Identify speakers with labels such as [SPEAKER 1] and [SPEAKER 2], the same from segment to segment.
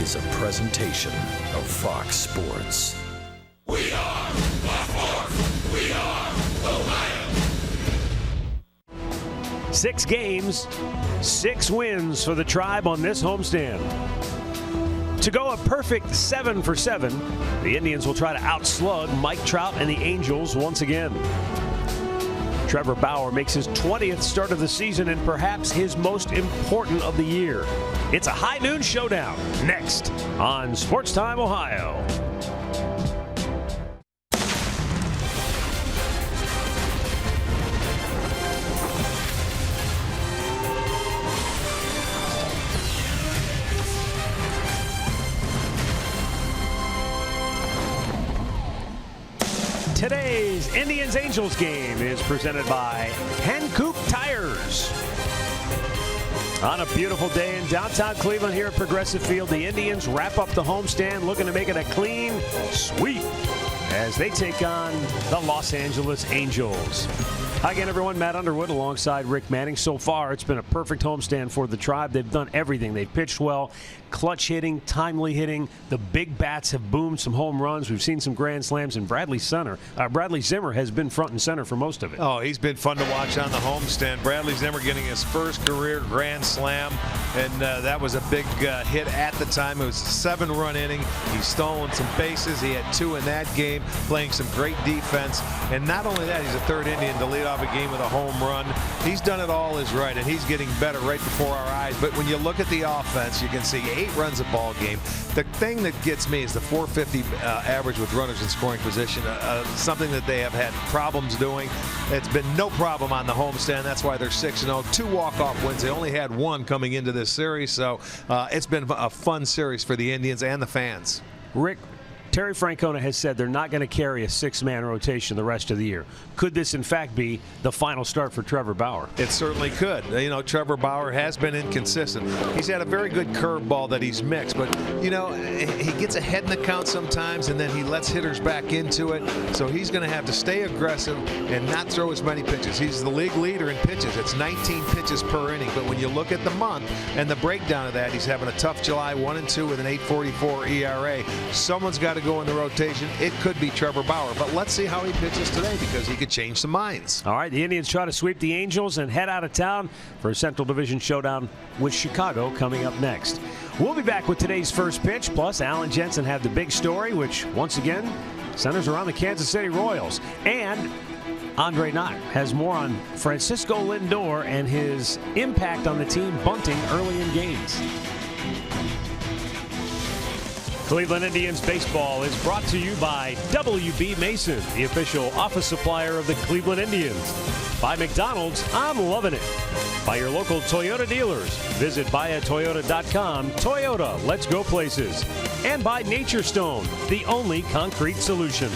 [SPEAKER 1] is a presentation of Fox Sports.
[SPEAKER 2] We are Baltimore. We are Ohio.
[SPEAKER 3] 6 games, 6 wins for the Tribe on this homestand. To go a perfect 7 for 7, the Indians will try to outslug Mike Trout and the Angels once again. Trevor Bauer makes his 20th start of the season and perhaps his most important of the year. It's a high noon showdown next on Sports Time Ohio. Today's Indians-Angels game is presented by Hankook Tires. On a beautiful day in downtown Cleveland here at Progressive Field, the Indians wrap up the homestand looking to make it a clean sweep as they take on the Los Angeles Angels. Hi again, everyone. Matt Underwood alongside Rick Manning. So far, it's been a perfect homestand for the Tribe. They've done everything. They've pitched well, clutch hitting, timely hitting. The big bats have boomed some home runs. We've seen some grand slams, and Bradley Zimmer has been front and center for most of it.
[SPEAKER 4] Oh, he's been fun to watch on the homestand. Bradley Zimmer getting his first career grand slam, and that was a big hit at the time. It was a 7-run inning. He's stolen some bases. He had 2 in that game, playing some great defense. And not only that, he's a third Indian to lead off a game with a home run. He's done it all is right, and he's getting better right before our eyes. But when you look at the offense, you can see 8 runs a ball game. The thing that gets me is the 450 average with runners in scoring position, something that they have had problems doing. It's been no problem on the homestand. That's why they're 6-0. 2 walk-off wins. They only had 1 coming into this series, so it's been a fun series for the Indians and the fans.
[SPEAKER 3] Rick, Terry Francona has said they're not going to carry a 6-man rotation the rest of the year. Could this, in fact, be the final start for Trevor Bauer?
[SPEAKER 4] It certainly could. You know, Trevor Bauer has been inconsistent. He's had a very good curveball that he's mixed, but, you know, he gets ahead in the count sometimes, and then he lets hitters back into it. So he's going to have to stay aggressive and not throw as many pitches. He's the league leader in pitches. It's 19 pitches per inning. But when you look at the month and the breakdown of that, he's having a tough July, 1-2 with an 8.44 ERA. Someone's got to go in the rotation. It could be Trevor Bauer, but let's see how he pitches today because he could change some minds.
[SPEAKER 3] All right, the Indians try to sweep the Angels and head out of town for a Central Division showdown with Chicago coming up next. We'll be back with today's first pitch, plus Alan Jensen have the big story, which once again centers around the Kansas City Royals. And Andre Knott has more on Francisco Lindor and his impact on the team bunting early in games. Cleveland Indians baseball is brought to you by W.B. Mason, the official office supplier of the Cleveland Indians. By McDonald's, I'm loving it. By your local Toyota dealers. Visit buyatoyota.com. Toyota, let's go places. And by Nature Stone, the only concrete solution.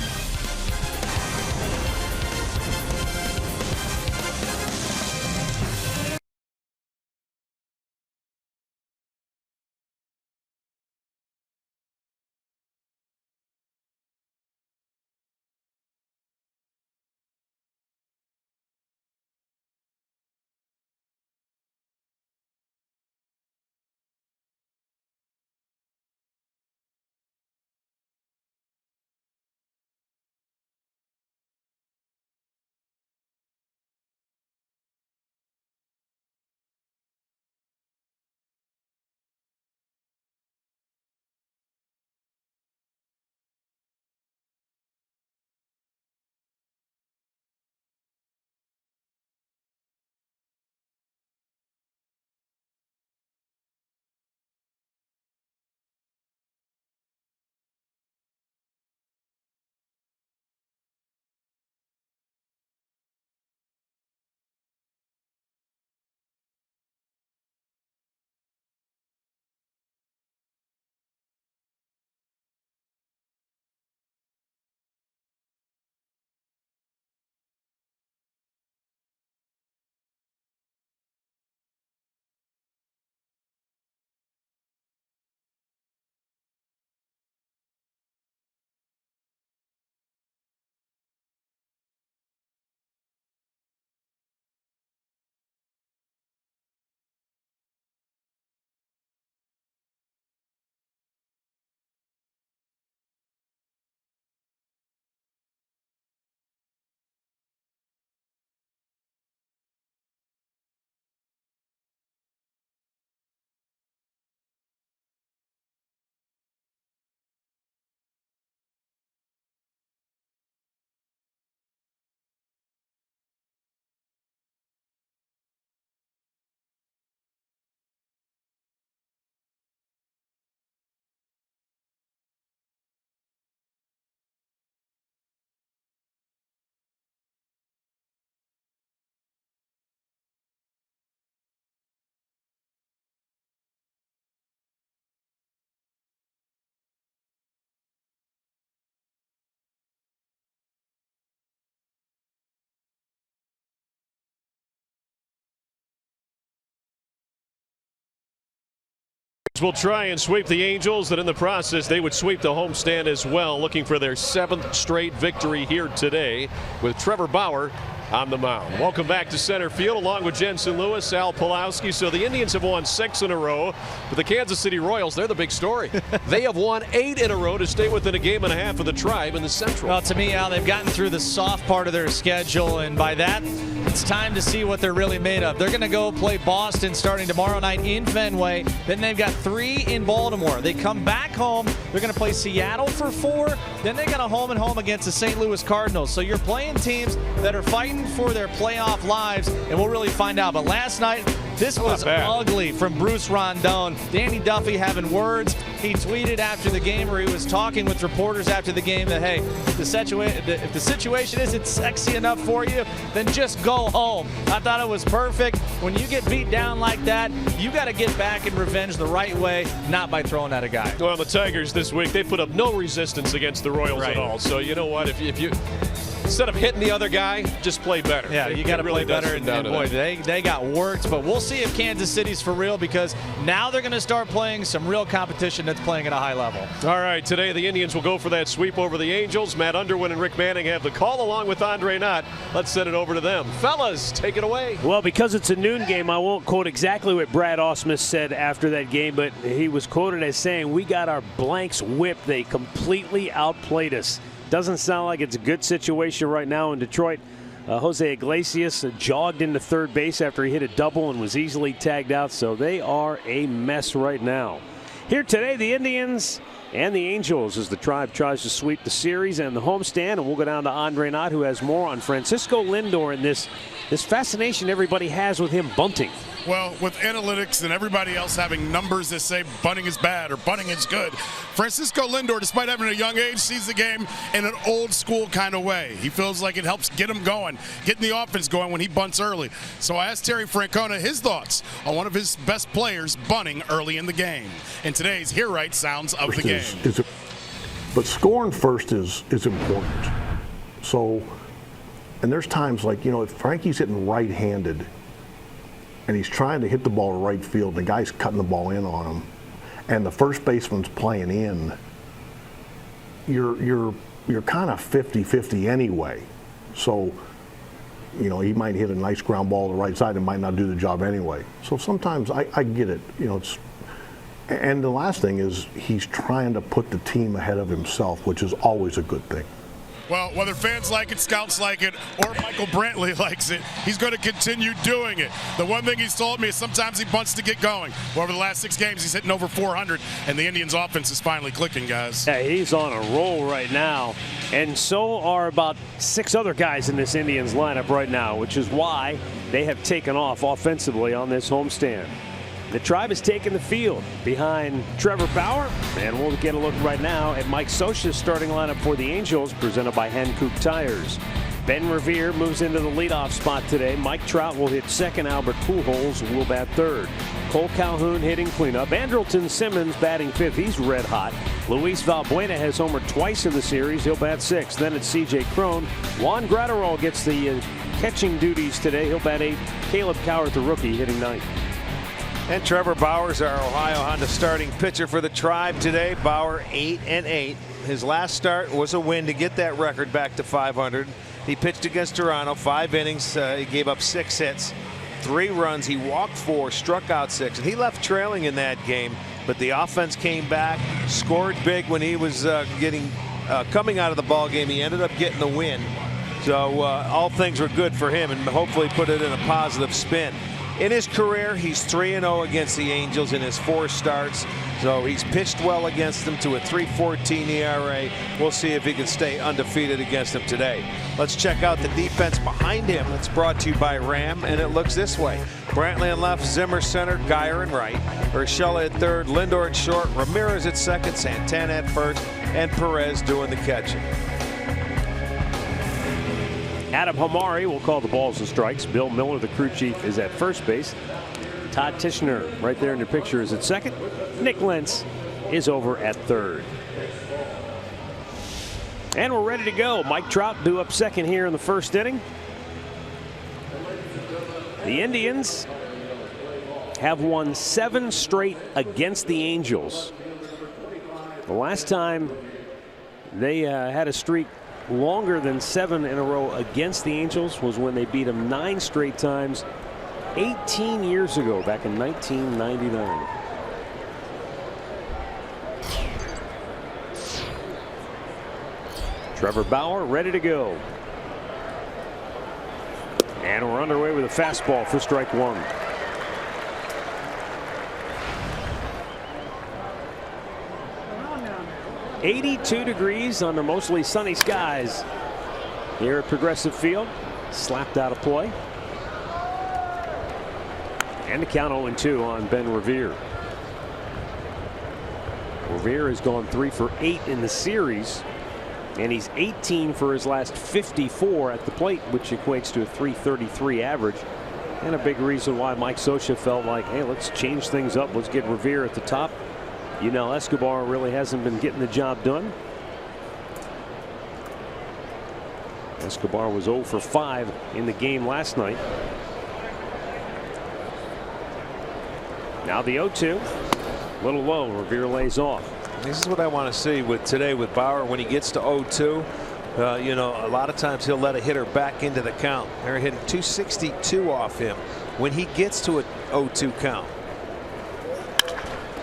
[SPEAKER 5] Will try and sweep the Angels, and in the process they would sweep the homestand as well, looking for their 7th straight victory here today with Trevor Bauer on the mound. Welcome back to center field along with Jensen Lewis, Al Pulowski. So the Indians have won 6 in a row, but the Kansas City Royals, they're the big story. They have won 8 in a row to stay within a game and a half of the Tribe in the Central.
[SPEAKER 6] Well, to me, Al, they've gotten through the soft part of their schedule, and by that, it's time to see what they're really made of. They're going to go play Boston starting tomorrow night in Fenway. Then they've got 3 in Baltimore. They come back home. They're going to play Seattle for 4. Then they got a home and home against the St. Louis Cardinals. So you're playing teams that are fighting for their playoff lives, and we'll really find out. But last night, this was ugly from Bruce Rondon. Danny Duffy having words. He tweeted after the game, or he was talking with reporters after the game, that, hey, if the situation isn't sexy enough for you, then just go home. I thought it was perfect. When you get beat down like that, you got to get back and revenge the right way, not by throwing at a guy.
[SPEAKER 5] Well, the Tigers this week, they put up no resistance against the Royals at all. So you know what? If you instead of hitting the other guy, just play better.
[SPEAKER 6] Yeah, you got to play better. And boy, they got worked. But we'll see if Kansas City's for real, because now they're going to start playing some real competition that's playing at a high level.
[SPEAKER 5] All right, today the Indians will go for that sweep over the Angels. Matt Underwood and Rick Manning have the call along with Andre Knott. Let's send it over to them. Fellas, take it away.
[SPEAKER 3] Well, because it's a noon game, I won't quote exactly what Brad Ausmus said after that game, but he was quoted as saying, "We got our blanks whipped. They completely outplayed us." Doesn't sound like it's a good situation right now in Detroit. Jose Iglesias jogged into third base after he hit a double and was easily tagged out, so they are a mess right now. Here today, the Indians and the Angels as the Tribe tries to sweep the series and the homestand, and we'll go down to Andre Knott, who has more on Francisco Lindor and this fascination everybody has with him bunting.
[SPEAKER 7] Well, with analytics and everybody else having numbers that say bunting is bad or bunting is good, Francisco Lindor, despite having a young age, sees the game in an old school kind of way. He feels like it helps get him going, getting the offense going when he bunts early. So I asked Terry Francona his thoughts on one of his best players bunting early in the game. In today's Hear Right Sounds of the Game.
[SPEAKER 8] But scoring first is important. So, and there's times like, if Frankie's hitting right-handed, and he's trying to hit the ball to right field, and the guy's cutting the ball in on him, and the first baseman's playing in, you're kind of 50-50 anyway. So, he might hit a nice ground ball to the right side and might not do the job anyway. So sometimes I get it. And the last thing is he's trying to put the team ahead of himself, which is always a good thing.
[SPEAKER 7] Well, whether fans like it, scouts like it, or Michael Brantley likes it, he's going to continue doing it. The one thing he's told me is sometimes he bunts to get going. Well, over the last 6 games, he's hitting over 400, and the Indians' offense is finally clicking, guys.
[SPEAKER 3] Yeah, he's on a roll right now, and so are about 6 other guys in this Indians lineup right now, which is why they have taken off offensively on this homestand. The Tribe has taken the field behind Trevor Bauer, and we'll get a look right now at Mike Scioscia's starting lineup for the Angels, presented by Hankook Tires. Ben Revere moves into the leadoff spot today. Mike Trout will hit second. Albert Pujols will bat third. Cole Calhoun hitting cleanup. Andrelton Simmons batting fifth. He's red hot. Luis Valbuena has homered twice in the series. He'll bat sixth. Then it's C.J. Cron. Juan Gratterall gets the catching duties today. He'll bat eighth. Caleb Cowart, the rookie, hitting ninth.
[SPEAKER 4] And Trevor Bauer's our Ohio Honda starting pitcher for the Tribe today. Bauer 8-8. His last start was a win to get that record back to 500. He pitched against Toronto, 5 innings. He gave up 6 hits, 3 runs. He walked 4, struck out 6, and he left trailing in that game. But the offense came back, scored big when he was coming out of the ball game. He ended up getting the win. So all things were good for him, and hopefully put it in a positive spin. In his career, he's 3-0 against the Angels in his 4 starts. So he's pitched well against them to a 3.14 ERA. We'll see if he can stay undefeated against them today. Let's check out the defense behind him. It's brought to you by Ram, and it looks this way. Brantley in left, Zimmer center, Geyer in right, Urshela at third, Lindor at short, Ramirez at second, Santana at first, and Perez doing the catching.
[SPEAKER 3] Adam Hamari will call the balls and strikes. Bill Miller, the crew chief, is at first base. Todd Tishner, right there in the picture, is at second. Nick Lentz is over at third. And we're ready to go. Mike Trout due up second here in the first inning. The Indians have won 7 straight against the Angels. The last time they had a streak longer than 7 in a row against the Angels was when they beat them 9 straight times 18 years ago, back in 1999. Trevor Bauer ready to go. And we're underway with a fastball for strike 1. "82 degrees under mostly sunny skies here at Progressive Field." Slapped out of play. And the count 0-2 on Ben Revere. Revere has gone 3 for 8 in the series, and he's 18 for his last 54 at the plate, which equates to a .333 average. And a big reason why Mike Scioscia felt like, hey, let's change things up. Let's get Revere at the top. You know, Escobar really hasn't been getting the job done. Escobar was 0 for 5 in the game last night. Now the 0-2. A little low. Revere lays off.
[SPEAKER 4] This is what I want to see with today with Bauer when he gets to 0-2. You know, a lot of times he'll let a hitter back into the count. They're hitting 262 off him when he gets to a 0-2 count.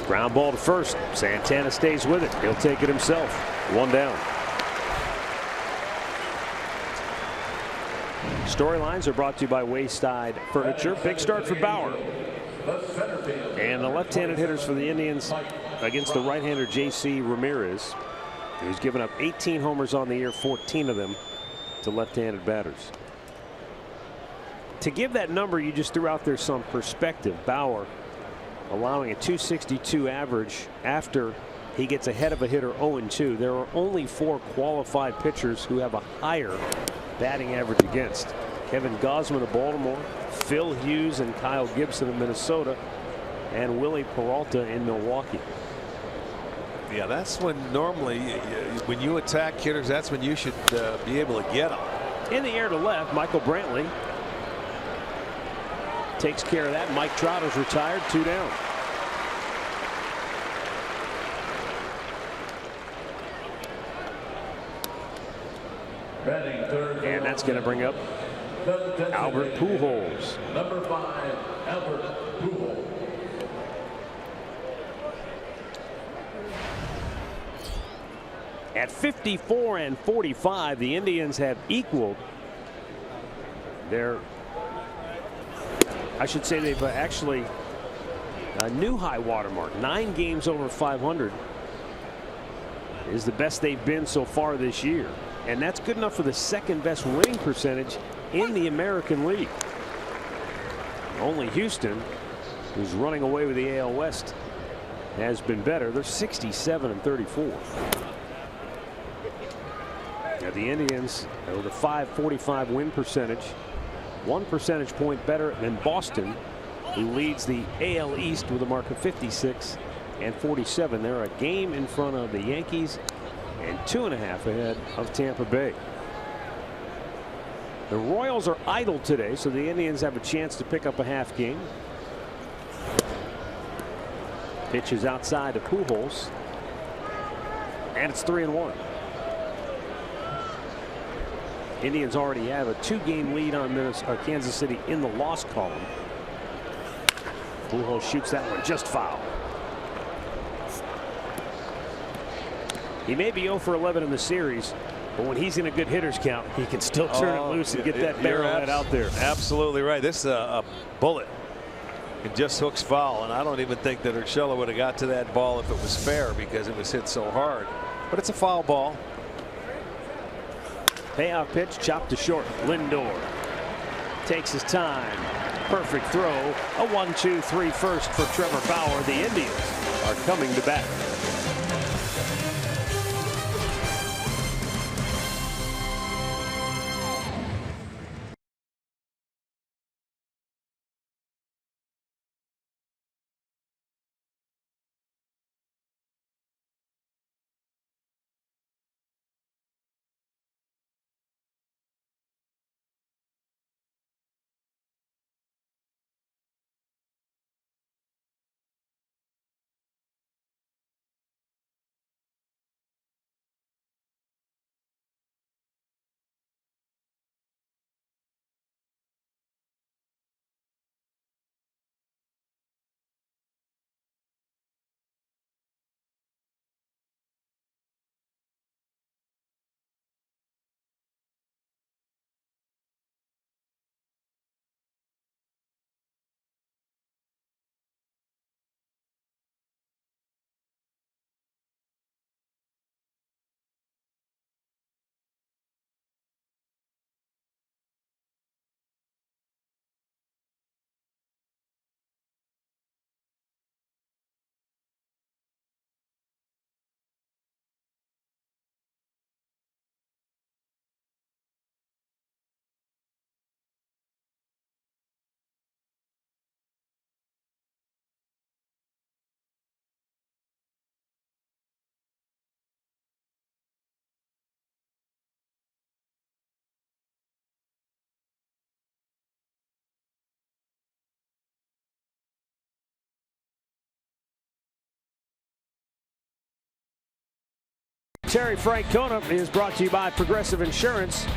[SPEAKER 3] Ground ball to first. Santana stays with it. He'll take it himself. 1 down. Storylines are brought to you by Wayside Furniture. Big start for Bauer. And the left-handed hitters for the Indians against the right-hander J.C. Ramirez, who's given up 18 homers on the year, 14 of them to left-handed batters. To give that number you just threw out there some perspective, Bauer allowing a .262 average after he gets ahead of a hitter 0-2. There are only 4 qualified pitchers who have a higher batting average against. Kevin Gausman of Baltimore, Phil Hughes and Kyle Gibson of Minnesota, and Willie Peralta in Milwaukee.
[SPEAKER 4] Yeah, that's when normally when you attack hitters, that's when you should be able to get them.
[SPEAKER 3] In the air to left, Michael Brantley takes care of that. Mike Trout is retired, 2 down. And that's going to bring up Albert Pujols.
[SPEAKER 2] Number 5, Albert Pujols.
[SPEAKER 3] At 54 and 45, the Indians have equaled their, I should say they've actually a new high watermark. 9 games over 500 is the best they've been so far this year. And that's good enough for the 2nd best winning percentage in the American League. Only Houston, who's running away with the AL West, has been better. They're 67 and 34. Now the Indians with a .545 win percentage, 1 percentage point better than Boston, who leads the AL East with a mark of 56 and 47. They're a game in front of the Yankees and 2.5 ahead of Tampa Bay. The Royals are idle today, so the Indians have a chance to pick up a half game. Pitch is outside to Pujols, and it's 3-1. Indians already have a 2-game lead on Kansas City in the loss column. Pujols shoots that one just foul. He may be 0 for 11 in the series, but when he's in a good hitter's count, he can still turn it loose and get that barrel head out there.
[SPEAKER 4] Absolutely right. This is a bullet. It just hooks foul, and I don't even think that Urshela would have got to that ball if it was fair because it was hit so hard. But it's a foul ball.
[SPEAKER 3] Payoff pitch, chopped to short. Lindor takes his time. Perfect throw. A 1-2-3 first for Trevor Bauer. The Indians are coming to bat. Terry Francona is brought to you by Progressive Insurance.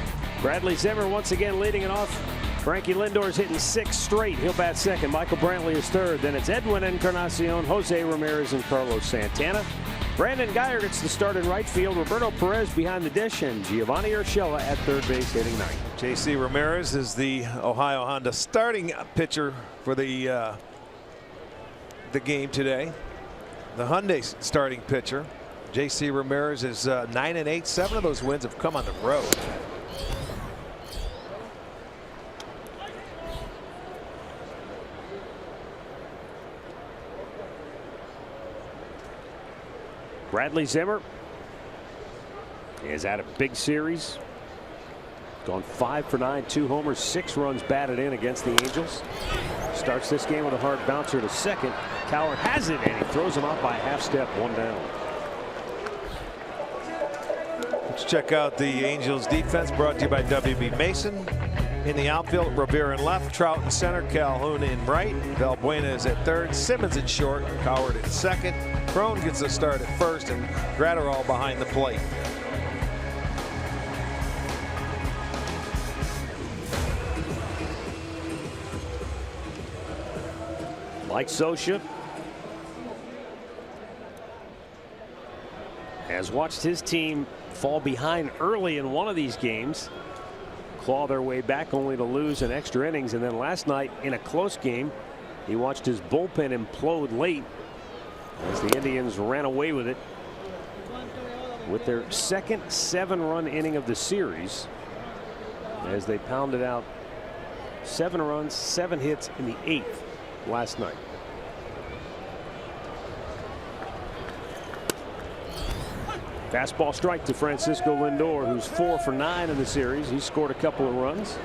[SPEAKER 3] Bradley Zimmer once again leading it off. Frankie Lindor's hitting 6 straight. He'll bat second. Michael Brantley is third. Then it's Edwin Encarnacion, Jose Ramirez, and Carlos Santana. Brandon Guyer gets the start in right field. Roberto Perez behind the dish, and Giovanni Urshela at third base hitting ninth.
[SPEAKER 4] J.C. Ramirez is the Ohio Honda starting pitcher for the game today. The Hyundai starting pitcher. J.C. Ramirez is 9-8. 7 of those wins have come on the road.
[SPEAKER 3] Bradley Zimmer is at a big series. Gone 5 for 9, 2 homers, 6 runs batted in against the Angels. Starts this game with a hard bouncer to second. Coward has it, and he throws him out by a half step, 1 down.
[SPEAKER 4] Let's check out the Angels defense, brought to you by WB Mason. In the outfield, Rivera in left, Trout in center, Calhoun in right, Valbuena is at third, Simmons at short, Coward at second. Crone gets the start at first, and Gratterall behind the plate.
[SPEAKER 3] Mike Scioscia has watched his team fall behind early in one of these games, claw their way back only to lose in extra innings, and then last night in a close game he watched his bullpen implode late as the Indians ran away with it with their second 7-run inning of the series as they pounded out 7 runs, 7 hits in the 8th last night. Fastball strike to Francisco Lindor, who's 4 for 9 in the series. He scored a couple of runs.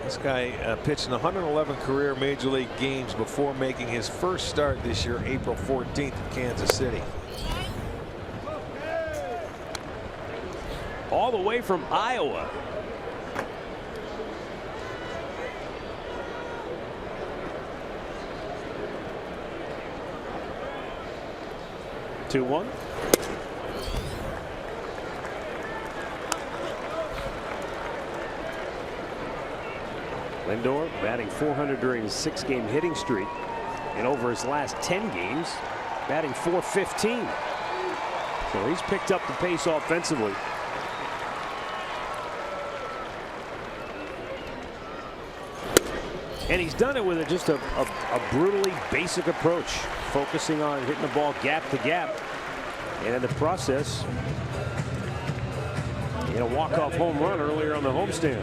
[SPEAKER 4] This guy pitched in 111 career major league games before making his first start this year, April 14th in Kansas City.
[SPEAKER 3] All the way from Iowa. Two one. Lindor batting .400 during his 6-game hitting streak, and over his last 10 games batting .415. So he's picked up the pace offensively. And he's done it with just a brutally basic approach, focusing on hitting the ball gap to gap, and in the process, he had a walk-off home run earlier on the homestand.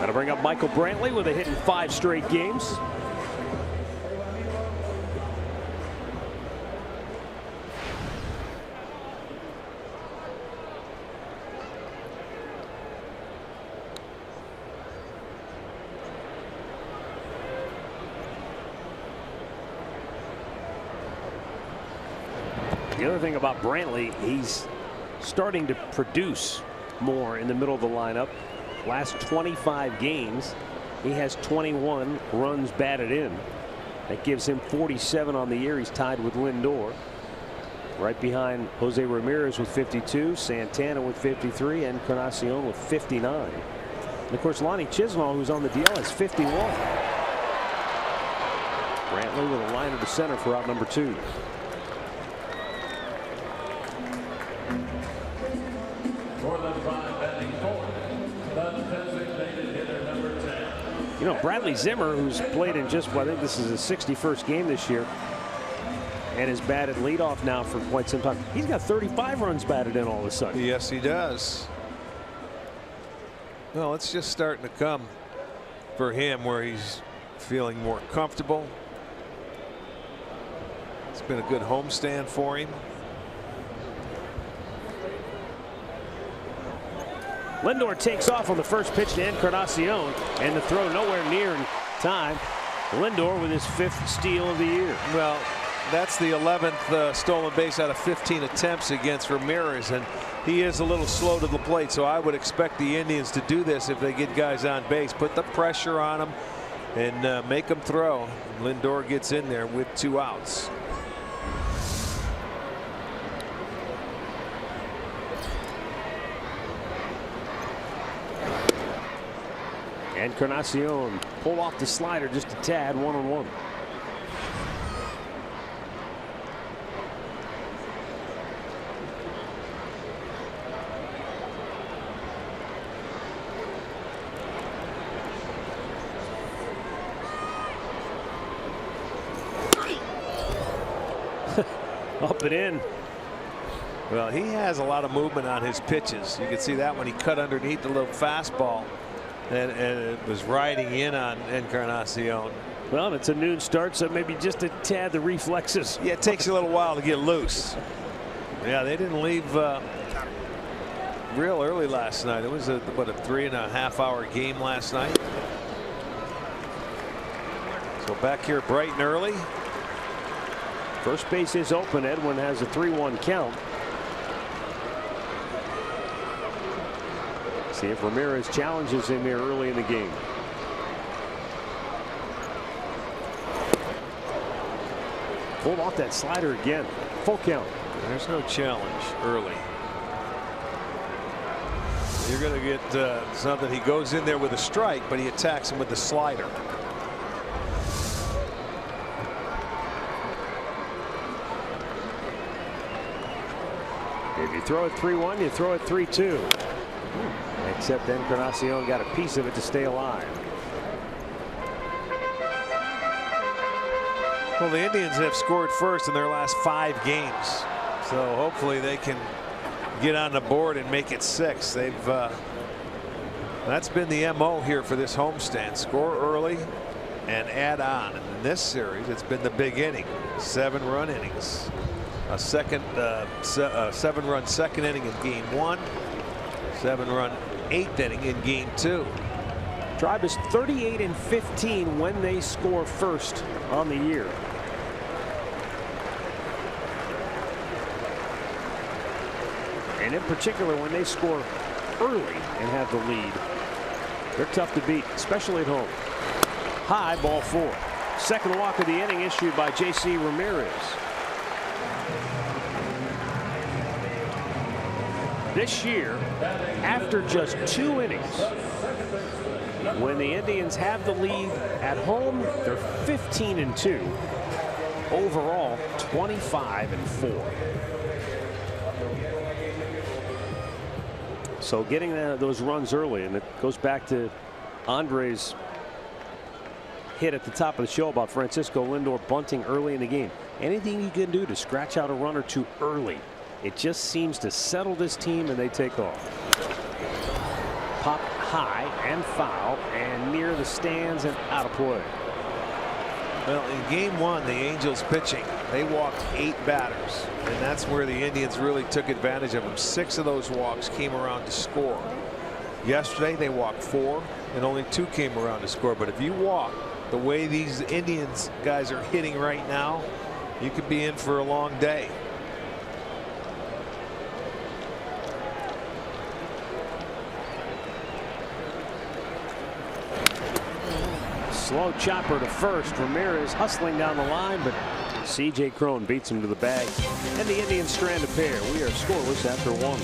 [SPEAKER 3] That'll bring up Michael Brantley with a hit in 5 straight games. The other thing about Brantley, he's starting to produce more in the middle of the lineup. Last 25 games, he has 21 runs batted in. That gives him 47 on the year. He's tied with Lindor. Right behind Jose Ramirez with 52, Santana with 53, and Encarnacion with 59. And of course, Lonnie Chisenhall, who's on the DL, has 51. Brantley with a liner to center for out number 2. You know, Bradley Zimmer, who's played in just, well, I think this is his 61st game this year, and has batted leadoff now for quite some time. He's got 35 runs batted in all of a sudden.
[SPEAKER 4] Yes, he does. Well, it's just starting to come for him where he's feeling more comfortable. It's been a good homestand for him.
[SPEAKER 3] Lindor takes off on the first pitch to Encarnacion, and the throw nowhere near in time. Lindor with his 5th steal of the year.
[SPEAKER 4] Well, that's the 11th stolen base out of 15 attempts against Ramirez, and he is a little slow to the plate, so I would expect the Indians to do this if they get guys on base. Put the pressure on them and make them throw. Lindor gets in there with 2 outs.
[SPEAKER 3] Encarnacion pulled off the slider just a tad, 1-1. Up and in.
[SPEAKER 4] Well, he has a lot of movement on his pitches. You can see that when he cut underneath the little fastball, and it was riding in on Encarnacion.
[SPEAKER 3] Well, it's a noon start, so maybe just a tad the reflexes.
[SPEAKER 4] Yeah, it takes you a little while to get loose. Yeah, they didn't leave real early last night. It was a 3.5-hour game last night. So back here bright and early.
[SPEAKER 3] First base is open. Edwin has a 3-1 count. See if Ramirez challenges him here early in the game. Pulled off that slider again. Full count.
[SPEAKER 4] There's no challenge early. You're going to get something. He goes in there with a strike, but he attacks him with the slider.
[SPEAKER 3] If you throw it 3-1, you throw it 3-2. Except Encarnacion got a piece of it to stay alive.
[SPEAKER 4] Well, the Indians have scored first in their last 5 games, so hopefully they can get on the board and make it 6. They've that's been the MO here for this homestand: score early and add on. And in this series, it's been the big inning, 7-run innings. A 7-run second inning in game 1, 7-run 8th inning in game 2.
[SPEAKER 3] Tribe is 38-15 when they score first on the year. And in particular, when they score early and have the lead, they're tough to beat, especially at home. High, ball 4. Second walk of the inning issued by J.C. Ramirez. This year, after just 2 innings, when the Indians have the lead at home, they're 15-2. Overall, 25-4. So getting those runs early, and it goes back to Andre's hit at the top of the show about Francisco Lindor bunting early in the game. Anything you can do to scratch out a run or two early, it just seems to settle this team and they take off. Pop high and foul and near the stands and out of play.
[SPEAKER 4] Well, in game 1, the Angels pitching, they walked 8 batters, and that's where the Indians really took advantage of them. 6 of those walks came around to score. Yesterday they walked 4 and only 2 came around to score. But if you walk the way these Indians guys are hitting right now, you could be in for a long day.
[SPEAKER 3] Slow chopper to first. Ramirez hustling down the line, but C.J. Cron beats him to the bag. And the Indians strand a pair. We are scoreless after 1.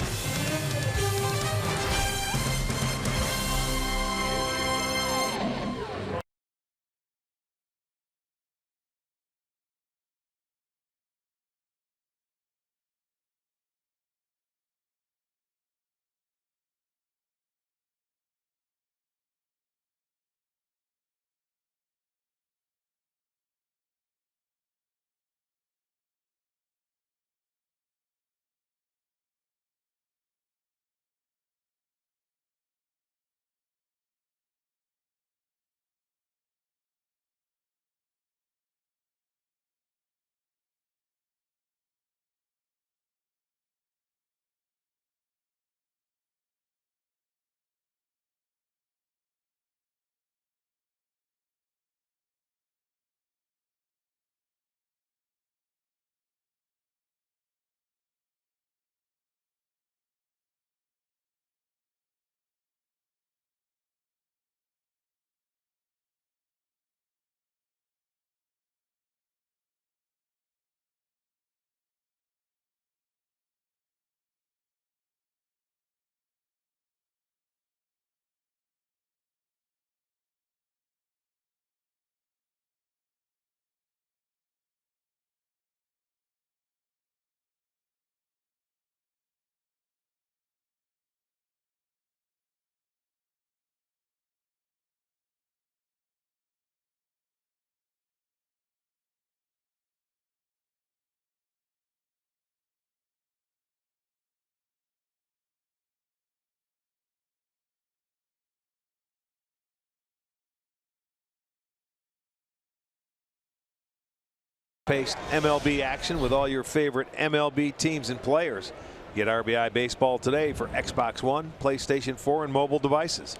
[SPEAKER 4] fast-paced MLB action with all your favorite MLB teams and players. Get RBI Baseball today for Xbox One, PlayStation 4, and mobile devices.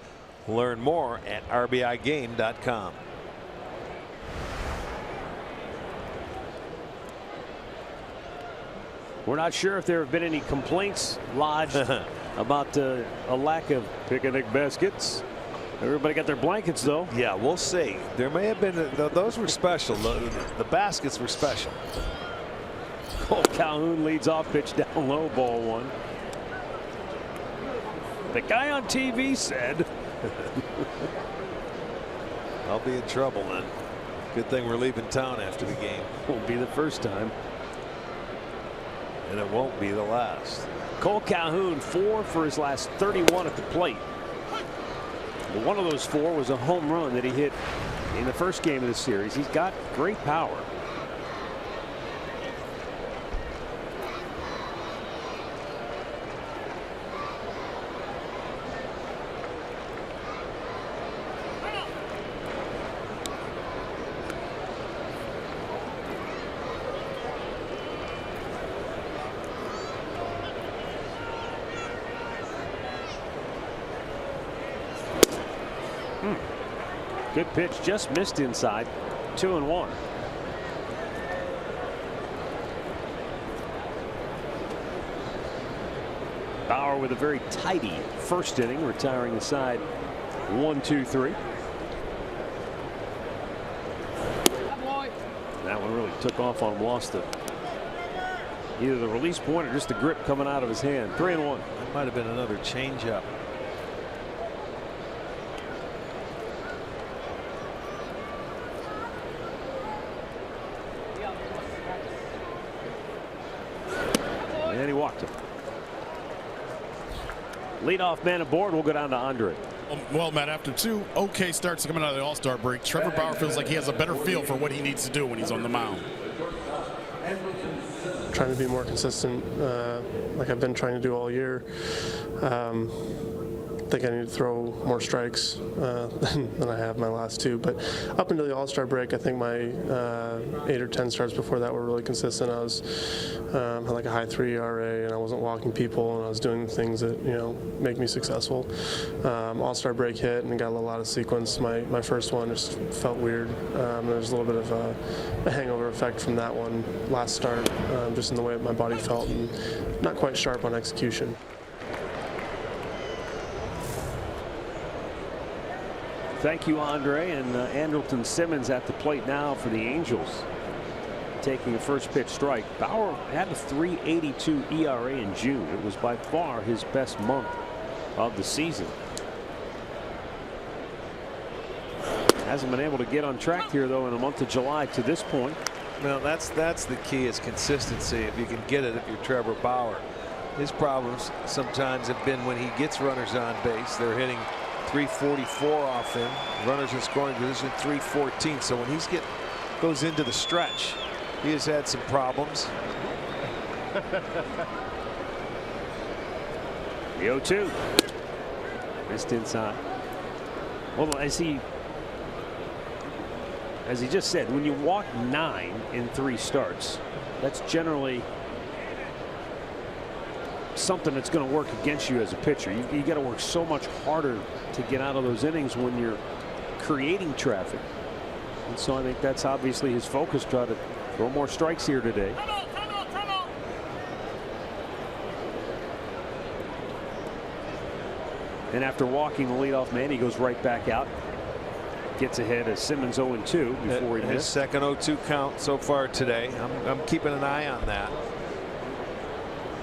[SPEAKER 4] Learn more at rbigame.com.
[SPEAKER 3] We're not sure if there have been any complaints lodged about a lack of picnic baskets. Everybody got their blankets, though.
[SPEAKER 4] Yeah, we'll see. There may have been, those were special. The baskets were special.
[SPEAKER 3] Cole Calhoun leads off, pitch down low, ball one. The guy on TV said.
[SPEAKER 4] I'll be in trouble then. Good thing we're leaving town after the game.
[SPEAKER 3] Won't be the first time.
[SPEAKER 4] And it won't be the last.
[SPEAKER 3] Cole Calhoun 4 for his last 31 at the plate. But one of those 4 was a home run that he hit in the first game of the series. He's got great power. Good pitch, just missed inside. 2-1. Bauer with a very tidy first inning, retiring the side 1-2-3. That one really took off on him, lost either the release point or just the grip coming out of his hand. 3-1.
[SPEAKER 4] That might have been another changeup.
[SPEAKER 3] And he walked him. Leadoff man aboard. We'll go down to Andre.
[SPEAKER 7] Well, Matt, after 2 okay starts coming out of the All-Star break, Trevor Bauer feels like he has a better feel for what he needs to do when he's on the mound.
[SPEAKER 9] Trying to be more consistent, like I've been trying to do all year. I think I need to throw more strikes than I have my last 2. But up until the All-Star break, I think my 8 or 10 starts before that were really consistent. I was had like a high 3 ERA, and I wasn't walking people, and I was doing things that make me successful. All-Star break hit and got a little out of sequence. My first one just felt weird. There was a little bit of a hangover effect from that one last start, just in the way my body felt, and not quite sharp on execution.
[SPEAKER 3] Thank you, Andre. And Andrelton Simmons at the plate now for the Angels, taking a first pitch strike. Bauer had a 3.82 ERA in June. It was by far his best month of the season. Hasn't been able to get on track here, though, in the month of July to this point.
[SPEAKER 4] Well, that's the key, is consistency. If you can get it, if you're Trevor Bauer. His problems sometimes have been when he gets runners on base, they're hitting 344 off him. Runners in scoring position 314. So when he goes into the stretch, he has had some problems.
[SPEAKER 3] The 0-2. Missed inside. Well, as he just said, when you walk 9 in 3 starts, that's generally something that's going to work against you as a pitcher. You got to work so much harder to get out of those innings when you're creating traffic. And so I think that's obviously his focus, try to throw more strikes here today. And after walking the leadoff man, he goes right back out. Gets ahead as Simmons 0-2 before he missed.
[SPEAKER 4] His second 0-2 count so far today. I'm keeping an eye on that.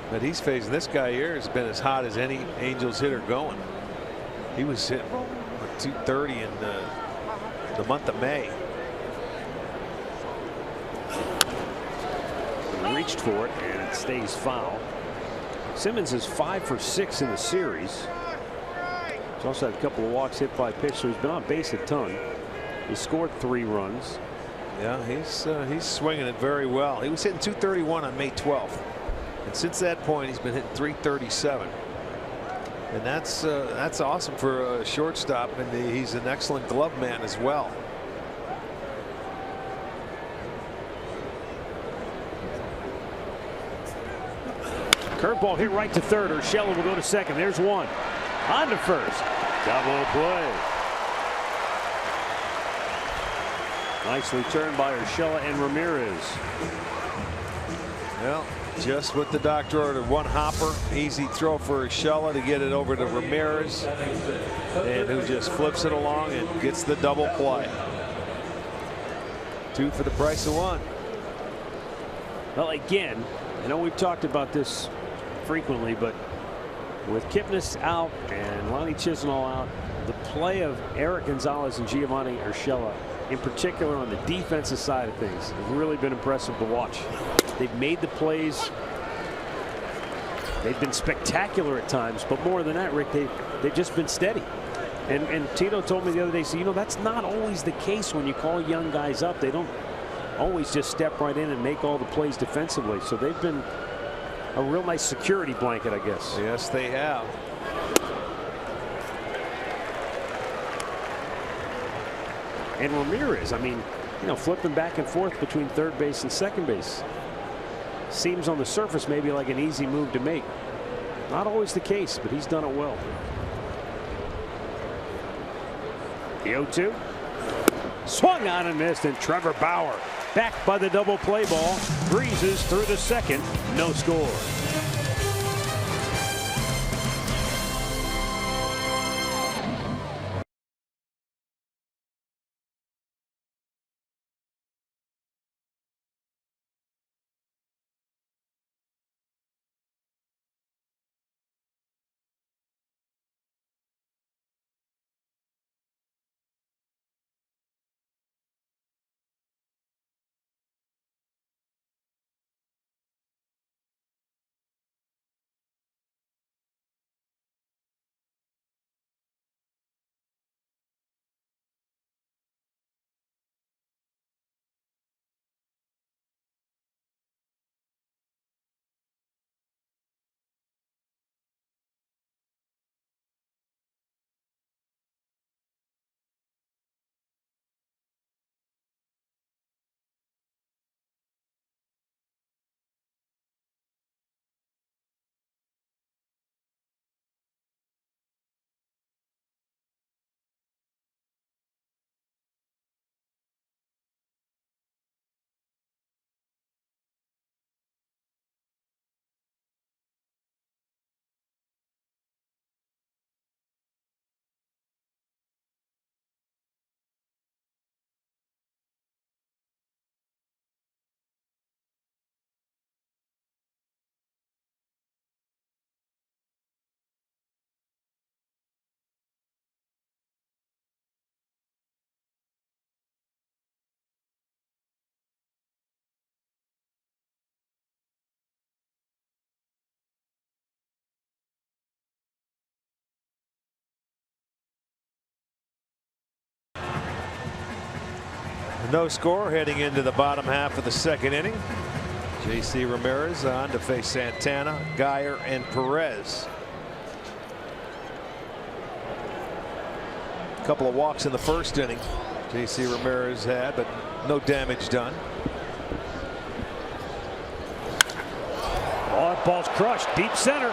[SPEAKER 4] But he's facing this guy here has been as hot as any Angels hitter going. He was hitting 230 in the month of May.
[SPEAKER 3] He reached for it and it stays foul. Simmons is 5 for 6 in the series. He's also had a couple of walks, hit by pitch, so he's been on base a ton. He scored 3 runs.
[SPEAKER 4] Yeah, he's swinging it very well. He was hitting 231 on May 12th. And since that point, he's been hitting 337. And that's awesome for a shortstop, and he's an excellent glove man as well.
[SPEAKER 3] Curveball hit right to third. Urshela will go to second. There's one. On to first. Double play. Nicely turned by Urshela and Ramirez.
[SPEAKER 4] Well, just what the doctor ordered. One hopper. Easy throw for Urshela to get it over to Ramirez. And who just flips it along and gets the double play. 2 for the price of 1.
[SPEAKER 3] Well, again, I know we've talked about this frequently, but with Kipnis out and Lonnie Chisenhall out, the play of Eric Gonzalez and Giovanni Urshela, in particular on the defensive side of things, has really been impressive to watch. They've made the plays. They've been spectacular at times, but more than that, Rick, they've just been steady. And Tito told me the other day, so, you know, that's not always the case when you call young guys up. They don't always just step right in and make all the plays defensively. So they've been a real nice security blanket, I guess.
[SPEAKER 4] Yes, they have.
[SPEAKER 3] And Ramirez, I mean, you know, flipping back and forth between third base and second base seems on the surface maybe like an easy move to make. Not always the case, but he's done it well. The 0-2. Swung on and missed, and Trevor Bauer, backed by the double play ball, breezes through the second. No score.
[SPEAKER 4] No score heading into the bottom half of the second inning. J.C. Ramirez on to face Santana, Geyer, and Perez. A couple of walks in the first inning J.C. Ramirez had, but no damage done.
[SPEAKER 3] Oh, that ball's crushed deep center.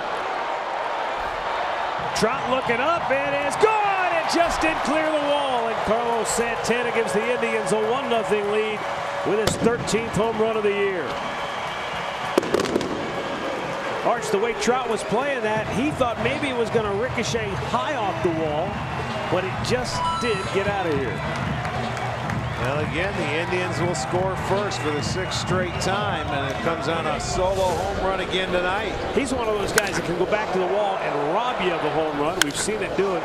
[SPEAKER 3] Trout looking up, and it's gone. It just didn't clear the wall, and Carlos Santana gives the Indians a 1-0 lead with his 13th home run of the year. Arch, the way Trout was playing that, he thought maybe it was going to ricochet high off the wall, but it just did get out of here.
[SPEAKER 4] Well, again, the Indians will score first for the 6th straight time, and it comes on a solo home run again tonight.
[SPEAKER 3] He's one of those guys that can go back to the wall and rob you of a home run. We've seen him do it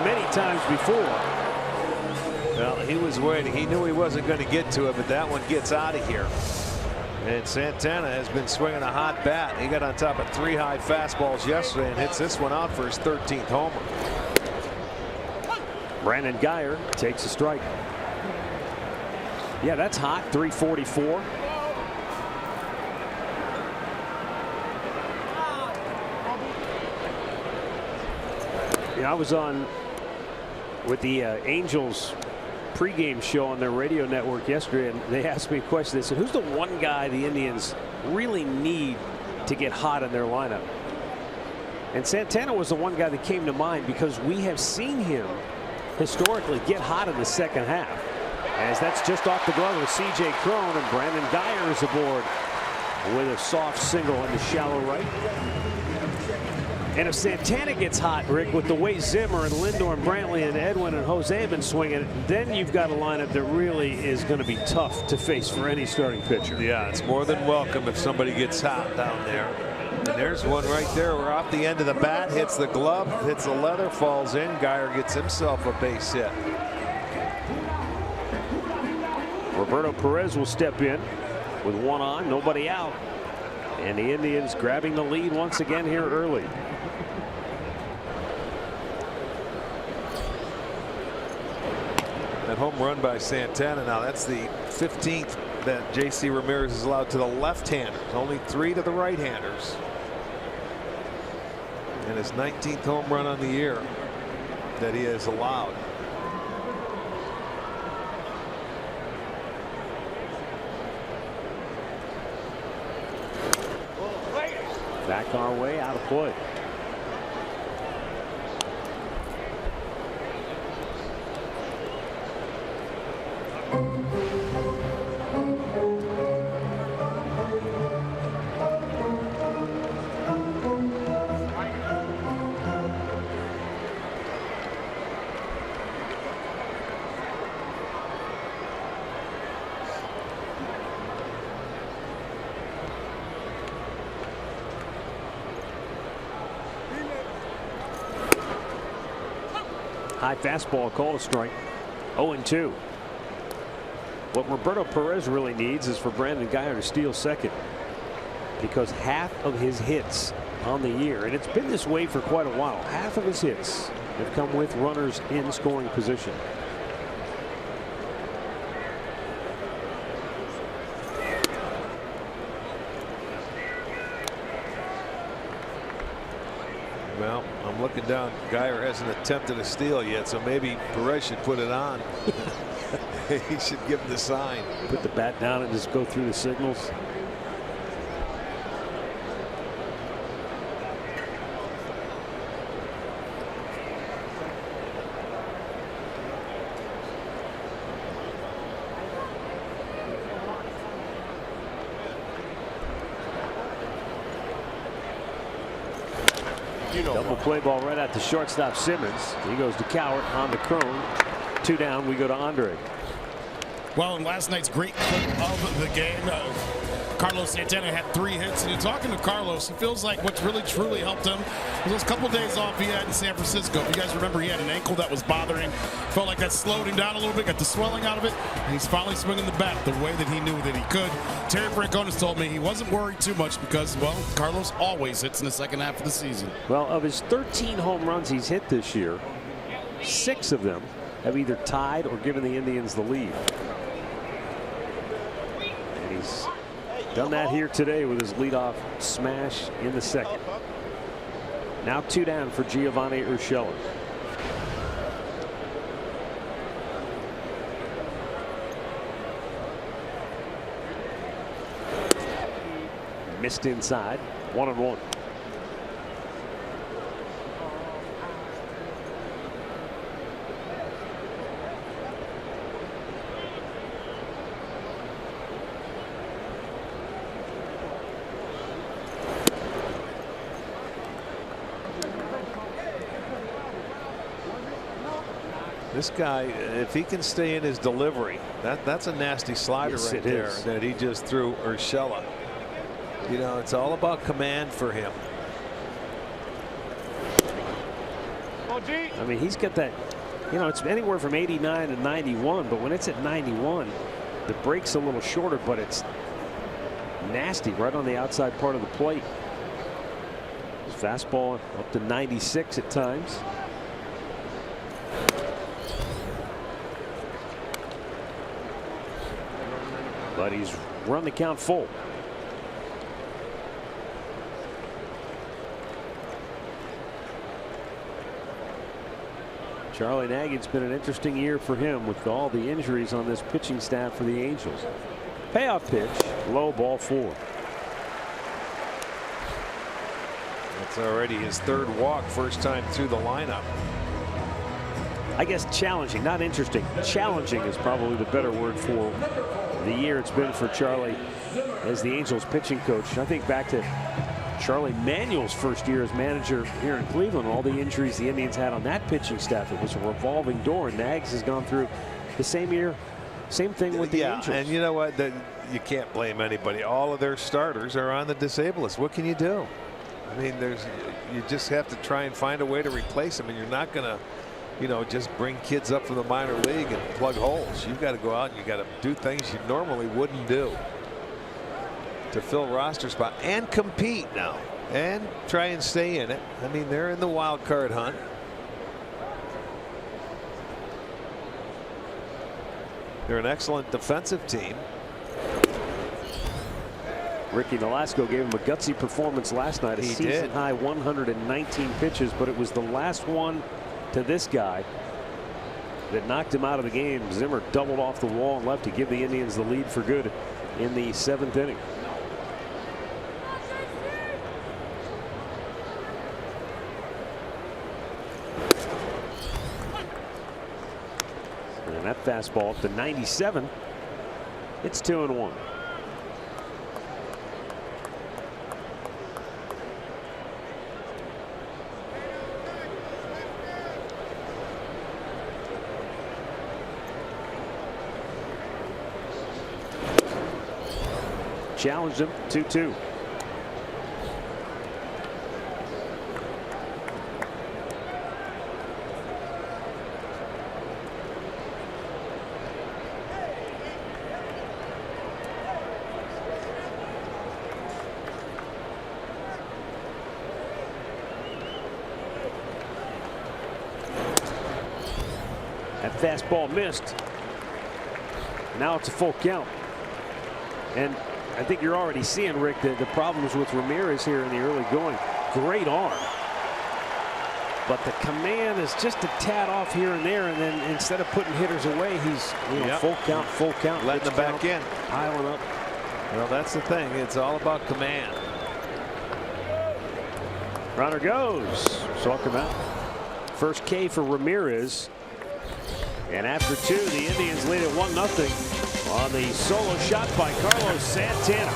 [SPEAKER 3] many times before.
[SPEAKER 4] Well, he was waiting. He knew he wasn't going to get to it, but that one gets out of here. And Santana has been swinging a hot bat. He got on top of 3 high fastballs yesterday and hits this one out for his 13th homer.
[SPEAKER 3] Brandon Geyer takes a strike. Yeah, that's hot. 344. Yeah, I was on with the Angels pregame show on their radio network yesterday, and they asked me a question. They said, who's the one guy the Indians really need to get hot in their lineup. And Santana was the one guy that came to mind because we have seen him historically get hot in the second half. As that's just off the glove of C.J. Cron, and Brandon Guyer is aboard with a soft single in the shallow right. And if Santana gets hot, Rick, with the way Zimmer and Lindor and Brantley and Edwin and Jose have been swinging, then you've got a lineup that really is going to be tough to face for any starting pitcher.
[SPEAKER 4] Yeah, it's more than welcome if somebody gets hot down there. And there's one right there. We're off the end of the bat, hits the glove, hits the leather, falls in. Guyer gets himself a base hit.
[SPEAKER 3] Roberto Perez will step in with one on, nobody out. And the Indians grabbing the lead once again here early.
[SPEAKER 4] That home run by Santana, now that's the 15th that J.C. Ramirez is allowed to the left-handers, only 3 to the right-handers. And his 19th home run on the year that he has allowed.
[SPEAKER 3] Back our way, out of play. High fastball, called a strike. 0-2. What Roberto Perez really needs is for Brandon Guyer to steal second, because half of his hits on the year, and it's been this way for quite a while, half of his hits have come with runners in scoring position.
[SPEAKER 4] Well, I'm looking down. Guyer hasn't attempted a steal yet, so maybe Perez should put it on. He should give him the sign.
[SPEAKER 3] Put the bat down and just go through the signals. Double play ball right at the shortstop Simmons. He goes to Cowart, on to Cron. 2 down, we go to Andre.
[SPEAKER 7] Well, in last night's great clip of the game, Carlos Santana had 3 hits, and you're talking to Carlos, he feels like what's really truly helped him was those couple days off he had in San Francisco. If you guys remember, he had an ankle that was bothering. Felt like that slowed him down a little bit, got the swelling out of it, and he's finally swinging the bat the way that he knew that he could. Terry Franconis told me he wasn't worried too much because, well, Carlos always hits in the second half of the season.
[SPEAKER 3] Well, of his 13 home runs he's hit this year, 6 of them have either tied or given the Indians the lead. And he's done that here today with his leadoff smash in the second. Now 2 down for Giovanni Urshela. Missed inside. 1-1.
[SPEAKER 4] This guy, if he can stay in his delivery, that's a nasty slider right there that he just threw Urshela. You know, it's all about command for him.
[SPEAKER 3] I mean, he's got that, you know, it's anywhere from 89 to 91, but when it's at 91, the break's a little shorter, but it's nasty right on the outside part of the plate. His fastball up to 96 at times. But he's run the count full. Charlie Nagy's been an interesting year for him with all the injuries on this pitching staff for the Angels. Payoff pitch, low, ball 4.
[SPEAKER 4] That's already his third walk, first time through the lineup.
[SPEAKER 3] I guess challenging, not interesting. Challenging is probably the better word for the year it's been for Charlie as the Angels pitching coach. I think back to Charlie Manuel's first year as manager here in Cleveland, all the injuries the Indians had on that pitching staff. It was a revolving door, and Nags has gone through the same year. Same thing with the Angels.
[SPEAKER 4] And you know what? You can't blame anybody. All of their starters are on the disabled list. What can you do? I mean, you just have to try and find a way to replace them, and you're not going to, you know, just bring kids up from the minor league and plug holes. You've got to go out and you got to do things you normally wouldn't do to fill roster spot and compete now and try and stay in it. I mean, they're in the wild card hunt. They're an excellent defensive team.
[SPEAKER 3] Ricky Nolasco gave him a gutsy performance last night. A season high 119 pitches, but it was the last one to this guy that knocked him out of the game. Zimmer doubled off the wall and left to give the Indians the lead for good in the 7th inning. And that fastball up to 97. It's 2-1. Challenged him 2-2. That fastball missed. Now it's a full count. And I think you're already seeing, Rick, the problems with Ramirez here in the early going. Great arm, but the command is just a tad off here and there, and then instead of putting hitters away, he's full count,
[SPEAKER 4] letting them back in,
[SPEAKER 3] piling up.
[SPEAKER 4] Well, that's the thing. It's all about command.
[SPEAKER 3] Runner goes. Struck him out. First K for Ramirez, and after 2, the Indians lead it 1-0. On the solo shot by Carlos Santana.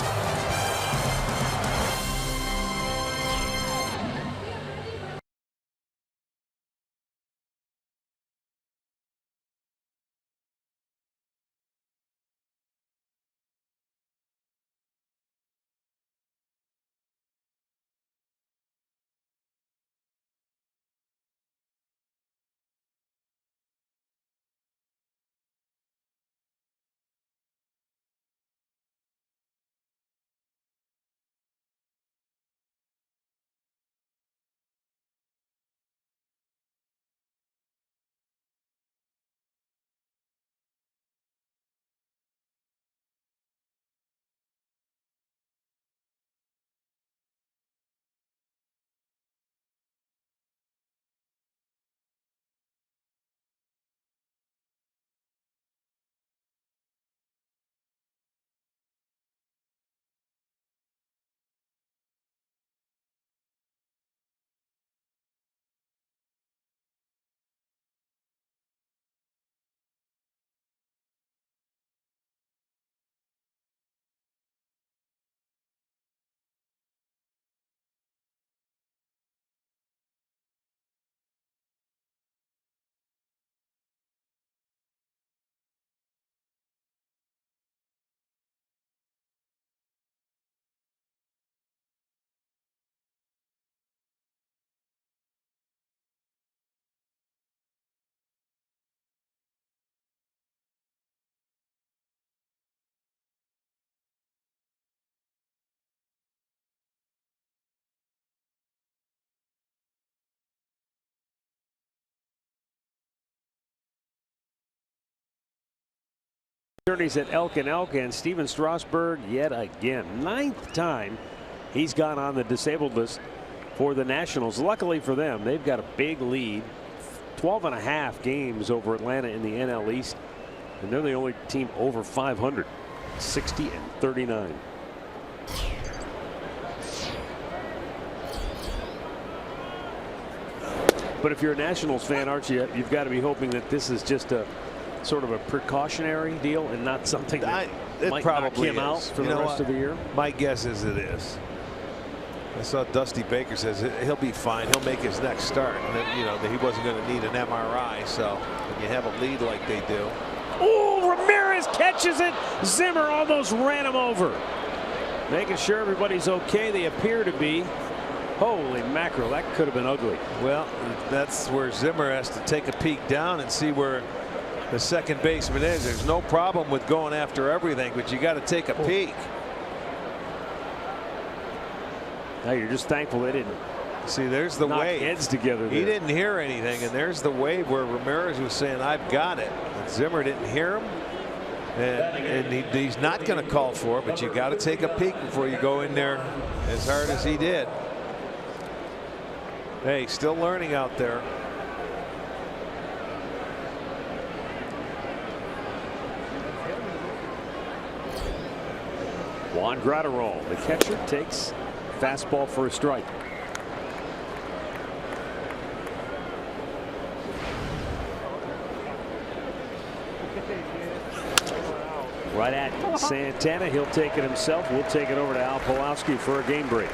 [SPEAKER 3] Journeys at Elk and Steven Strasburg yet again. 9th time he's gone on the disabled list for the Nationals. Luckily for them, they've got a big lead. 12.5 games over Atlanta in the NL East. And they're the only team over 500. 60-39. But if you're a Nationals fan, aren't you? You've got to be hoping that this is just a sort of a precautionary deal and not something that might knock him out for the rest of the year.
[SPEAKER 4] My guess is it is. I saw Dusty Baker says he'll be fine. He'll make his next start. And then, you know, that he wasn't going to need an MRI. So when you have a lead like they do.
[SPEAKER 3] Oh, Ramirez catches it. Zimmer almost ran him over. Making sure everybody's okay. They appear to be. Holy mackerel, that could have been ugly.
[SPEAKER 4] Well, that's where Zimmer has to take a peek down and see where the second baseman is. There's no problem with going after everything, but you got to take a peek.
[SPEAKER 3] Now you're just thankful they didn't.
[SPEAKER 4] See, there's the wave.
[SPEAKER 3] Heads together there.
[SPEAKER 4] He didn't hear anything, and there's the wave where Ramirez was saying, "I've got it." And Zimmer didn't hear him, and he's not going to call for it. But you got to take a peek before you go in there as hard as he did. Hey, still learning out there.
[SPEAKER 3] Juan Gratterall, the catcher, takes fastball for a strike. Right at Santana. He'll take it himself. We'll take it over to Al Pawlowski for a game break.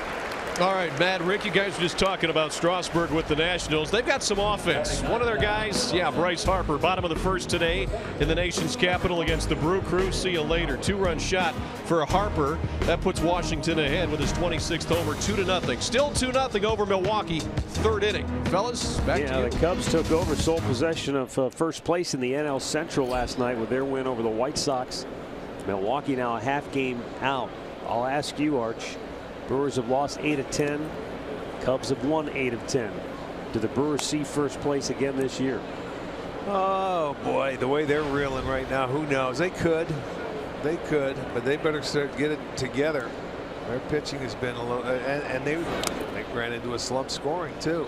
[SPEAKER 5] All right, Matt, Rick, you guys were just talking about Strasburg with the Nationals. They've got some offense. One of their guys, Bryce Harper, bottom of the first today in the nation's capital against the Brew Crew. See you later. 2-run shot for Harper. That puts Washington ahead with his 26th homer, 2-0. Still 2-0 over Milwaukee, third inning. Fellas, back to you.
[SPEAKER 3] The Cubs took over sole possession of first place in the NL Central last night with their win over the White Sox. Milwaukee now a half game out. I'll ask you, Arch. Brewers have lost 8 of 10. Cubs have won 8 of 10. Do the Brewers see first place again this year?
[SPEAKER 4] Oh boy, the way they're reeling right now, who knows? They could, but they better start get it together. Their pitching has been a little, and they ran into a slump scoring too.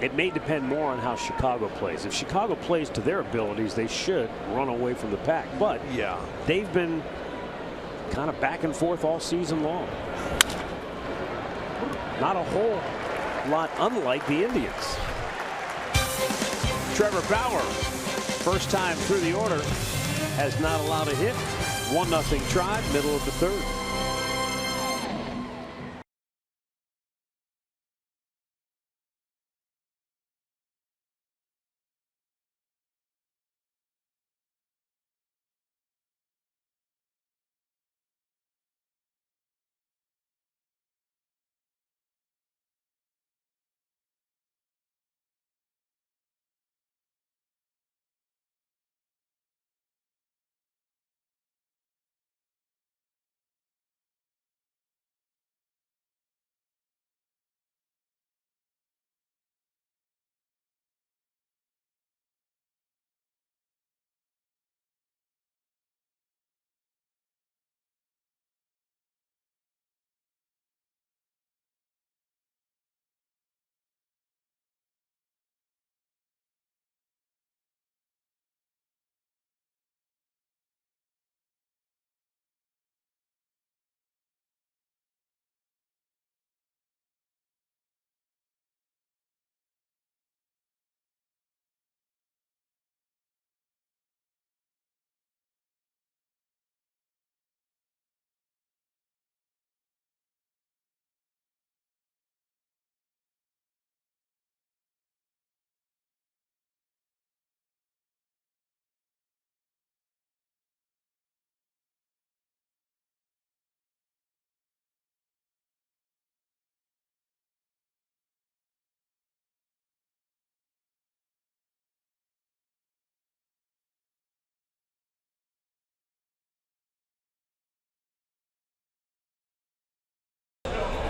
[SPEAKER 3] It may depend more on how Chicago plays. If Chicago plays to their abilities, they should run away from the pack. But they've been kind of back and forth all season long. Not a whole lot unlike the Indians. Trevor Bauer, first time through the order, has not allowed a hit. 1-0 Tribe, middle of the third.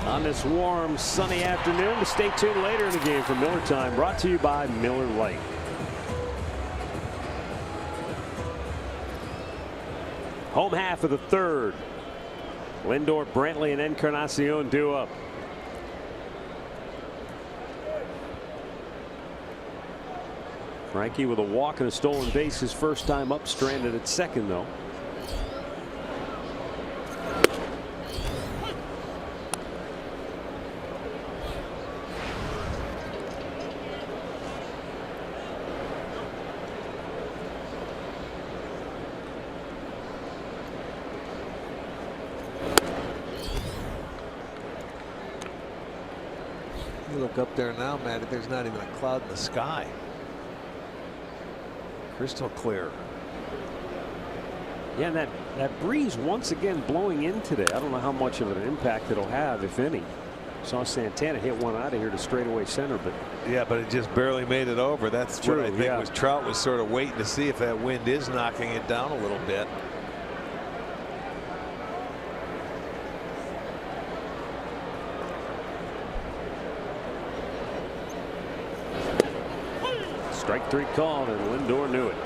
[SPEAKER 3] On this warm, sunny afternoon, to stay tuned later in the game for Miller Time, brought to you by Miller Lite. Home half of the third. Lindor, Brantley, and Encarnacion due up. Frankie with a walk and a stolen base, his first time up, stranded at second though.
[SPEAKER 4] You look up there now, Matt, there's not even a cloud in the sky. Crystal clear.
[SPEAKER 3] Yeah, and that breeze once again blowing in today. I don't know how much of an impact it'll have, if any. Saw Santana hit one out of here to straightaway center, but
[SPEAKER 4] yeah, but it just barely made it over. That's
[SPEAKER 3] true,
[SPEAKER 4] what I think
[SPEAKER 3] yeah.
[SPEAKER 4] was Trout was sort of waiting to see if that wind is knocking it down a little bit.
[SPEAKER 3] Strike 3 called, and Lindor knew it.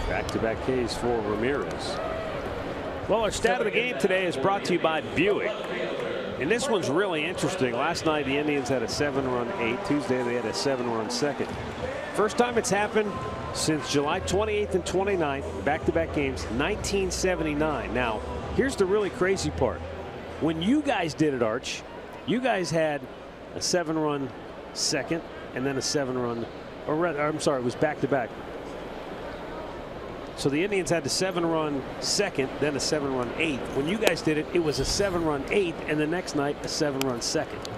[SPEAKER 3] Back-to-back Ks for Ramirez. Well, our stat of the game today is brought to you by Buick. And this one's really interesting. Last night, the Indians had a 7-run 8. Tuesday, they had a 7-run 2nd. First time it's happened since July 28th and 29th, back-to-back games, 1979. Now, here's the really crazy part. When you guys did it, Arch, you guys had a 7-run 2nd and then a 7-run, or I'm sorry, it was back-to-back. So the Indians had the 7-run 2nd, then a 7-run 8th. When you guys did it, it was a 7-run 8th, and the next night a 7-run 2nd.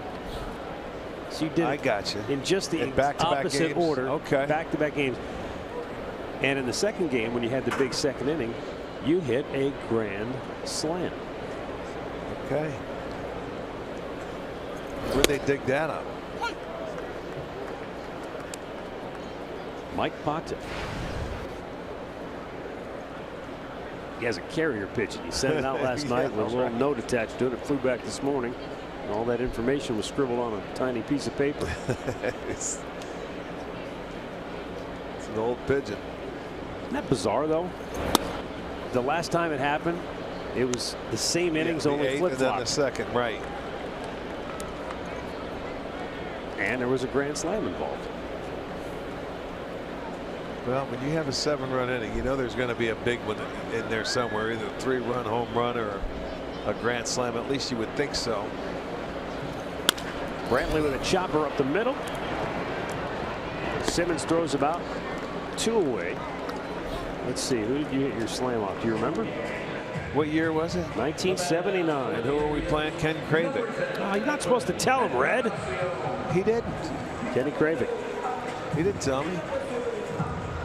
[SPEAKER 3] So you did
[SPEAKER 4] I got you.
[SPEAKER 3] in just the
[SPEAKER 4] back-to-back
[SPEAKER 3] opposite
[SPEAKER 4] games.
[SPEAKER 3] order.
[SPEAKER 4] Okay.
[SPEAKER 3] Back-to-back games. And in the second game, when you had the big second inning, you hit a grand slam.
[SPEAKER 4] Okay. Where'd they dig that up?
[SPEAKER 3] Mike Pata. He has a carrier pigeon. He sent it out last night with a little note attached to it. It flew back this morning. And all that information was scribbled on a tiny piece of paper.
[SPEAKER 4] It's an old pigeon.
[SPEAKER 3] Isn't that bizarre, though? The last time it happened, it was the same innings,
[SPEAKER 4] the
[SPEAKER 3] only
[SPEAKER 4] eighth
[SPEAKER 3] flip
[SPEAKER 4] and then
[SPEAKER 3] flop.
[SPEAKER 4] the second, right?
[SPEAKER 3] And there was a grand slam involved.
[SPEAKER 4] Well, when you have a 7-run inning, you know there's going to be a big one in there somewhere, either a 3-run home run or a grand slam. At least you would think so.
[SPEAKER 3] Brantley with a chopper up the middle. Simmons throws about 2 away. Let's see, who did you hit your slam off? Do you remember?
[SPEAKER 4] What year was it?
[SPEAKER 3] 1979.
[SPEAKER 4] And who are we playing? Ken Kravick.
[SPEAKER 3] Oh, you're not supposed to tell him, Red.
[SPEAKER 4] He didn't.
[SPEAKER 3] Kenny Kravick.
[SPEAKER 4] He didn't tell me.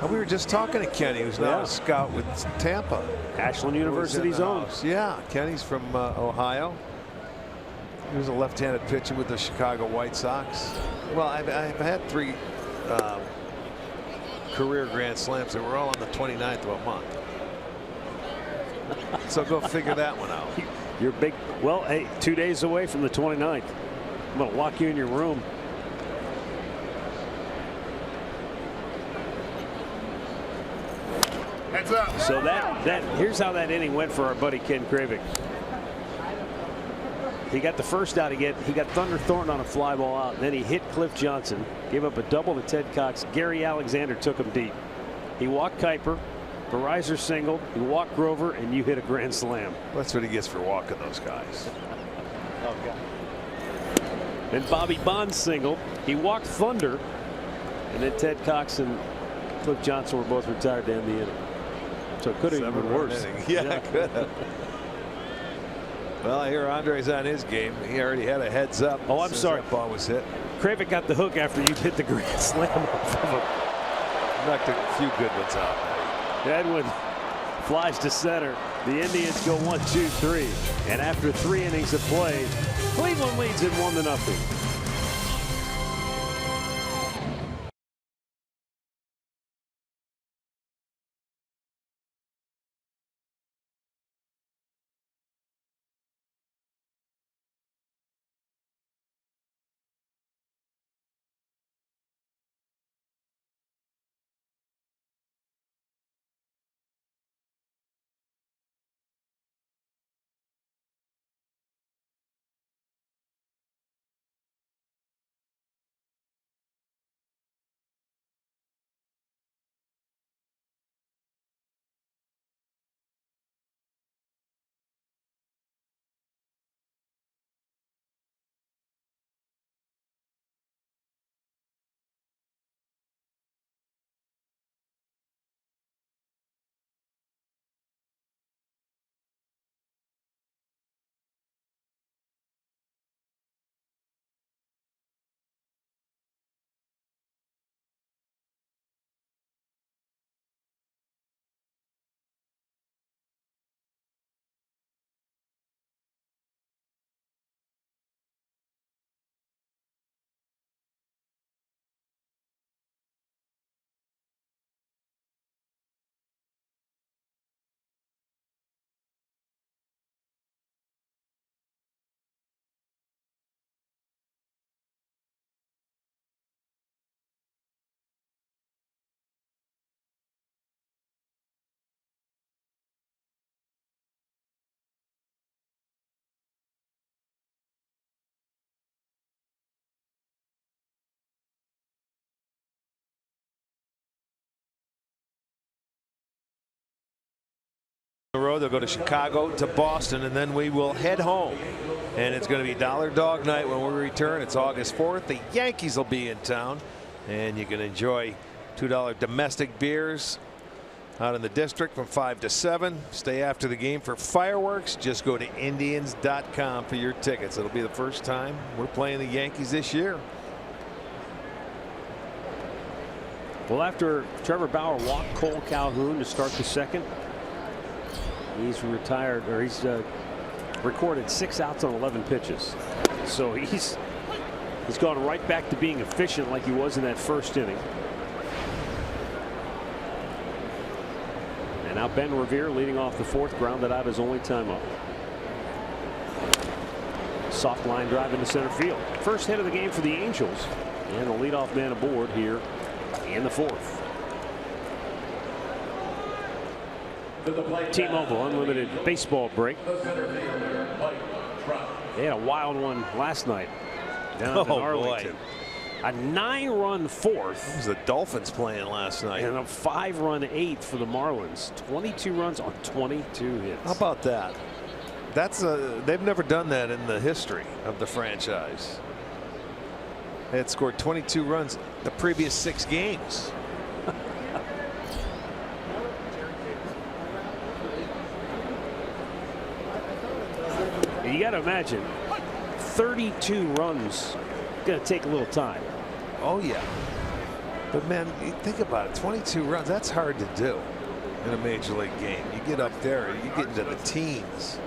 [SPEAKER 4] We were just talking to Kenny, who's now a scout with Tampa.
[SPEAKER 3] Ashland University's own.
[SPEAKER 4] Yeah, Kenny's from Ohio. He was a left-handed pitcher with the Chicago White Sox. Well, I've had 3 career grand slams that were all on the 29th of a month. So go figure that one out.
[SPEAKER 3] You're big. Well, hey, 2 days away from the 29th. I'm going to lock you in your room.
[SPEAKER 7] Heads up.
[SPEAKER 3] So here's how that inning went for our buddy Ken Kravick. He got the first out again. He got Thunder Thornton on a fly ball out, and then he hit Cliff Johnson, gave up a double to Ted Cox. Gary Alexander took him deep. He walked Kuiper. Verizon singled. He walked Grover, and you hit a grand slam.
[SPEAKER 4] That's what he gets for walking those guys.
[SPEAKER 3] Oh, God. Then Bobby Bonds singled. He walked Thunder, and then Ted Cox and Cliff Johnson were both retired to end the inning. So it could have even been worse.
[SPEAKER 4] Yeah, it could have. Well, I hear Andre's on his game. He already had a heads up.
[SPEAKER 3] Oh, I'm sorry.
[SPEAKER 4] That ball was hit.
[SPEAKER 3] Kravick got the hook after you hit the grand slam off of him.
[SPEAKER 4] Knocked a few good ones out.
[SPEAKER 3] Edwin flies to center. The Indians go 1-2-3. And after 3 innings of play, Cleveland leads it 1-0.
[SPEAKER 4] They'll go to Chicago, to Boston, and then we will head home. And it's going to be Dollar Dog Night when we return. It's August 4th. The Yankees will be in town, and you can enjoy $2 domestic beers out in the district from 5 to 7. Stay after the game for fireworks. Just go to Indians.com for your tickets. It'll be the first time we're playing the Yankees this year.
[SPEAKER 3] Well, after Trevor Bauer walked Cole Calhoun to start the second, he's retired, or he's recorded 6 outs on 11 pitches. So he's gone right back to being efficient like he was in that first inning. And now Ben Revere leading off the 4th, grounded out his only time up. Soft line drive into center field. First hit of the game for the Angels, and the leadoff man aboard here in the 4th. T-Mobile Unlimited baseball break. They had a wild one last night down in Arlington.
[SPEAKER 4] Boy.
[SPEAKER 3] A 9-run 4th.
[SPEAKER 4] It was the Dolphins playing last night.
[SPEAKER 3] And a 5-run 8th for the Marlins. 22 runs on 22 hits.
[SPEAKER 4] How about that? They've never done that in the history of the franchise. They had scored 22 runs the previous 6 games.
[SPEAKER 3] You got to imagine 32 runs. Going to take a little time.
[SPEAKER 4] Oh yeah, but man, think about it. 22 runs, that's hard to do in a major league game. You get up there, you get into the teens.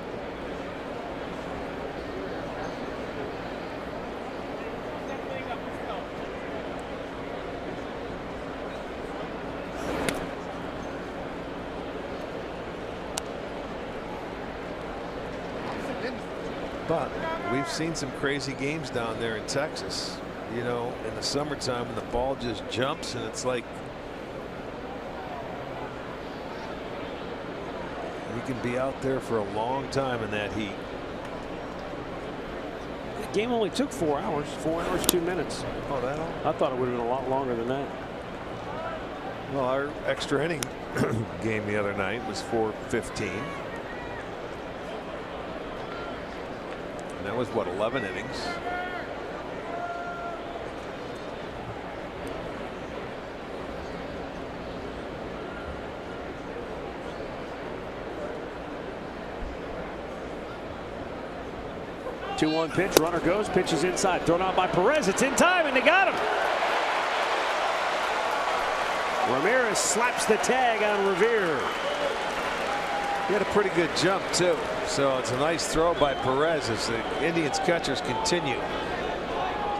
[SPEAKER 4] But we've seen some crazy games down there in Texas. You know, in the summertime when the ball just jumps and it's like you can be out there for a long time in that heat.
[SPEAKER 3] The game only took 4 hours. 4 hours 2 minutes.
[SPEAKER 4] Oh, that all?
[SPEAKER 3] I thought it would have been a lot longer than that.
[SPEAKER 4] Well, our extra inning game the other night was 4:15. And that was what, 11 innings.
[SPEAKER 3] Two-one pitch, runner goes, pitch is inside, thrown out by Perez. It's in time, and they got him. Ramirez slaps the tag on Revere.
[SPEAKER 4] He had a pretty good jump too, so it's a nice throw by Perez as the Indians catchers continue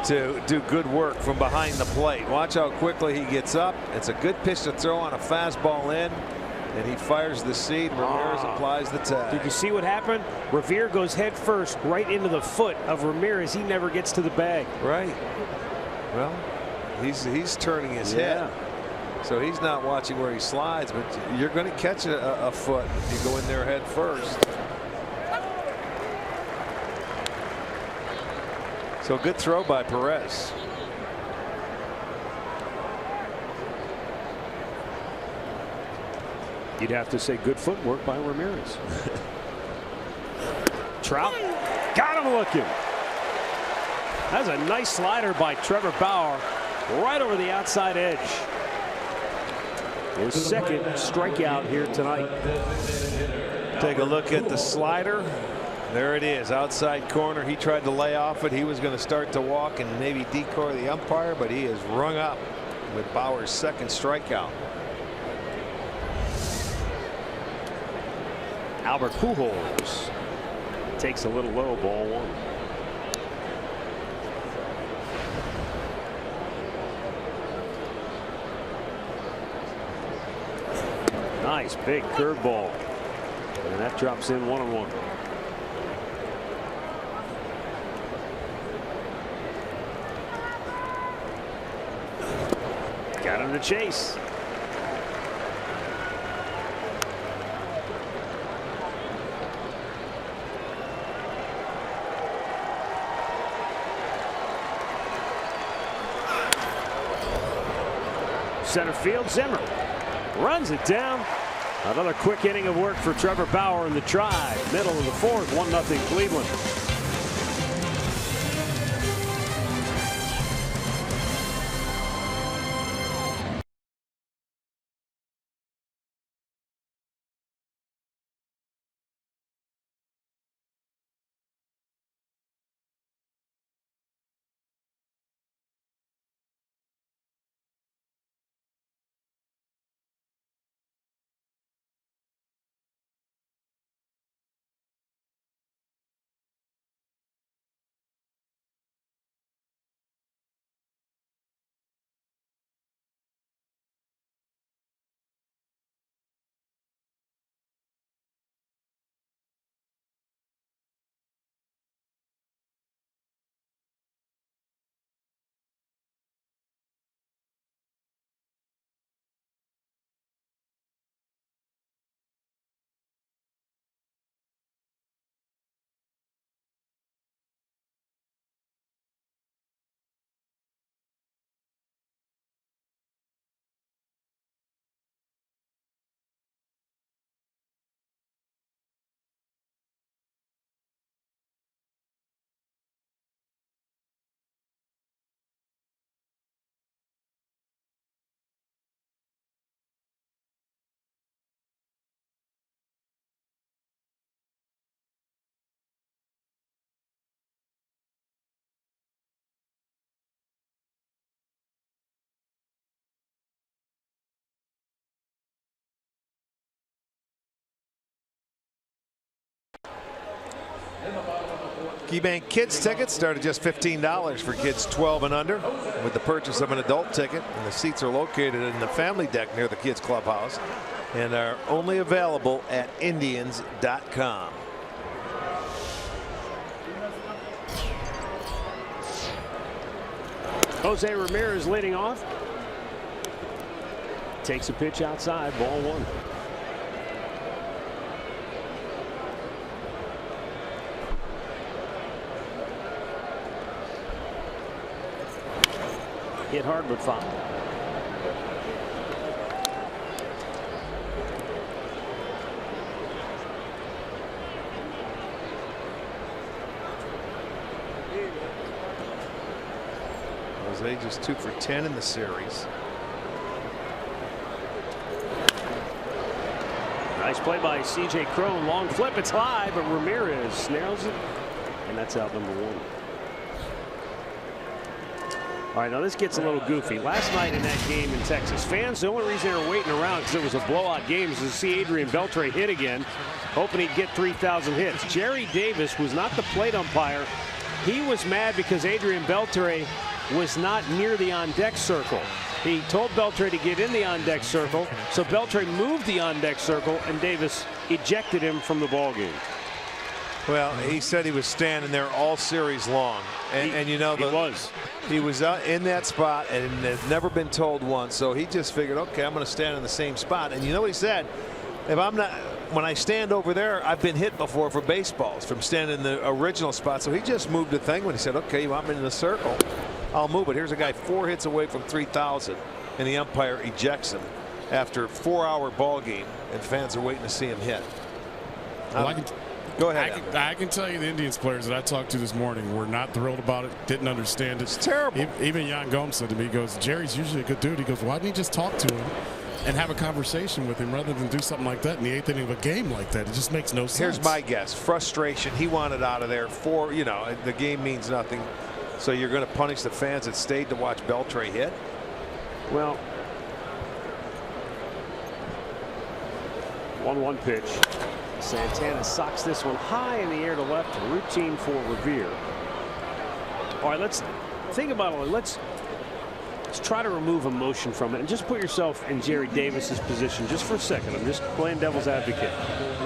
[SPEAKER 4] to do good work from behind the plate. Watch how quickly he gets up. It's a good pitch to throw on a fastball in, and he fires the seed. Ramirez applies the tag.
[SPEAKER 3] Did you see what happened? Revere goes head first right into the foot of Ramirez. He never gets to the bag.
[SPEAKER 4] Right. Well, he's turning his head. So he's not watching where he slides, but you're going to catch a foot if you go in there head first. So good throw by Perez.
[SPEAKER 3] You'd have to say good footwork by Ramirez. Trout got him looking. That's a nice slider by Trevor Bauer right over the outside edge. His second strikeout here tonight.
[SPEAKER 4] Take a look at the slider. There it is, outside corner. He tried to lay off it. He was going to start to walk and maybe decoy the umpire, but he is rung up with Bauer's second strikeout.
[SPEAKER 3] Albert Pujols takes a little low, ball 1. Nice big curveball, and that drops in 1-1. Got him to chase. Center field, Zimmer runs it down. Another quick inning of work for Trevor Bauer in the Tribe. Middle of the fourth, 1-0 Cleveland.
[SPEAKER 4] KeyBank Kids tickets start at just $15 for kids 12 and under with the purchase of an adult ticket. And the seats are located in the family deck near the kids clubhouse and are only available at Indians.com.
[SPEAKER 3] Jose Ramirez leading off. Takes a pitch outside, ball one. Hit hard but foul.
[SPEAKER 4] Jose just 2 for 10 in the series.
[SPEAKER 3] Nice play by C.J. Cron. Long flip. It's high, but Ramirez snails it. And that's out number one. All right, now this gets a little goofy. Last night in that game in Texas, fans, the only reason they were waiting around because it was a blowout game is to see Adrian Beltre hit again, hoping he'd get 3,000 hits. Jerry Davis was not the plate umpire. He was mad because Adrian Beltre was not near the on-deck circle. He told Beltre to get in the on-deck circle, so Beltre moved the on-deck circle, and Davis ejected him from the ballgame.
[SPEAKER 4] Well, he said he was standing there all series long, and you know he was in that spot and had never been told once. So he just figured, okay, I'm going to stand in the same spot. And you know what he said? If I'm not, when I stand over there, I've been hit before for baseballs from standing in the original spot. So he just moved the thing when he said, okay, you want me in the circle, I'll move it. Here's a guy 4 hits away from 3,000, and the umpire ejects him after a 4-hour ball game, and fans are waiting to see him hit.
[SPEAKER 7] Well,
[SPEAKER 4] Go ahead.
[SPEAKER 7] I can tell you the Indians players that I talked to this morning were not thrilled about it, didn't understand it.
[SPEAKER 4] It's terrible.
[SPEAKER 7] Even Yan Gomes said to me, he goes, Jerry's usually a good dude. He goes, why didn't you just talk to him and have a conversation with him rather than do something like that in the 8th inning of a game like that? It just makes no sense.
[SPEAKER 4] Here's my guess. Frustration. He wanted out of there the game means nothing. So you're going to punish the fans that stayed to watch Beltre hit?
[SPEAKER 3] Well, 1-1 pitch. Santana socks this one high in the air to left. Routine for Revere. All right, let's think about it. Let's try to remove emotion from it and just put yourself in Jerry Davis's position just for a second. I'm just playing devil's advocate.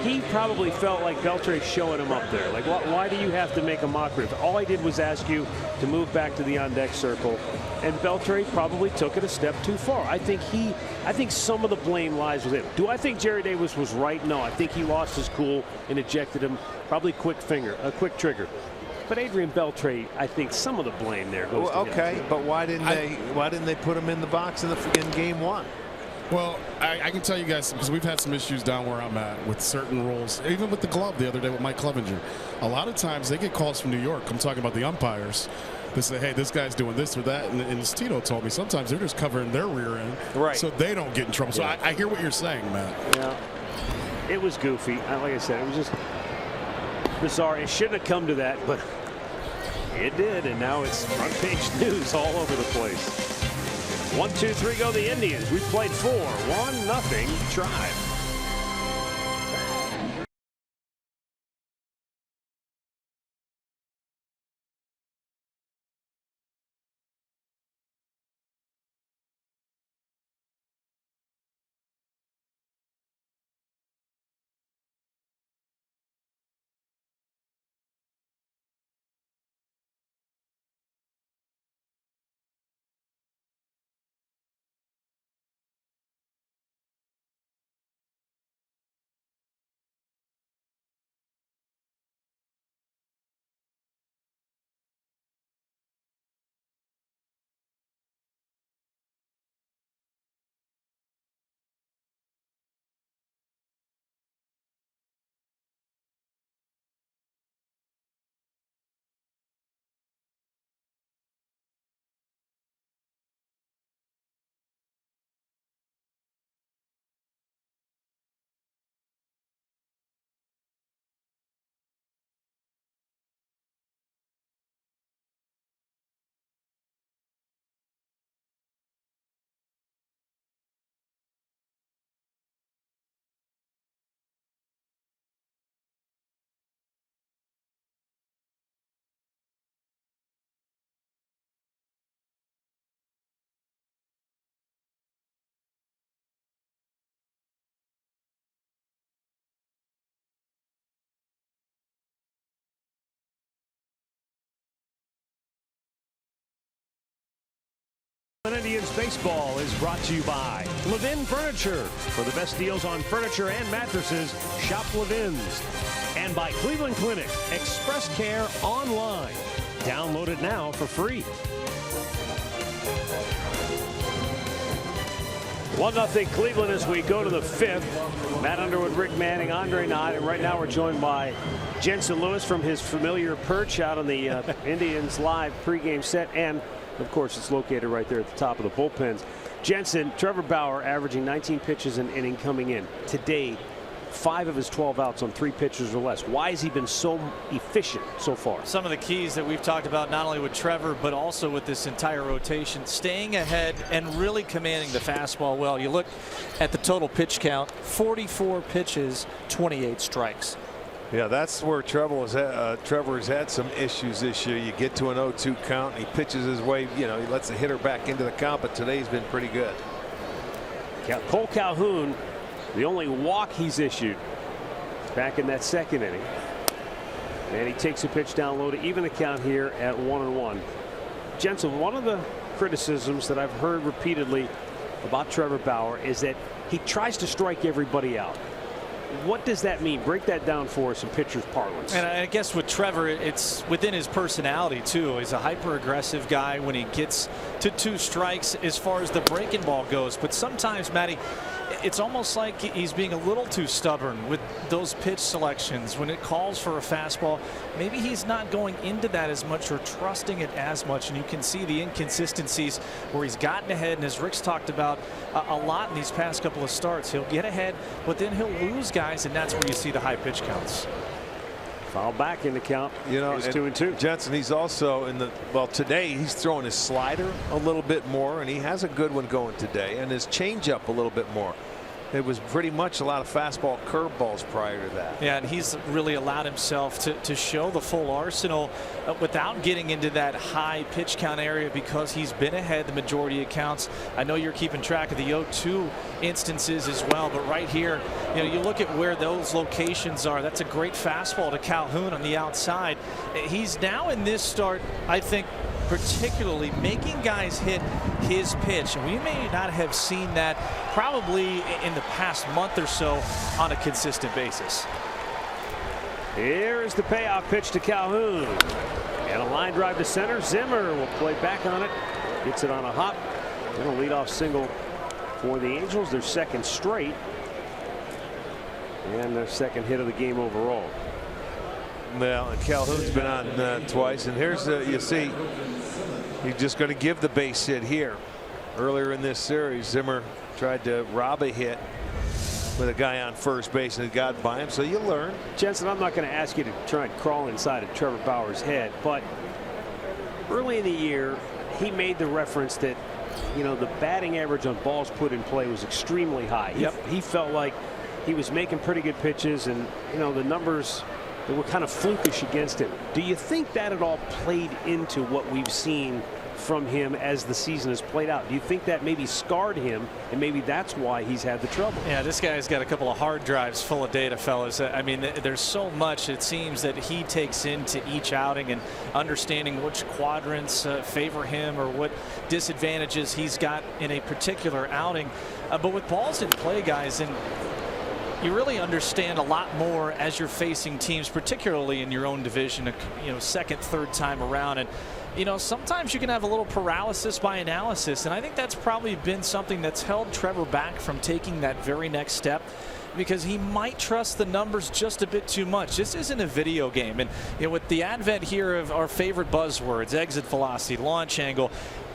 [SPEAKER 3] He probably felt like Beltre showing him up there. Like, why do you have to make a mockery? All I did was ask you to move back to the on-deck circle, and Beltre probably took it a step too far. I think some of the blame lies with him. Do I think Jerry Davis was right? No, I think he lost his cool and ejected him. Probably a quick trigger. But Adrian Beltre, I think some of the blame there goes to him.
[SPEAKER 4] Okay, but why didn't they put him in the box in game 1?
[SPEAKER 7] Well, I can tell you guys, because we've had some issues down where I'm at with certain rules, even with the glove the other day with Mike Clevenger. A lot of times they get calls from New York. I'm talking about the umpires. They say, hey, this guy's doing this or that. And as Tito told me, sometimes they're just covering their rear end so they don't get in trouble. So I hear what you're saying, Matt.
[SPEAKER 3] Yeah. It was goofy. Like I said, it was just bizarre. It shouldn't have come to that, but it did. And now it's front page news all over the place. 1-2-3 go the Indians. We played 4. 1-0 Tribe. Indians baseball is brought to you by Levin Furniture. For the best deals on furniture and mattresses, shop Levin's. And by Cleveland Clinic, Express Care online. Download it now for free. 1-0 Cleveland as we go to the 5th. Matt Underwood, Rick Manning, Andre Knott, and right now we're joined by Jensen Lewis from his familiar perch out on the Indians live pregame set, and of course it's located right there at the top of the bullpens. Jensen, Trevor Bauer averaging 19 pitches an inning coming in. Today, 5 of his 12 outs on 3 pitches or less. Why has he been so efficient so far?
[SPEAKER 6] Some of the keys that we've talked about, not only with Trevor, but also with this entire rotation, staying ahead and really commanding the fastball well. You look at the total pitch count, 44 pitches, 28 strikes.
[SPEAKER 4] Yeah, that's where Trevor has had some issues this year. You get to an 0-2 count, and he pitches his way, he lets the hitter back into the count, but today's been pretty good.
[SPEAKER 3] Cole Calhoun, the only walk he's issued back in that 2nd inning. And he takes a pitch down low to even the count here at 1-1. Jensen, one of the criticisms that I've heard repeatedly about Trevor Bauer is that he tries to strike everybody out. What does that mean? Break that down for us in pitcher's parlance.
[SPEAKER 6] And I guess with Trevor, it's within his personality too. He's a hyper aggressive guy when he gets to 2 strikes as far as the breaking ball goes. But sometimes, Matty, it's almost like he's being a little too stubborn with those pitch selections. When it calls for a fastball, maybe he's not going into that as much or trusting it as much. And you can see the inconsistencies where he's gotten ahead. And as Rick's talked about a lot in these past couple of starts, he'll get ahead, but then he'll lose guys, and that's where you see the high pitch counts.
[SPEAKER 3] Foul back in the count. It's 2-2.
[SPEAKER 4] Jensen, he's also today he's throwing his slider a little bit more, and he has a good one going today, and his changeup a little bit more. It was pretty much a lot of fastball curveballs prior to that.
[SPEAKER 6] Yeah, and he's really allowed himself to show the full arsenal without getting into that high pitch count area because he's been ahead the majority of counts. I know you're keeping track of the 0-2 instances as well, but right here, you look at where those locations are. That's a great fastball to Calhoun on the outside. He's now in this start, I think, particularly making guys hit his pitch, and we may not have seen that probably in the past month or so on a consistent basis.
[SPEAKER 3] Here is the payoff pitch to Calhoun, and a line drive to center. Zimmer will play back on it, gets it on a hop, and a leadoff single for the Angels, their second straight, and their second hit of the game overall.
[SPEAKER 4] Well, and Calhoun's been on twice, and here's you see he's just going to give the base hit here. Earlier in this series, Zimmer tried to rob a hit with a guy on first base, and it got by him. So you learn.
[SPEAKER 3] Jensen, I'm not going to ask you to try and crawl inside of Trevor Bauer's head, but early in the year, he made the reference that, you know, the batting average on balls put in play was extremely high. He felt like he was making pretty good pitches, and, you know, the numbers that were kind of flukish against him. Do you think that at all played into what we've seen from him as the season has played out? Do you think that maybe scarred him, and maybe that's why he's had the trouble?
[SPEAKER 6] Yeah, this guy's got a couple of hard drives full of data, fellas. I mean, there's so much it seems that he takes into each outing, and understanding which quadrants favor him or what disadvantages he's got in a particular outing. But with balls in play, guys, and you really understand a lot more as you're facing teams, particularly in your own division, you know, second, third time around. And you know, sometimes you can have a little paralysis by analysis, and I think that's probably been something that's held Trevor back from taking that very next step, because he might trust the numbers just a bit too much. This isn't a video game, and you know, with the advent here of our favorite buzzwords, exit velocity, launch angle,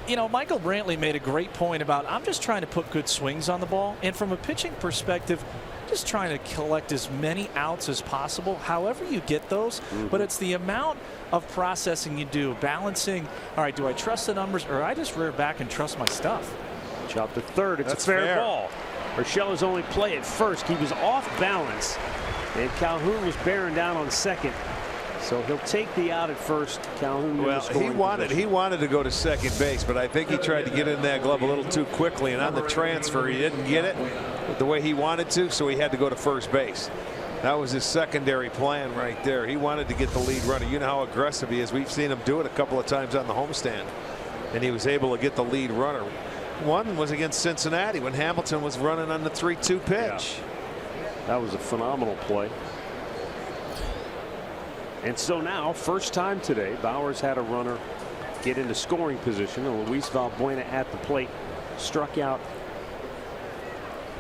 [SPEAKER 6] you know, Michael Brantley made a great point about, I'm just trying to put good swings on the ball, and from a pitching perspective, just trying to collect as many outs as possible, however you get those. But it's the amount of processing you do, balancing, all right, do I trust the numbers, or I just rear back and trust my stuff?
[SPEAKER 3] Chop to third. It's
[SPEAKER 4] That's
[SPEAKER 3] a fair
[SPEAKER 4] fair
[SPEAKER 3] ball. Urshela's only play at first. He was off balance, and Calhoun was bearing down on second. So he'll take the out at first. Calhoun.
[SPEAKER 4] Well, he wanted to go to second base, but I think he tried to get in that glove a little too quickly, and on the transfer he didn't get it the way he wanted to, so he had to go to first base. That was his secondary plan right there. He wanted to get the lead runner. You know how aggressive he is. We've seen him do it a couple of times on the homestand, and he was able to get the lead runner. One was against Cincinnati when Hamilton was running on the 3-2 pitch.
[SPEAKER 3] Yeah. That was a phenomenal play. And so now, first time today, Bauer's had a runner get into scoring position, and Luis Valbuena at the plate struck out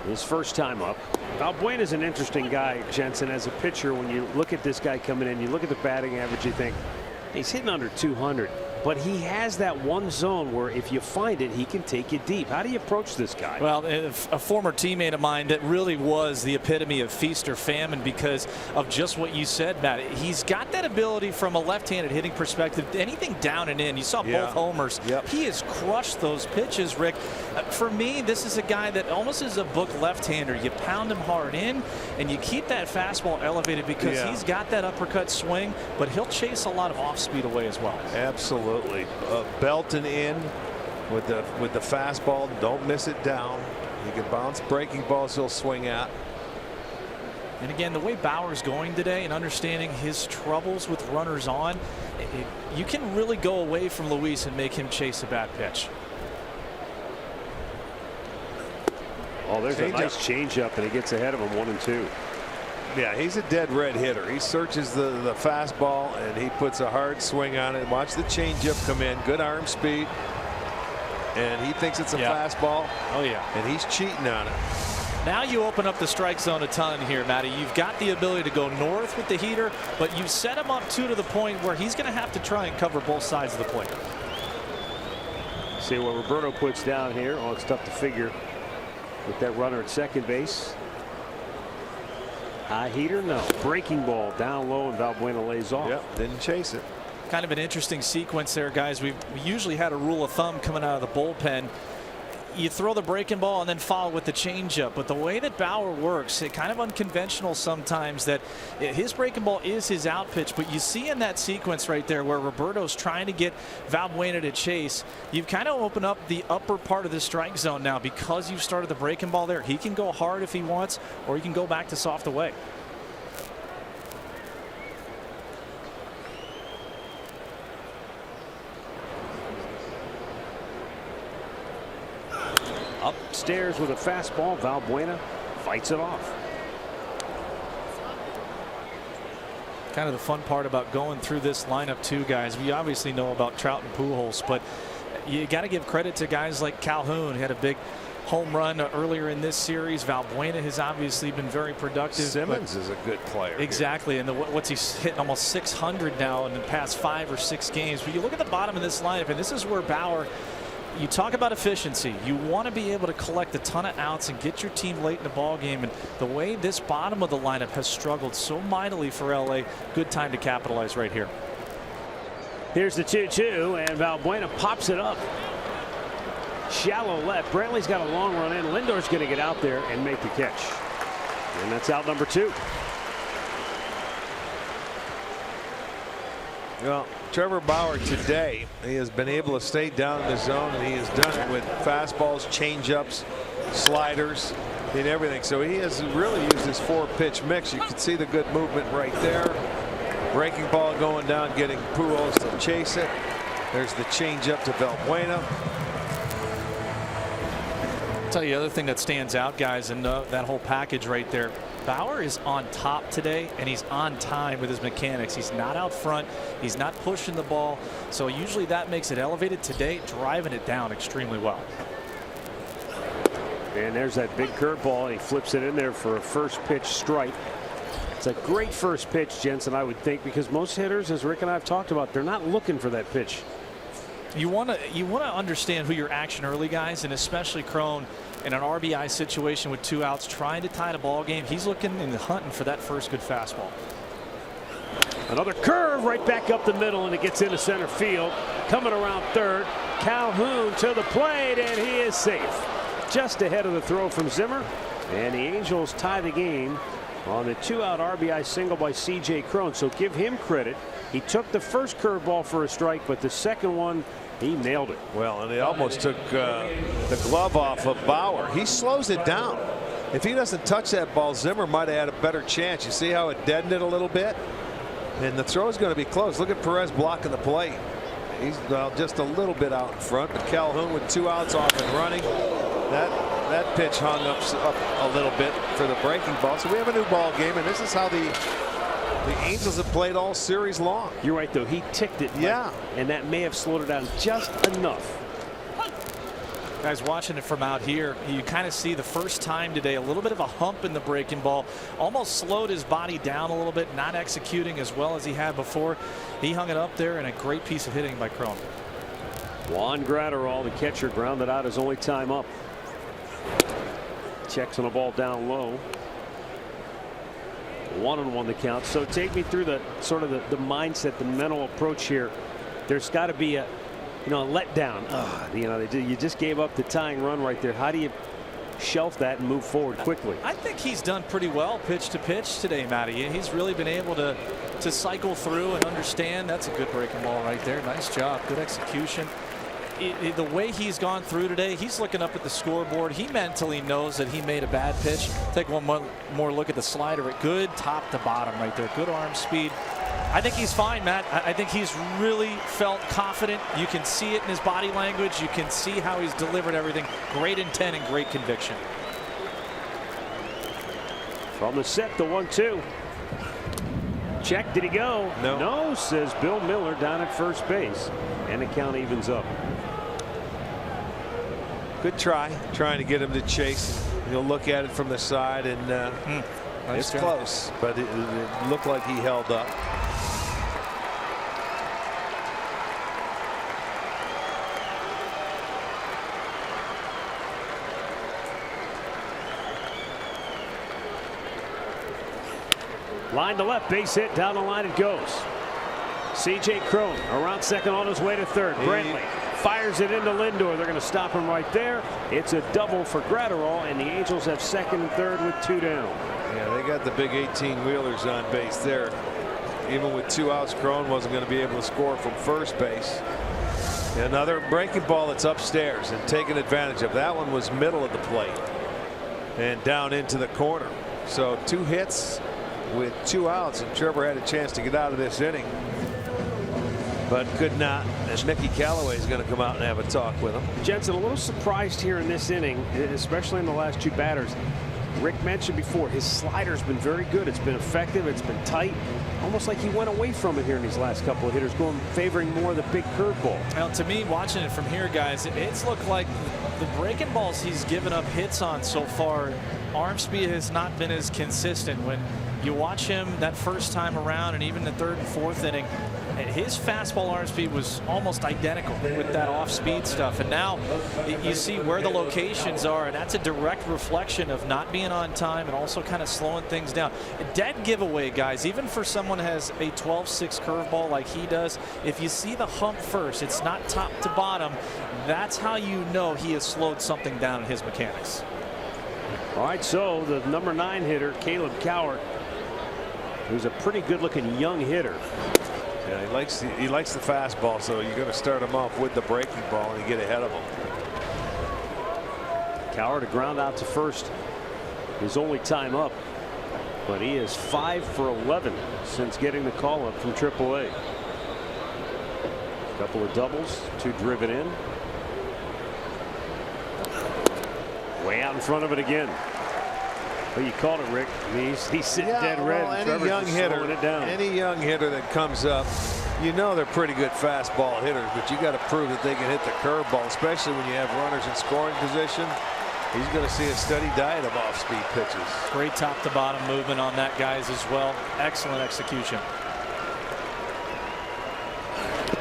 [SPEAKER 3] his first time up. Valbuena is an interesting guy, Jensen, as a pitcher. When you look at this guy coming in, you look at the batting average, you think he's hitting under 200. But he has that one zone where if you find it, he can take you deep. How do you approach this guy?
[SPEAKER 6] Well, a former teammate of mine that really was the epitome of feast or famine because of just what you said, Matt. He's got that ability from a left-handed hitting perspective. Anything down and in. You saw both homers. He has crushed those pitches, Rick. For me, this is a guy that almost is a book left-hander. You pound him hard in, and you keep that fastball elevated because he's got that uppercut swing, but he'll chase a lot of off-speed away as well.
[SPEAKER 4] Absolutely. Belting in with the fastball. Don't miss it down. You can bounce breaking balls he'll swing at.
[SPEAKER 6] And again, the way Bauer's going today and understanding his troubles with runners on, you can really go away from Luis and make him chase a bad pitch.
[SPEAKER 3] Oh, there's a nice changeup, and he gets ahead of him 1-2.
[SPEAKER 4] Yeah, he's a dead red hitter. He searches the fastball, and he puts a hard swing on it. Watch the changeup come in. Good arm speed. And he thinks it's a fastball.
[SPEAKER 6] Oh, yeah.
[SPEAKER 4] And he's cheating on it.
[SPEAKER 6] Now you open up the strike zone a ton here, Matty. You've got the ability to go north with the heater, but you set him up to the point where he's going to have to try and cover both sides of the plate.
[SPEAKER 3] See what Roberto puts down here. Oh, it's tough to figure with that runner at second base. High heater, no. Breaking ball down low, and Valbuena lays off.
[SPEAKER 4] Yep, didn't chase it.
[SPEAKER 6] Kind of an interesting sequence there, guys. We usually had a rule of thumb coming out of the bullpen. You throw the breaking ball and then follow with the changeup. But the way that Bauer works, it kind of unconventional sometimes that his breaking ball is his out pitch. But you see in that sequence right there where Roberto's trying to get Valbuena to chase, you've kind of opened up the upper part of the strike zone now because you've started the breaking ball there. He can go hard if he wants, or he can go back to soft away.
[SPEAKER 3] Upstairs with a fastball, Valbuena fights it off.
[SPEAKER 6] Kind of the fun part about going through this lineup too, guys. We obviously know about Trout and Pujols, but you got to give credit to guys like Calhoun. He had a big home run earlier in this series. Valbuena has obviously been very productive.
[SPEAKER 4] Simmons is a good player.
[SPEAKER 6] Exactly. And what's he hitting almost 600 now in the past 5 or 6 games. But you look at the bottom of this lineup, and this is where Bauer, you talk about efficiency. You want to be able to collect a ton of outs and get your team late in the ball game. And the way this bottom of the lineup has struggled so mightily for LA, good time to capitalize right here.
[SPEAKER 3] Here's the 2-2, and Valbuena pops it up. Shallow left. Brantley's got a long run in. Lindor's going to get out there and make the catch. And that's out number 2.
[SPEAKER 4] Well, Trevor Bauer today, he has been able to stay down in the zone, and he has done it with fastballs, changeups, sliders, and everything. So he has really used his 4-pitch mix. You can see the good movement right there. Breaking ball going down, getting Pujols to chase it. There's the changeup to Valbuena.
[SPEAKER 6] I'll tell you the other thing that stands out, guys, in that whole package right there. Bauer is on top today, and he's on time with his mechanics. He's not out front. He's not pushing the ball. So usually that makes it elevated. Today, driving it down extremely well.
[SPEAKER 3] And there's that big curveball. He flips it in there for a first pitch strike. It's a great first pitch, Jensen, I would think, because most hitters, as Rick and I have talked about, they're not looking for that pitch.
[SPEAKER 6] You want to understand who your action early guys, and especially Cron in an RBI situation with 2 outs trying to tie the ball game. He's looking and hunting for that first good fastball.
[SPEAKER 3] Another curve right back up the middle, and it gets into center field. Coming around third, Calhoun to the plate, and he is safe. Just ahead of the throw from Zimmer, and the Angels tie the game on the 2-out RBI single by C.J. Cron. So give him credit. He took the first curveball for a strike, but the second one, he nailed it.
[SPEAKER 4] Well, and it almost took the glove off of Bauer. He slows it down. If he doesn't touch that ball, Zimmer might have had a better chance. You see how it deadened it a little bit? And the throw is going to be close. Look at Perez blocking the plate. He's just a little bit out in front, but Calhoun with 2 outs off and running. That pitch hung up a little bit for the breaking ball. So we have a new ball game, and this is how the Angels have played all series long.
[SPEAKER 3] You're right, though. He ticked it.
[SPEAKER 4] Yeah.
[SPEAKER 3] And that may have slowed it down just enough.
[SPEAKER 6] Guys, watching it from out here, you kind of see the first time today a little bit of a hump in the breaking ball. Almost slowed his body down a little bit, not executing as well as he had before. He hung it up there, and a great piece of hitting by Cron.
[SPEAKER 3] Juan Gratterall, the catcher, grounded out his only time up. Checks on a ball down low. 1-1 the count. So take me through the sort of the mindset, the mental approach here. There's got to be a letdown. You just gave up the tying run right there. How do you shelf that and move forward quickly?
[SPEAKER 6] I think he's done pretty well pitch to pitch today, Matty. He's really been able to cycle through and understand. That's a good breaking ball right there. Nice job. Good execution. The way he's gone through today, he's looking up at the scoreboard. He mentally knows that he made a bad pitch. Take one more look at the slider. Good top to bottom right there. Good arm speed. I think he's fine, Matt. I think he's really felt confident. You can see it in his body language. You can see how he's delivered everything. Great intent and great conviction.
[SPEAKER 3] From the set, the 1-2. Check. Did he go?
[SPEAKER 4] No.
[SPEAKER 3] No, says Bill Miller down at first base. And the count evens up.
[SPEAKER 4] Good try. Trying to get him to chase. He'll look at it from the side, and
[SPEAKER 6] Nice
[SPEAKER 4] it's
[SPEAKER 6] job.
[SPEAKER 4] close, but it looked like he held up.
[SPEAKER 3] Line to left, base hit, down the line it goes. C.J. Cron around second on his way to third. Brantley fires it into Lindor. They're going to stop him right there. It's a double for Gratterall, and the Angels have second and third with 2 down.
[SPEAKER 4] Yeah, they got the big 18-wheelers on base there. Even with 2 outs, Cron wasn't going to be able to score from first base. Another breaking ball that's upstairs and taken advantage of. That one was middle of the plate and down into the corner. So 2 hits with 2 outs, and Trevor had a chance to get out of this inning, but could not, as Mickey Callaway is going to come out and have a talk with him.
[SPEAKER 3] Jensen, a little surprised here in this inning, especially in the last 2 batters. Rick mentioned before, his slider's been very good. It's been effective. It's been tight. Almost like he went away from it here in these last couple of hitters, favoring more of the big curveball.
[SPEAKER 6] Well, to me, watching it from here, guys, it's looked like the breaking balls he's given up hits on so far, arm speed has not been as consistent. When you watch him that first time around and even the third and fourth inning, his fastball arm speed was almost identical with that off-speed stuff. And now you see where the locations are, and that's a direct reflection of not being on time and also kind of slowing things down. A dead giveaway, guys, even for someone who has a 12-6 curveball like he does, if you see the hump first, it's not top to bottom, that's how you know he has slowed something down in his mechanics.
[SPEAKER 3] All right, so the number 9 hitter, Caleb Cowart, who's a pretty good-looking young hitter.
[SPEAKER 4] Yeah, he likes the fastball, so you're going to start him off with the breaking ball and you get ahead of him.
[SPEAKER 3] Cowart a ground out to first, his only time up, but he is 5 for 11 since getting the call up from AAA. A couple of doubles, 2 driven in. Way out in front of it again. Well, you called it, Rick. I mean, he's sitting dead red.
[SPEAKER 4] Well, any young hitter that comes up, you know they're pretty good fastball hitters, but you got to prove that they can hit the curveball, especially when you have runners in scoring position. He's going to see a steady diet of off-speed pitches.
[SPEAKER 6] Great top to bottom movement on that, guys, as well. Excellent execution.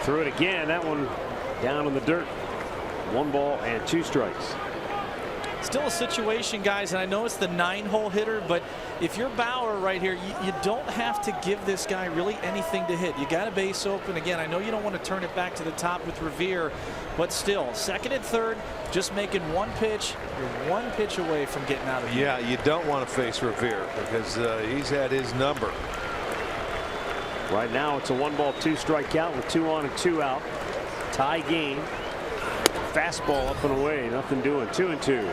[SPEAKER 3] Threw it again. That one down in the dirt. 1 ball and 2 strikes.
[SPEAKER 6] Still a situation, guys, and I know it's the 9-hole hitter, but if you're Bauer right here, you don't have to give this guy really anything to hit. You got a base open. Again, I know you don't want to turn it back to the top with Revere, but still, second and third, just making 1 pitch. You're 1 pitch away from getting out of here.
[SPEAKER 4] Yeah, you don't want to face Revere because he's had his number.
[SPEAKER 3] Right now, it's a 1 ball, 2 strike count with 2 on and 2 out. Tie game. Fastball up and away. Nothing doing. 2-2.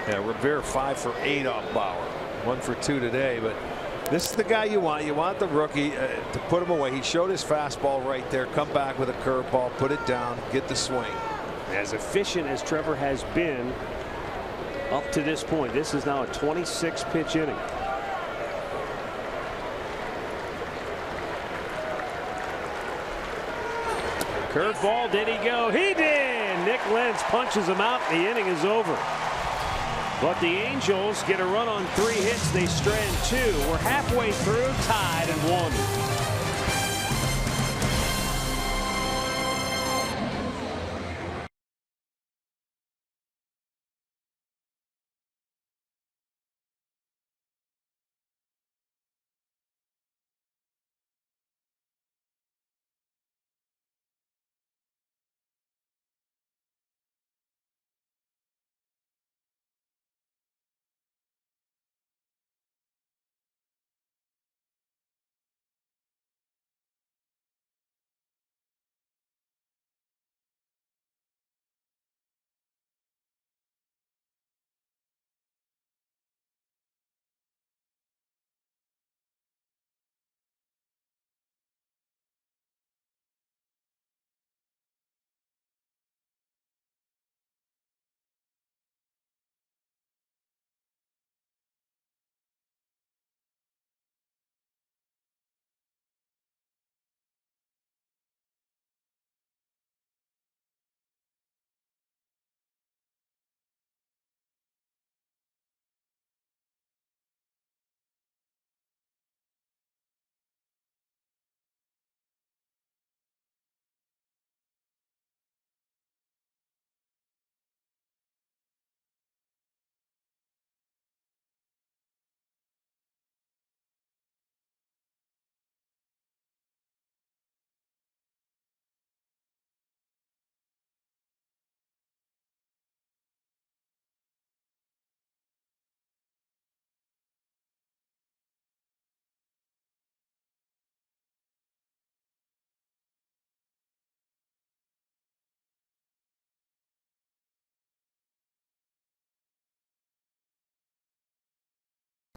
[SPEAKER 4] Yeah, Revere 5 for 8 off Bauer. 1 for 2 today, but this is the guy you want. You want the rookie to put him away. He showed his fastball right there. Come back with a curveball, put it down, get the swing.
[SPEAKER 3] As efficient as Trevor has been up to this point, this is now a 26-pitch inning. Curveball, did he go? He did! Nick Lentz punches him out. The inning is over. But the Angels get a run on 3 hits. They strand 2. We're halfway through, tied at 1.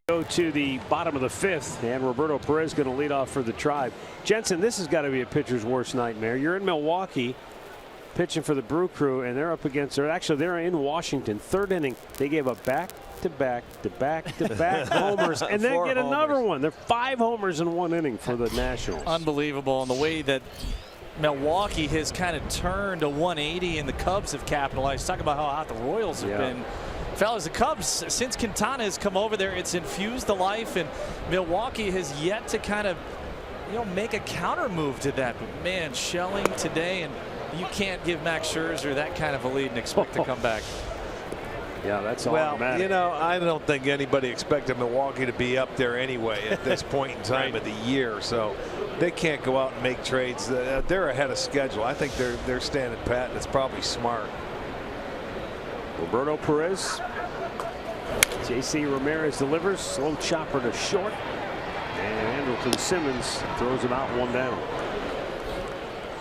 [SPEAKER 3] Go to the bottom of the 5th, and Roberto Perez going to lead off for the Tribe. Jensen, this has got to be a pitcher's worst nightmare. You're in Milwaukee pitching for the Brew Crew, and they're up against, they're in Washington. 3rd inning, they gave up back back-to-back-to-back-to-back homers, and then get another one. They're 5 homers in 1 inning for the Nationals.
[SPEAKER 6] Unbelievable. And the way that Milwaukee has kind of turned a 180 and the Cubs have capitalized. Talk about how hot the Royals have been. Fellas, the Cubs, since Quintana has come over there, it's infused the life, and Milwaukee has yet to kind of, make a counter move to that. But man, shelling today, and you can't give Max Scherzer that kind of a lead and expect to come back.
[SPEAKER 3] Yeah, that's automatic.
[SPEAKER 4] I don't think anybody expected Milwaukee to be up there anyway at this point in time of the year. So they can't go out and make trades. They're ahead of schedule. I think they're standing pat, and it's probably smart.
[SPEAKER 3] Roberto Perez. JC Ramirez delivers. Slow chopper to short. And Andrelton Simmons throws him out 1 down.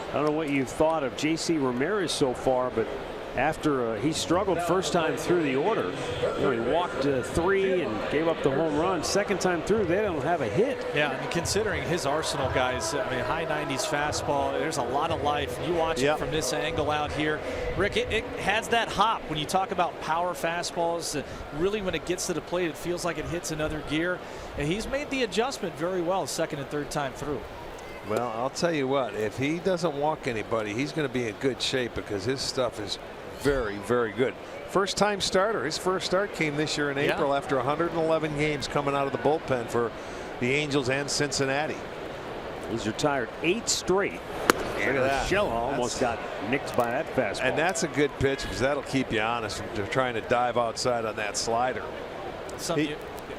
[SPEAKER 3] I don't know what you've thought of JC Ramirez so far, but after he struggled first time through the order, he walked 3 and gave up the home run. Second time through, they don't have a hit.
[SPEAKER 6] Yeah, and considering his arsenal, guys, I mean, high 90s fastball, there's a lot of life. You watch it from this angle out here. Rick, it has that hop. When you talk about power fastballs, really when it gets to the plate, it feels like it hits another gear. And he's made the adjustment very well second and third time through.
[SPEAKER 4] Well, I'll tell you what, if he doesn't walk anybody, he's going to be in good shape because his stuff is very, very good. First time starter. His first start came this year in April after 111 games coming out of the bullpen for the Angels and Cincinnati.
[SPEAKER 3] He's retired 8 straight.
[SPEAKER 4] Look at that.
[SPEAKER 3] Urshela almost got nicked by that fastball.
[SPEAKER 4] And that's a good pitch because that'll keep you honest from trying to dive outside on that slider.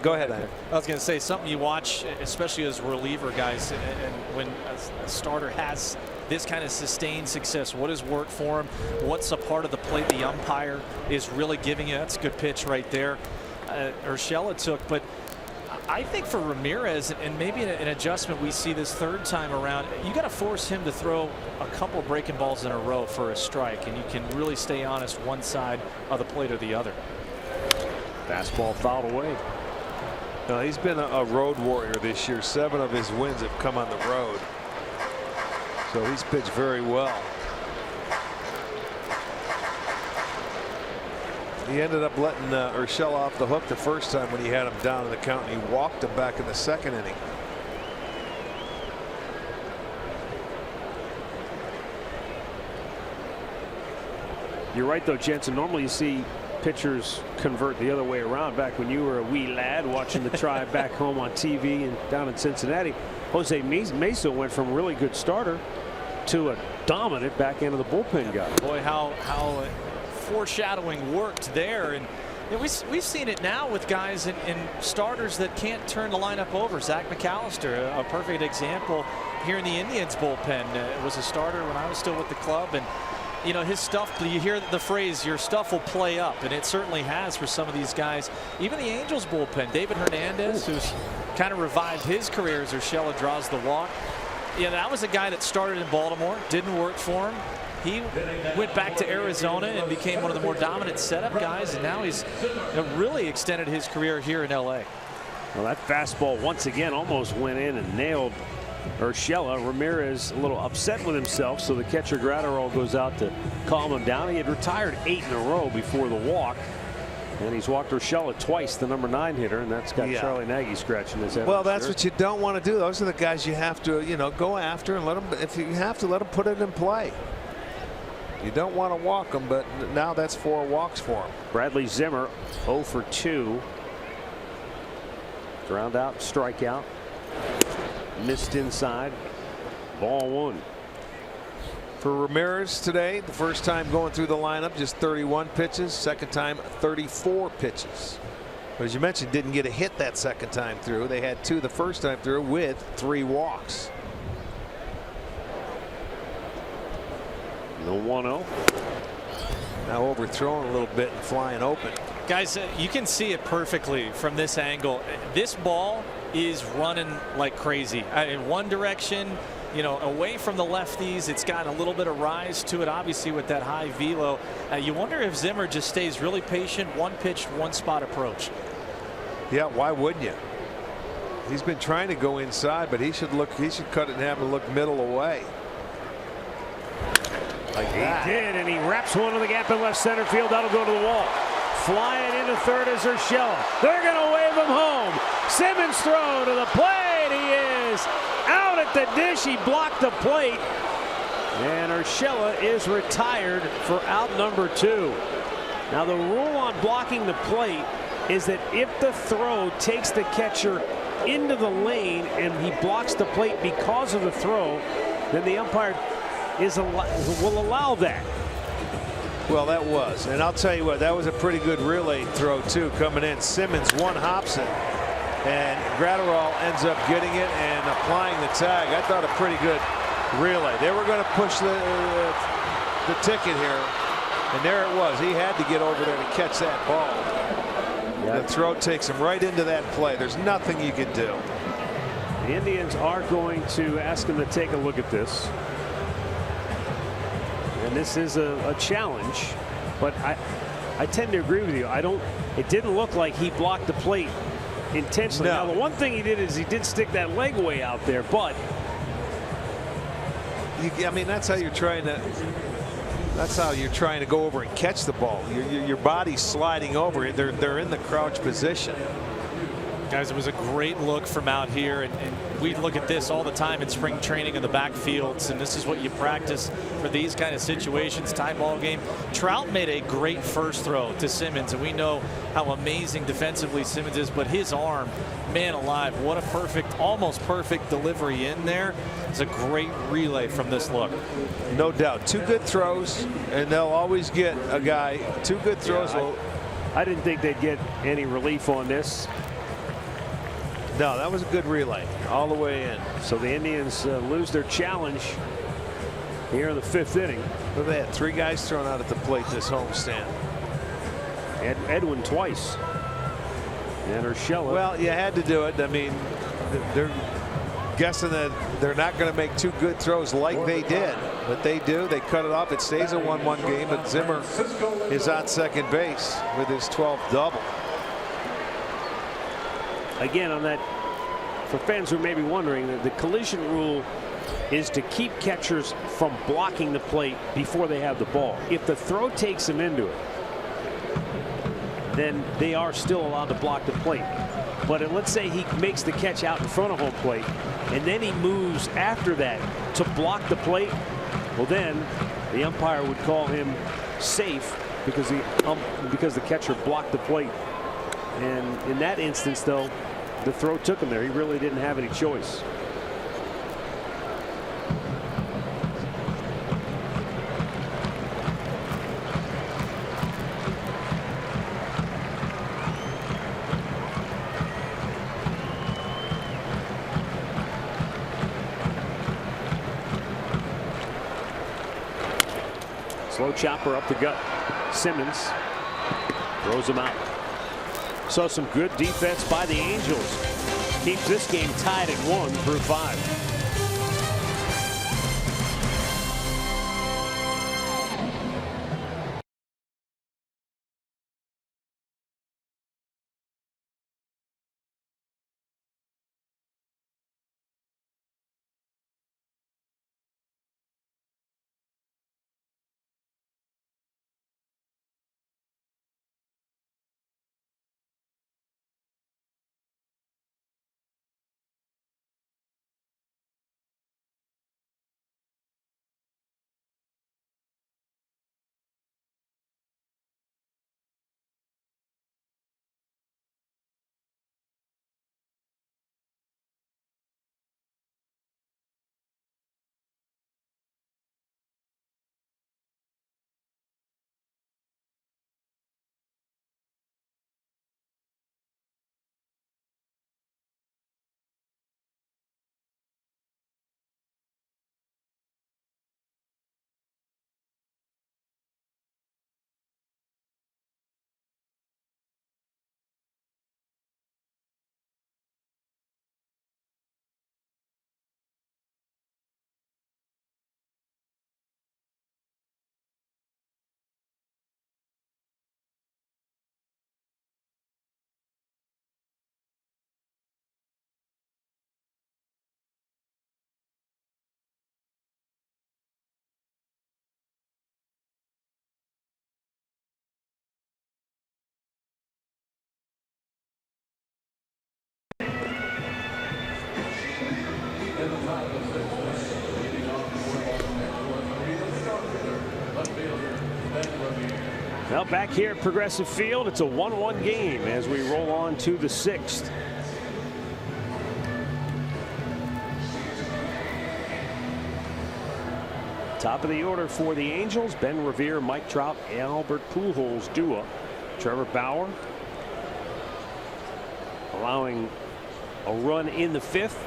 [SPEAKER 4] Go ahead, Aaron.
[SPEAKER 6] I was going to say something you watch, especially as reliever guys, and when a starter has this kind of sustained success, what has worked for him, what's a part of the plate the umpire is really giving you. That's a good pitch right there. Urshela took, but I think for Ramirez, and maybe an adjustment we see this third time around, you got to force him to throw a couple breaking balls in a row for a strike, and you can really stay honest one side of the plate or the other.
[SPEAKER 3] Fastball fouled away.
[SPEAKER 4] No, he's been a road warrior this year. 7 of his wins have come on the road. So he's pitched very well. He ended up letting Urshela off the hook the first time when he had him down in the count, and he walked him back in the second inning.
[SPEAKER 3] You're right, though, Jensen. Normally you see pitchers convert the other way around. Back when you were a wee lad watching the Tribe back home on TV and down in Cincinnati, Jose Mesa went from a really good starter to a dominant back end of the bullpen guy.
[SPEAKER 6] Boy, how foreshadowing worked there. And we've seen it now with guys in starters that can't turn the lineup over. Zach McAllister, a perfect example here in the Indians bullpen. Was a starter when I was still with the club, and his stuff, you hear the phrase, your stuff will play up, and it certainly has for some of these guys. Even the Angels bullpen, David Hernandez, who's kind of revived his career as Urshela draws the walk. Yeah, that was a guy that started in Baltimore, didn't work for him. He went back to Arizona and became one of the more dominant setup guys, and now he's really extended his career here in LA.
[SPEAKER 3] Well, that fastball once again almost went in and nailed Urshela. Ramirez a little upset with himself, so the catcher Gratterall goes out to calm him down. He had retired 8 in a row before the walk, and he's walked Urshela twice, the number 9 hitter, and that's got Charlie Nagy scratching his head.
[SPEAKER 4] Well, that's what you don't want to do. Those are the guys you have to go after and let them, if you have to, let them put it in play. You don't want to walk them, but now that's 4 walks for him.
[SPEAKER 3] Bradley Zimmer 0 for 2. Ground out, strikeout. Missed inside. Ball 1.
[SPEAKER 4] For Ramirez today, the first time going through the lineup, just 31 pitches. Second time, 34 pitches. But as you mentioned, didn't get a hit that second time through. They had 2 the first time through with 3 walks.
[SPEAKER 3] The 1-0.
[SPEAKER 4] Now overthrown a little bit and flying open.
[SPEAKER 6] Guys, you can see it perfectly from this angle. This ball is running like crazy in one direction, away from the lefties. It's got a little bit of rise to it, obviously, with that high velo. You wonder if Zimmer just stays really patient, one pitch, one spot approach.
[SPEAKER 4] Yeah, why wouldn't you? He's been trying to go inside, but he should cut it in half and look middle away. Like that.
[SPEAKER 3] He did, and he wraps one in the gap in left center field. That'll go to the wall. Flying into third is Urshela. They're going to wave him home. Simmons throw to the plate. He is out at the dish. He blocked the plate. And Urshela is retired for out number 2. Now the rule on blocking the plate is that if the throw takes the catcher into the lane and he blocks the plate because of the throw, then the umpire will allow that.
[SPEAKER 4] Well, that was, and I'll tell you what, that was a pretty good relay throw too coming in. Simmons one-hops it, and Gratterall ends up getting it and applying the tag. I thought a pretty good relay. They were going to push the ticket here, and there it was. He had to get over there to catch that ball. Yeah. The throw takes him right into that play. There's nothing you can do.
[SPEAKER 3] The Indians are going to ask him to take a look at this. And this is a challenge, but I tend to agree with you. It didn't look like he blocked the plate intentionally.
[SPEAKER 4] No.
[SPEAKER 3] Now the one thing he did is he did stick that leg way out there, but
[SPEAKER 4] I mean, that's how you're trying to. That's how you're trying to go over and catch the ball. Your body's sliding over. They're in the crouch position.
[SPEAKER 6] Guys, it was a great look from out here, and we look at this all the time in spring training in the backfields, and this is what you practice for these kind of situations. Tie ball game. Trout made a great first throw to Simmons, and we know how amazing defensively Simmons is, but his arm, man alive, what a perfect, almost perfect delivery in there. It's a great relay from this look.
[SPEAKER 4] No doubt. 2 good throws, and they'll always get a guy. 2 good throws.
[SPEAKER 3] Yeah, I didn't think they'd get any relief on this.
[SPEAKER 4] No, that was a good relay all the way in.
[SPEAKER 3] So the Indians lose their challenge here in the 5th inning.
[SPEAKER 4] But they had 3 guys thrown out at the plate this homestand.
[SPEAKER 3] Edwin twice. And Urshela.
[SPEAKER 4] Well, you had to do it. I mean, they're guessing that they're not going to make 2 good throws like they did. But they do. They cut it off. It stays a 1-1 game. But Zimmer is on second base with his 12th double.
[SPEAKER 3] Again, on that, for fans who may be wondering, the collision rule is to keep catchers from blocking the plate before they have the ball. If the throw takes them into it, then they are still allowed to block the plate. But let's say he makes the catch out in front of home plate, and then he moves after that to block the plate, well, then the umpire would call him safe because the catcher blocked the plate. And in that instance, though, the throw took him there. He really didn't have any choice. Slow chopper up the gut. Simmons throws him out. So some good defense by the Angels. Keeps this game tied at 1 through 5. Well, back here at Progressive Field, it's a 1-1 game as we roll on to the 6th. Top of the order for the Angels, Ben Revere, Mike Trout, Albert Pujols duo. Trevor Bauer allowing a run in the 5th.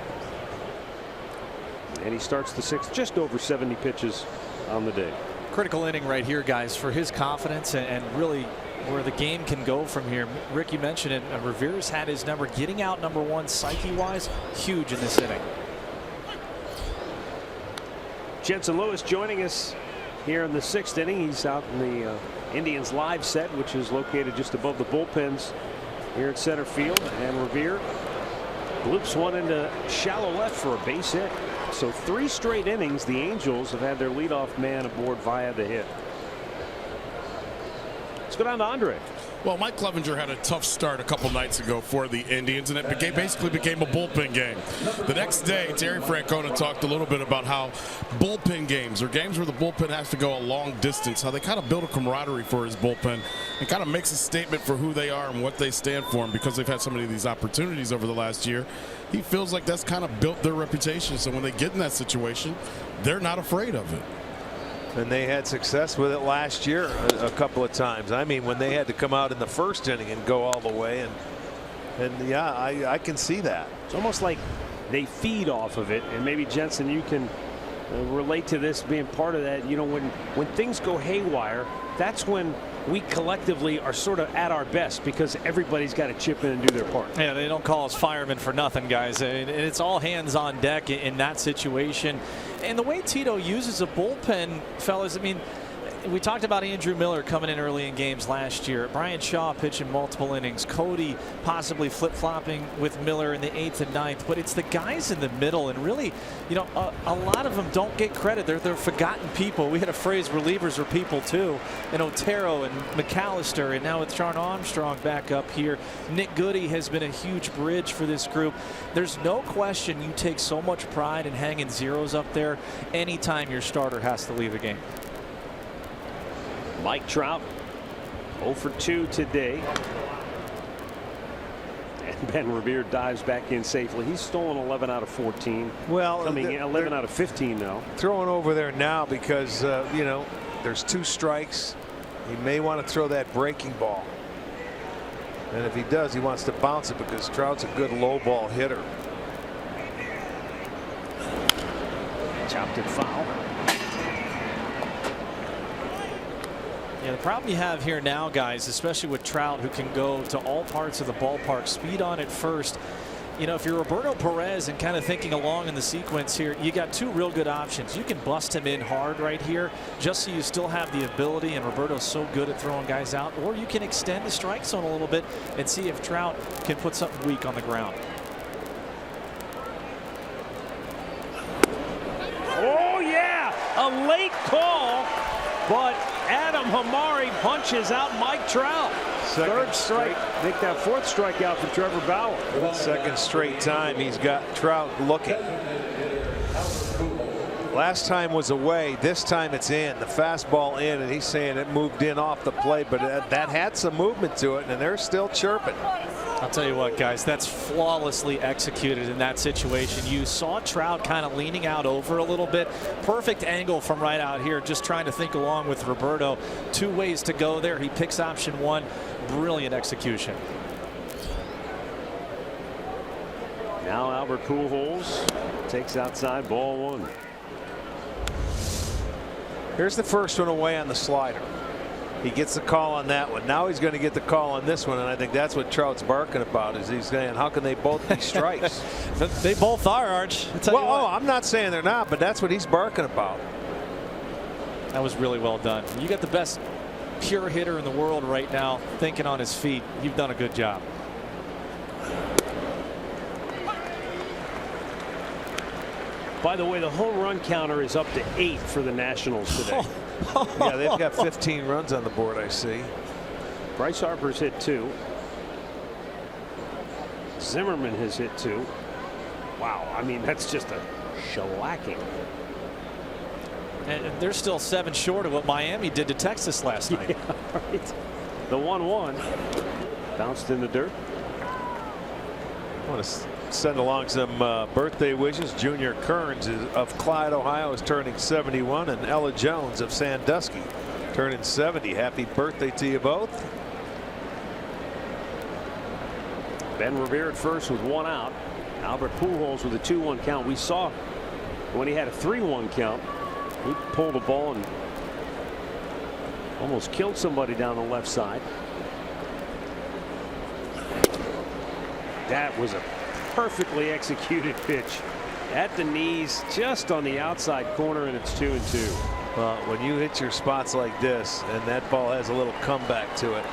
[SPEAKER 3] And he starts the 6th, just over 70 pitches on the day.
[SPEAKER 6] Critical inning right here, guys, for his confidence and really where the game can go from here. Rick, you mentioned it. Revere's had his number. Getting out number 1 psyche-wise, huge in this inning.
[SPEAKER 3] Jensen Lewis joining us here in the 6th inning. He's out in the Indians live set, which is located just above the bullpens here at center field. And Revere loops one into shallow left for a base hit. So 3 straight innings the Angels have had their leadoff man aboard via the hit. Let's go down to Andre.
[SPEAKER 7] Well, Mike Clevenger had a tough start a couple nights ago for the Indians, and it basically became a bullpen game. The next day, Terry Francona talked a little bit about how bullpen games, or games where the bullpen has to go a long distance, how they kind of build a camaraderie for his bullpen and kind of makes a statement for who they are and what they stand for. And because they've had so many of these opportunities over the last year, he feels like that's kind of built their reputation. So when they get in that situation, they're not afraid of it.
[SPEAKER 4] And they had success with it last year a couple of times. I mean, when they had to come out in the 1st inning and go all the way, and yeah, I can see that.
[SPEAKER 3] It's almost like they feed off of it. And maybe, Jensen, you can relate to this being part of that. You know, when things go haywire, that's when we collectively are sort of at our best, because everybody's got to chip in and do their part.
[SPEAKER 6] Yeah, they don't call us firemen for nothing, guys. And it's all hands on deck in that situation. And the way Tito uses a bullpen, fellas, I mean, we talked about Andrew Miller coming in early in games last year. Brian Shaw pitching multiple innings. Cody possibly flip-flopping with Miller in the 8th and 9th. But it's the guys in the middle, and really, you know, a lot of them don't get credit. They're forgotten people. We had a phrase, relievers are people too. And Otero and McAllister, and now with Sean Armstrong back up here. Nick Goody has been a huge bridge for this group. There's no question you take so much pride in hanging zeros up there anytime your starter has to leave a game.
[SPEAKER 3] Mike Trout 0 for 2 today. And Ben Revere dives back in safely. He's stolen 11 out of 14.
[SPEAKER 4] Well,
[SPEAKER 3] coming in 11 out of 15 now.
[SPEAKER 4] Throwing over there now because you know, there's 2 strikes. He may want to throw that breaking ball. And if he does, he wants to bounce it because Trout's a good low ball hitter.
[SPEAKER 3] Chopped it foul.
[SPEAKER 6] Yeah, the problem you have here now, guys, especially with Trout, who can go to all parts of the ballpark, speed on at first. You know, if you're Roberto Perez and kind of thinking along in the sequence here, you got 2 real good options. You can bust him in hard right here just so you still have the ability, and Roberto's so good at throwing guys out, or you can extend the strike zone a little bit and see if Trout can put something weak on the ground.
[SPEAKER 3] Oh, yeah, a late call, but Adam Hamari punches out Mike Trout. Third strike. Make that 4th strikeout for Trevor Bauer.
[SPEAKER 4] 2nd straight time he's got Trout looking. Last time was away. This time it's in. The fastball in, and he's saying it moved in off the plate, but that had some movement to it, and they're still chirping.
[SPEAKER 6] I'll tell you what, guys, that's flawlessly executed in that situation. You saw Trout kind of leaning out over a little bit. Perfect angle from right out here, just trying to think along with Roberto. 2 ways to go there. He picks option 1. Brilliant execution.
[SPEAKER 3] Now Albert Pujols takes outside, ball 1.
[SPEAKER 4] Here's the first one away on the slider. He gets the call on that one. Now he's going to get the call on this one, and I think that's what Trout's barking about. Is he's saying, how can they both be strikes?
[SPEAKER 6] They both are, Arch.
[SPEAKER 4] Well, I'm not saying they're not, but that's what he's barking about.
[SPEAKER 6] That was really well done. You got the best pure hitter in the world right now thinking on his feet. You've done a good job.
[SPEAKER 3] By the way, the home run counter is up to 8 for the Nationals today.
[SPEAKER 4] Yeah, they've got 15 runs on the board, I see.
[SPEAKER 3] Bryce Harper's hit 2. Zimmerman has hit 2. Wow, I mean, that's just a shellacking.
[SPEAKER 6] And they're still 7 short of what Miami did to Texas last night.
[SPEAKER 3] Yeah, right. The 1-1 bounced in the dirt.
[SPEAKER 4] I want to send along some birthday wishes. Junior Kearns of Clyde, Ohio is turning 71, and Ella Jones of Sandusky turning 70. Happy birthday to you both.
[SPEAKER 3] Ben Revere at first with 1 out. Albert Pujols with a 2-1 count. We saw when he had a 3-1 count, he pulled a ball and almost killed somebody down the left side. That was a perfectly executed pitch at the knees, just on the outside corner, and it's 2-2.
[SPEAKER 4] Well, when you hit your spots like this and that ball has a little comeback to it,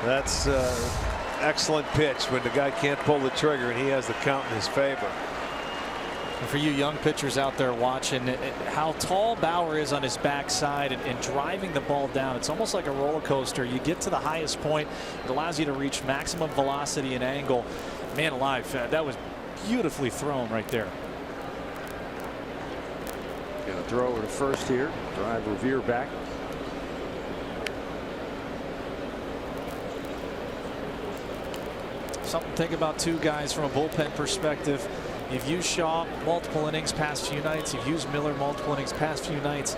[SPEAKER 4] that's excellent pitch when the guy can't pull the trigger and he has the count in his favor.
[SPEAKER 6] And for you young pitchers out there watching, how tall Bauer is on his backside and driving the ball down, it's almost like a roller coaster. You get to the highest point, it allows you to reach maximum velocity and angle. Man alive, that was beautifully thrown right there.
[SPEAKER 3] Gonna throw over to first here, drive Revere back.
[SPEAKER 6] Something to think about too, guys, from a bullpen perspective. You've used Shaw multiple innings past few nights. You've used Miller multiple innings past few nights.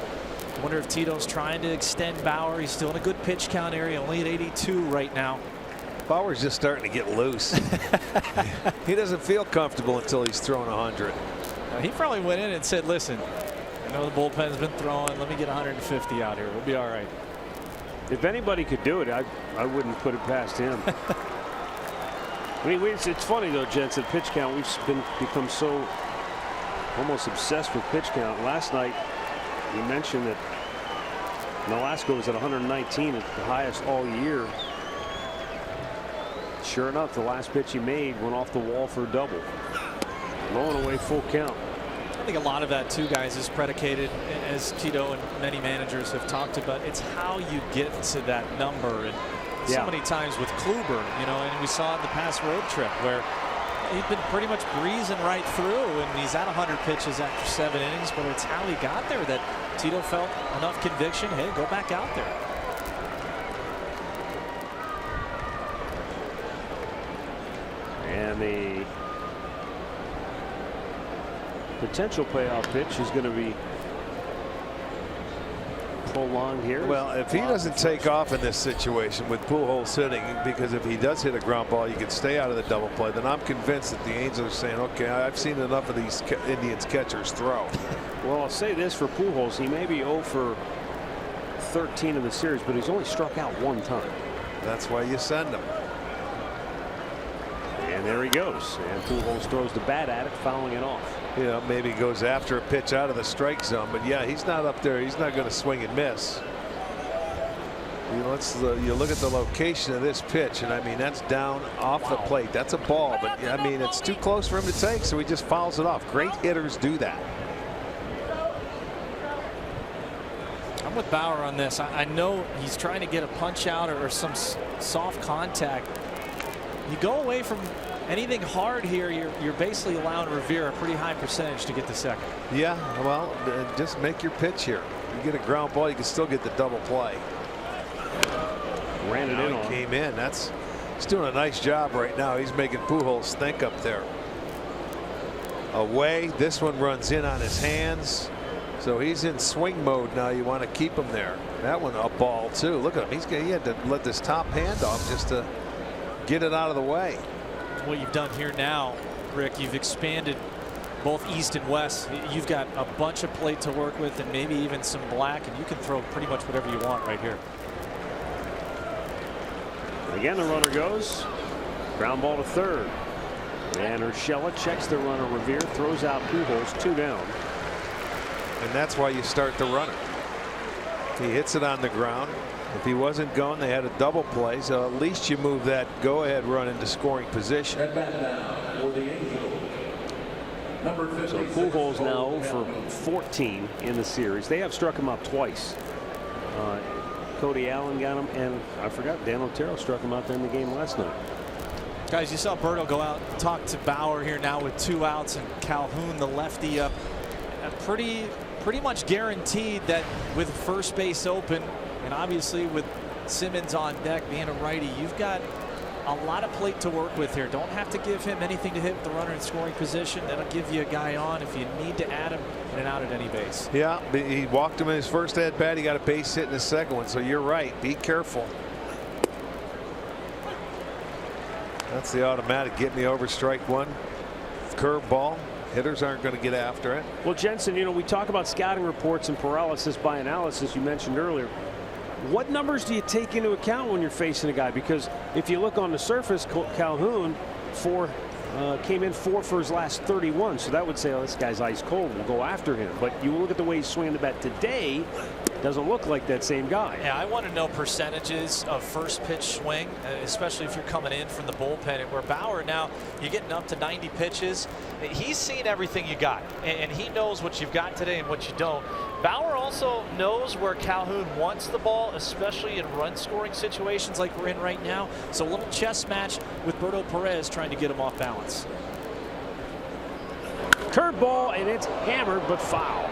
[SPEAKER 6] I wonder if Tito's trying to extend Bauer. He's still in a good pitch count area, only at 82 right now.
[SPEAKER 4] Bauer's just starting to get loose. He doesn't feel comfortable until he's thrown 100.
[SPEAKER 6] He probably went in and said, listen, I know the bullpen's been throwing. Let me get 150 out here. We'll be all right.
[SPEAKER 3] If anybody could do it, I wouldn't put it past him. I mean, it's funny though, gents, at pitch count we've become so almost obsessed with pitch count. Last night you mentioned that Nolasco was at 119, at the highest all year. Sure enough, the last pitch he made went off the wall for a double. Blowing away full count.
[SPEAKER 6] I think a lot of that too, guys, is predicated, as Tito and many managers have talked about. It's how you get to that number. And so many times with Kluber, you know, and we saw in the past road trip where he'd been pretty much breezing right through, and he's at 100 pitches after 7 innings, but it's how he got there that Tito felt enough conviction. Hey, go back out there.
[SPEAKER 3] And the potential payoff pitch is going to be prolonged here.
[SPEAKER 4] Well, if he doesn't take off in this situation with Pujols hitting, because if he does hit a ground ball, you can stay out of the double play, then I'm convinced that the Angels are saying, okay, I've seen enough of these Indians catchers throw.
[SPEAKER 3] Well, I'll say this for Pujols, he may be 0 for 13 in the series, but he's only struck out 1 time.
[SPEAKER 4] That's why you send him.
[SPEAKER 3] And there he goes. And Pujols throws the bat at it, fouling it off.
[SPEAKER 4] You know, maybe he goes after a pitch out of the strike zone, but yeah, he's not up there. He's not going to swing and miss. You look at the location of this pitch, and I mean, that's down off the plate. That's a ball, but I mean, it's too close for him to take, so he just fouls it off. Great hitters do that.
[SPEAKER 6] I'm with Bauer on this. I know he's trying to get a punch out or some soft contact. You go away from anything hard here, you're basically allowing Revere a pretty high percentage to get the second.
[SPEAKER 4] Yeah, well, just make your pitch here. You get a ground ball, you can still get the double play.
[SPEAKER 3] Ran it in on.
[SPEAKER 4] Came in. He's doing a nice job right now. He's making Pujols think up there. Away. This one runs in on his hands. So he's in swing mode now. You want to keep him there. That one a ball too. Look at him. He had to let this top hand off just to get it out of the way.
[SPEAKER 6] What you've done here now, Rick, you've expanded both east and west. You've got a bunch of plate to work with and maybe even some black, and you can throw pretty much whatever you want right here.
[SPEAKER 3] Again, the runner goes. Ground ball to third. And Urshela checks the runner. Revere throws out Pujols, 2 down.
[SPEAKER 4] And that's why you start the runner. He hits it on the ground. If he wasn't going, they had a double play, so at least you move that go-ahead run into scoring position.
[SPEAKER 3] So Pujols now 0 for 14 in the series. They have struck him out twice. Cody Allen got him, and I forgot Dan Otero struck him out there in the game last night.
[SPEAKER 6] Guys, you saw Berto go out and talk to Bauer here now with 2 outs, and Calhoun, the lefty, up. A pretty pretty much guaranteed that with first base open, and obviously with Simmons on deck being a righty, you've got a lot of plate to work with here. Don't have to give him anything to hit with the runner in scoring position. That'll give you a guy on if you need to add him in and out at any base.
[SPEAKER 4] Yeah, he walked him in his first at bat. He got a base hit in his second one. So you're right. Be careful. That's the automatic. Get me over, strike one. Curve ball. Hitters aren't going to get after it.
[SPEAKER 3] Well, Jensen, you know, we talk about scouting reports and paralysis by analysis you mentioned earlier. What numbers do you take into account when you're facing a guy? Because if you look on the surface, Calhoun came in 4 for his last 31. So that would say, oh, this guy's ice cold. We'll go after him. But you look at the way he's swinging the bat today, doesn't look like that same guy.
[SPEAKER 6] Yeah, I want to know percentages of first pitch swing, especially if you're coming in from the bullpen. And where Bauer now, you're getting up to 90 pitches. He's seen everything you got, and he knows what you've got today and what you don't. Bauer also knows where Calhoun wants the ball, especially in run scoring situations like we're in right now. So a little chess match with Berto Perez trying to get him off balance.
[SPEAKER 3] Curveball, and it's hammered but foul.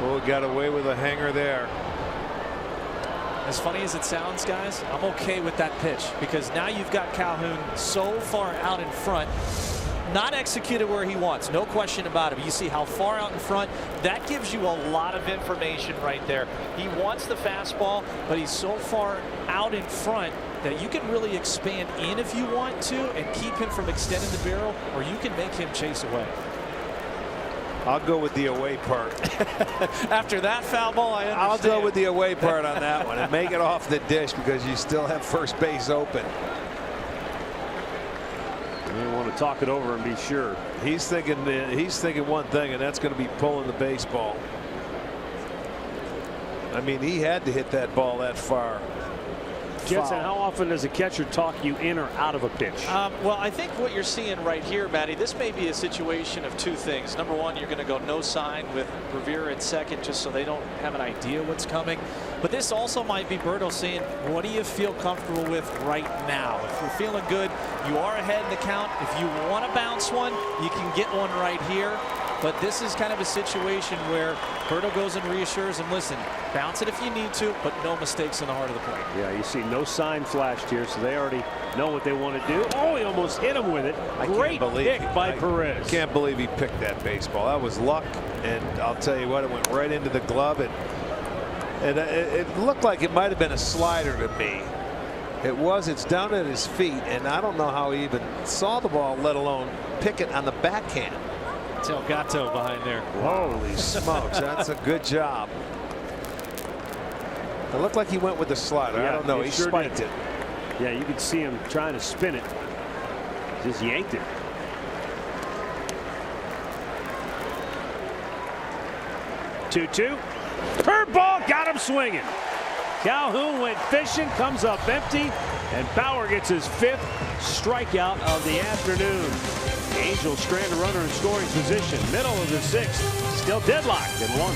[SPEAKER 4] Oh, got away with a hanger there.
[SPEAKER 6] As funny as it sounds, guys, I'm okay with that pitch because now you've got Calhoun so far out in front, not executed where he wants, no question about it. You see how far out in front, that gives you a lot of information right there. He wants the fastball, but he's so far out in front that you can really expand in if you want to and keep him from extending the barrel, or you can make him chase away.
[SPEAKER 4] I'll go with the away part.
[SPEAKER 6] After that foul ball, I understand.
[SPEAKER 4] I'll go with the away part on that one and make it off the dish because you still have first base open.
[SPEAKER 3] You want to talk it over and be sure.
[SPEAKER 4] He's thinking one thing, and that's going to be pulling the baseball. I mean, he had to hit that ball that far.
[SPEAKER 3] Jensen, how often does a catcher talk you in or out of a pitch?
[SPEAKER 6] Well, I think what you're seeing right here, Matty, this may be a situation of two things. Number one, you're going to go no sign with Rivera at second just so they don't have an idea what's coming. But this also might be Berto saying, what do you feel comfortable with right now? If you're feeling good, you are ahead in the count. If you want to bounce one, you can get one right here. But this is kind of a situation where Berto goes and reassures him, listen, bounce it if you need to, but no mistakes in the heart of the plate.
[SPEAKER 3] Yeah, you see no sign flashed here, so they already know what they want to do. Oh, he almost hit him with it. Great pick by Perez.
[SPEAKER 4] I can't believe he picked that baseball. That was luck, and I'll tell you what, it went right into the glove, and it looked like it might have been a slider to me. It's down at his feet, and I don't know how he even saw the ball, let alone pick it on the backhand.
[SPEAKER 6] Delgado behind there.
[SPEAKER 4] Holy smokes, that's a good job. It looked like he went with the slider.
[SPEAKER 3] Yeah,
[SPEAKER 4] I don't know. He
[SPEAKER 3] sure
[SPEAKER 4] spiked it.
[SPEAKER 3] Yeah, you could see him trying to spin it. Just yanked it. Two-two. Curveball got him swinging. Calhoun went fishing, comes up empty, and Bauer gets his 5th strikeout of the afternoon. Angels strand a runner in scoring position. Middle of the 6th. Still deadlocked at 1.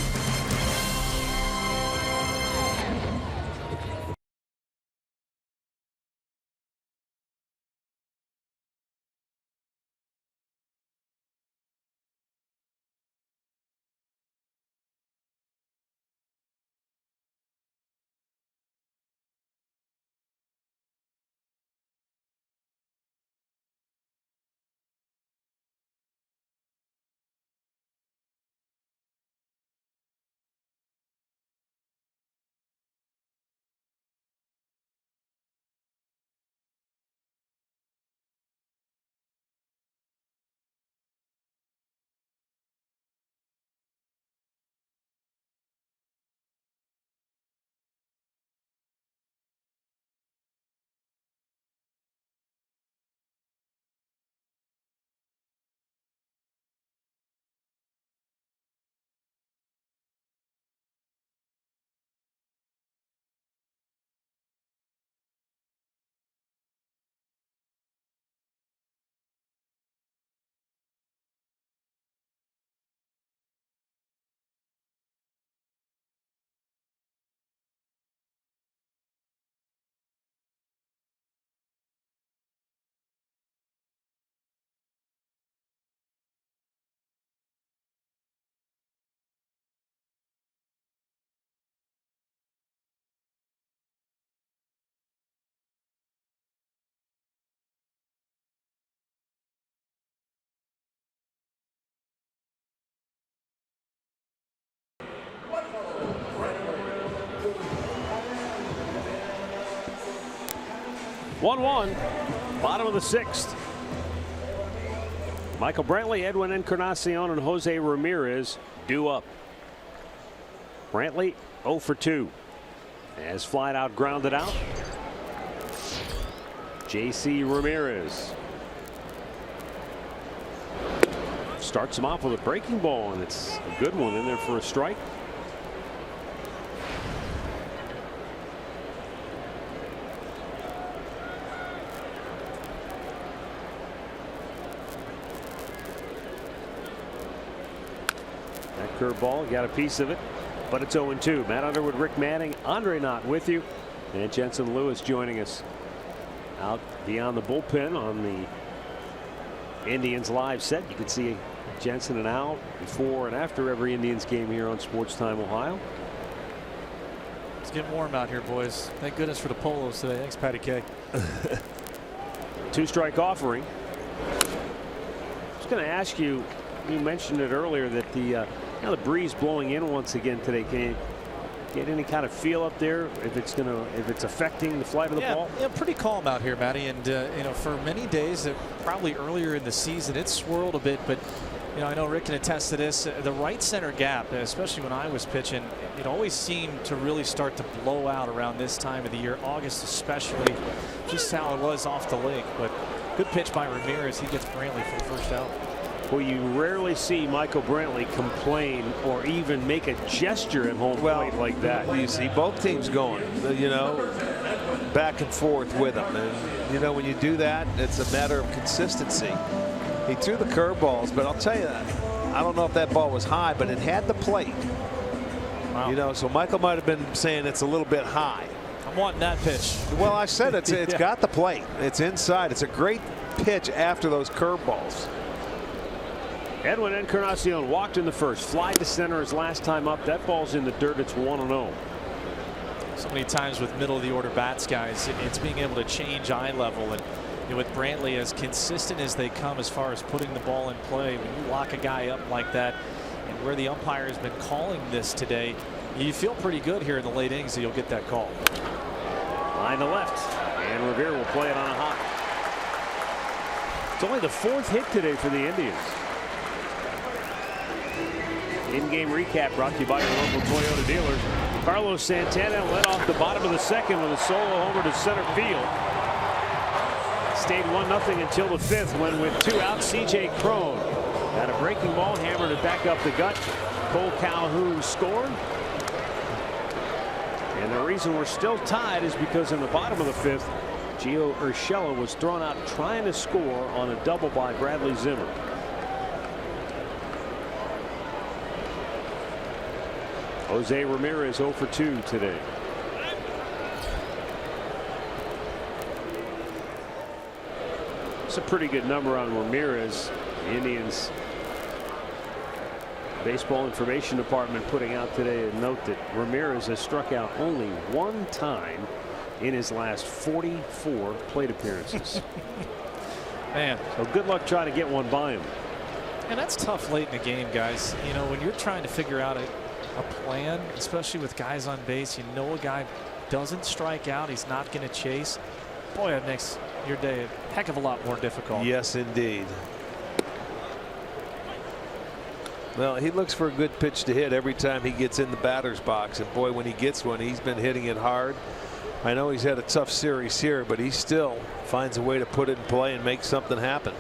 [SPEAKER 3] 1-1, bottom of the 6th. Michael Brantley, Edwin Encarnacion, and Jose Ramirez due up. Brantley 0 for 2. As flied out, grounded out. J.C. Ramirez starts him off with a breaking ball, and it's a good one in there for a strike. That curveball got a piece of it, but it's 0-2. Matt Underwood, Rick Manning, Andre Knott with you, and Jensen Lewis joining us out beyond the bullpen on the Indians live set. You can see Jensen and Al before and after every Indians game here on Sports Time Ohio.
[SPEAKER 6] It's getting warm out here, boys. Thank goodness for the polos today. Thanks, Patty K.
[SPEAKER 3] 2-strike offering. I was going to ask you, you mentioned it earlier, that the breeze blowing in once again today. Can you get any kind of feel up there if it's affecting the flight of the ball?
[SPEAKER 6] Yeah, pretty calm out here, Matty. And for many days, probably earlier in the season, it swirled a bit. But I know Rick can attest to this. The right center gap, especially when I was pitching, it always seemed to really start to blow out around this time of the year, August especially. Just how it was off the lake. But good pitch by Ramirez. He gets Brantley for the first out.
[SPEAKER 3] Well, you rarely see Michael Brantley complain or even make a gesture at home plate like that.
[SPEAKER 4] You see both teams going, back and forth with them. And, when you do that, it's a matter of consistency. He threw the curveballs, but I'll tell you that. I don't know if that ball was high, but it had the plate. Wow. So Michael might have been saying it's a little bit high.
[SPEAKER 6] I'm wanting that pitch.
[SPEAKER 4] Well, I said it's got the plate. It's inside. It's a great pitch after those curveballs.
[SPEAKER 3] Edwin Encarnacion walked in the first, fly to center his last time up. That ball's in the dirt. It's 1-0.
[SPEAKER 6] So many times with middle of the order bats, guys, it's being able to change eye level. And with Brantley, as consistent as they come as far as putting the ball in play, when you lock a guy up like that, and where the umpire has been calling this today, you feel pretty good here in the late innings that you'll get that call.
[SPEAKER 3] Line to left, and Revere will play it on a hop. It's only the 4th hit today for the Indians. In-game recap brought to you by your local Toyota dealers. Carlos Santana led off the bottom of the 2nd with a solo homer to center field. Stayed 1-0 until the 5th, when with 2 outs, C.J. Cron had a breaking ball, hammered it back up the gut. Cole Calhoun scored. And the reason we're still tied is because in the bottom of the 5th, Gio Urshela was thrown out trying to score on a double by Bradley Zimmer. Jose Ramirez 0 for 2 today. It's a pretty good number on Ramirez. The Indians baseball information department putting out today a note that Ramirez has struck out only 1 time in his last 44 plate appearances.
[SPEAKER 6] Man,
[SPEAKER 3] so good luck trying to get one by him.
[SPEAKER 6] And that's tough late in the game, guys. When you're trying to figure out a plan, especially with guys on base, a guy doesn't strike out, he's not going to chase. Boy, that makes your day a heck of a lot more difficult.
[SPEAKER 4] Yes, indeed. Well, he looks for a good pitch to hit every time he gets in the batter's box, and boy, when he gets one, he's been hitting it hard. I know he's had a tough series here, but he still finds a way to put it in play and make something happen.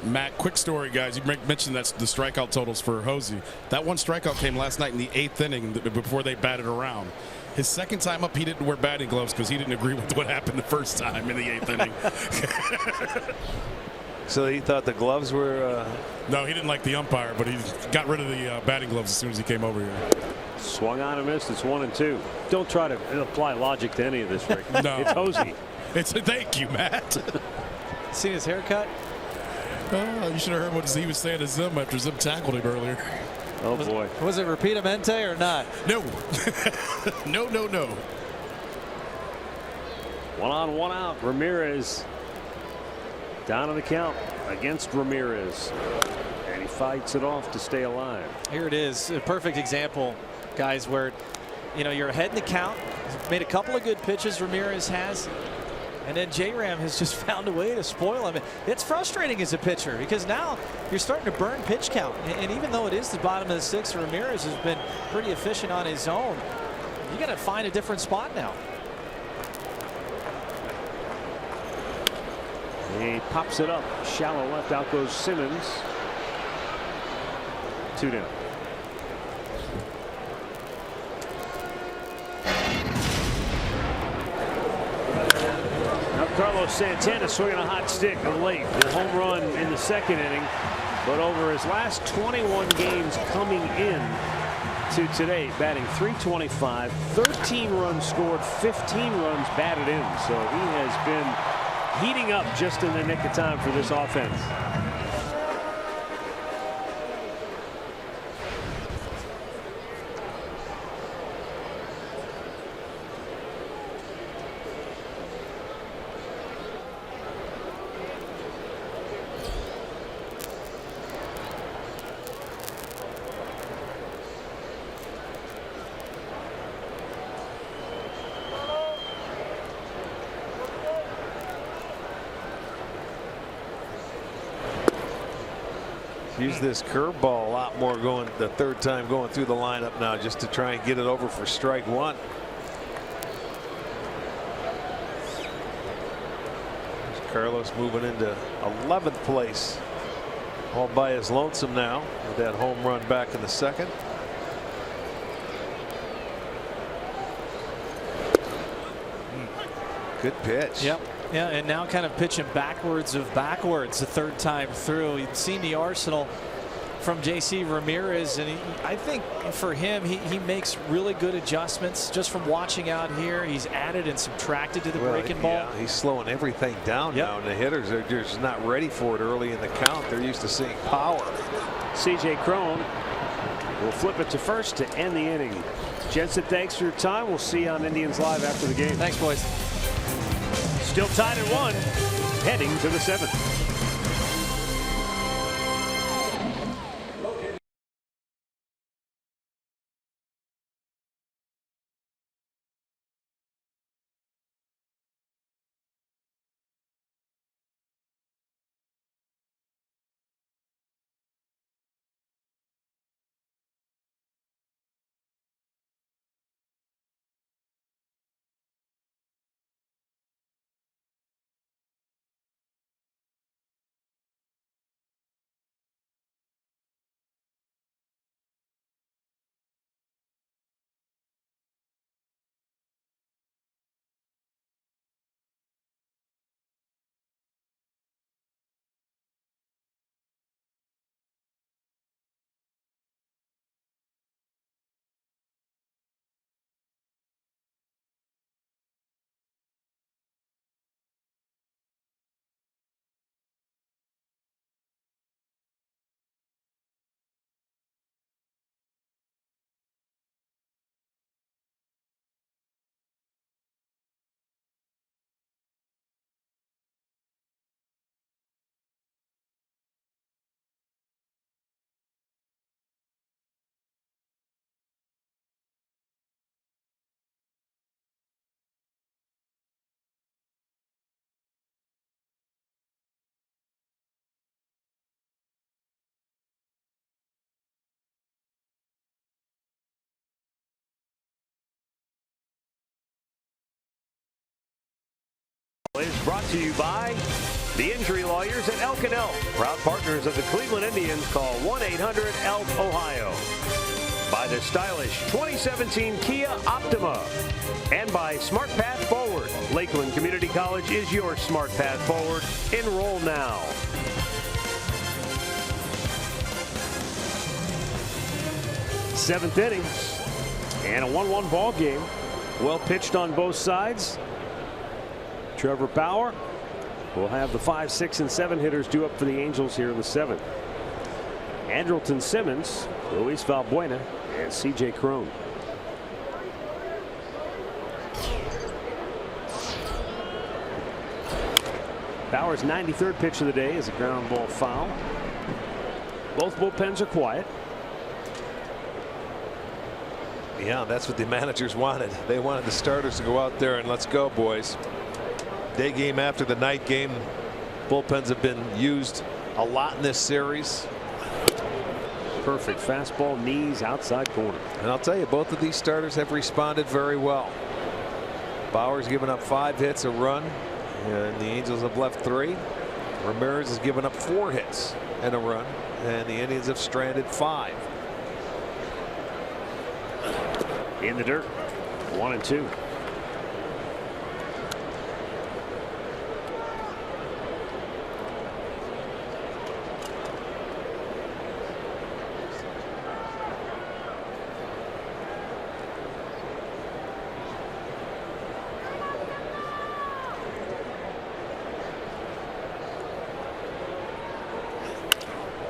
[SPEAKER 7] Matt, quick story, guys. You mentioned that's the strikeout totals for Jose. That 1 strikeout came last night in the 8th inning before they batted around. His 2nd time up, he didn't wear batting gloves because he didn't agree with what happened the first time in the 8th inning.
[SPEAKER 4] So he thought the gloves were...
[SPEAKER 7] No, he didn't like the umpire, but he got rid of the batting gloves as soon as he came over here.
[SPEAKER 3] Swung on and missed. It's 1-2. Don't try to apply logic to any of this, Rick.
[SPEAKER 7] No.
[SPEAKER 3] It's Jose.
[SPEAKER 7] Thank you, Matt.
[SPEAKER 6] See his haircut?
[SPEAKER 7] Oh, you should have heard what he was saying to Zim after Zim tackled him earlier.
[SPEAKER 3] Oh, boy.
[SPEAKER 6] Was it Rapidamente or not?
[SPEAKER 7] No. No.
[SPEAKER 3] 1 on, 1 out. Ramirez down on the count against Ramirez. And he fights it off to stay alive.
[SPEAKER 6] Here it is. A perfect example. guys, where you're ahead in the count. Made a couple of good pitches, Ramirez has. And then J-Ram has just found a way to spoil him. It's frustrating as a pitcher because now you're starting to burn pitch count. And even though it is the bottom of the sixth, Ramirez has been pretty efficient on his own. You got to find a different spot now.
[SPEAKER 3] He pops it up. Shallow left. Out goes Simmons. 2 down. Carlos Santana swinging a hot stick late. The home run in the second inning. But over his last 21 games coming in to today, batting .325, 13 runs scored, 15 runs batted in. So he has been heating up just in the nick of time for this offense.
[SPEAKER 4] Use this curveball a lot more going the third time going through the lineup now just to try and get it over for strike one. There's Carlos moving into 11th place all by his lonesome now with that home run back in the second. Good pitch.
[SPEAKER 6] Yep. Yeah, and now kind of pitching backwards the third time through. You've seen the arsenal from J.C. Ramirez, and I think for him, he makes really good adjustments just from watching out here. He's added and subtracted to the breaking ball.
[SPEAKER 4] Yeah, he's slowing everything down now, and the hitters are just not ready for it early in the count. They're used to seeing power.
[SPEAKER 3] C.J. Cron will flip it to first to end the inning. Jensen, thanks for your time. We'll see you on Indians Live after the game.
[SPEAKER 6] Thanks, boys.
[SPEAKER 3] Still tied at 1, heading to the 7th. Is brought to you by the Injury Lawyers at Elk & Elk, proud partners of the Cleveland Indians. Call 1-800-ELK-OHIO. By the stylish 2017 Kia Optima, and by Smart Path Forward. Lakeland Community College is your Smart Path Forward. Enroll now. Seventh inning and a 1-1 ball game. Well pitched on both sides. Trevor Bauer will have the 5, 6, and 7 hitters due up for the Angels here in the 7th. Andrelton Simmons, Luis Valbuena, and C.J. Cron. Bauer's 93rd pitch of the day is a ground ball foul. Both bullpens are quiet.
[SPEAKER 4] Yeah, that's what the managers wanted. They wanted the starters to go out there and let's go, boys. Day game after the night game. Bullpens have been used a lot in this series.
[SPEAKER 3] Perfect fastball, knees, outside corner.
[SPEAKER 4] And I'll tell you, both of these starters have responded very well. Bauer's given up 5 hits, a run, and the Angels have left 3. Ramirez has given up 4 hits and a run, and the Indians have stranded 5.
[SPEAKER 3] In the dirt, 1-2.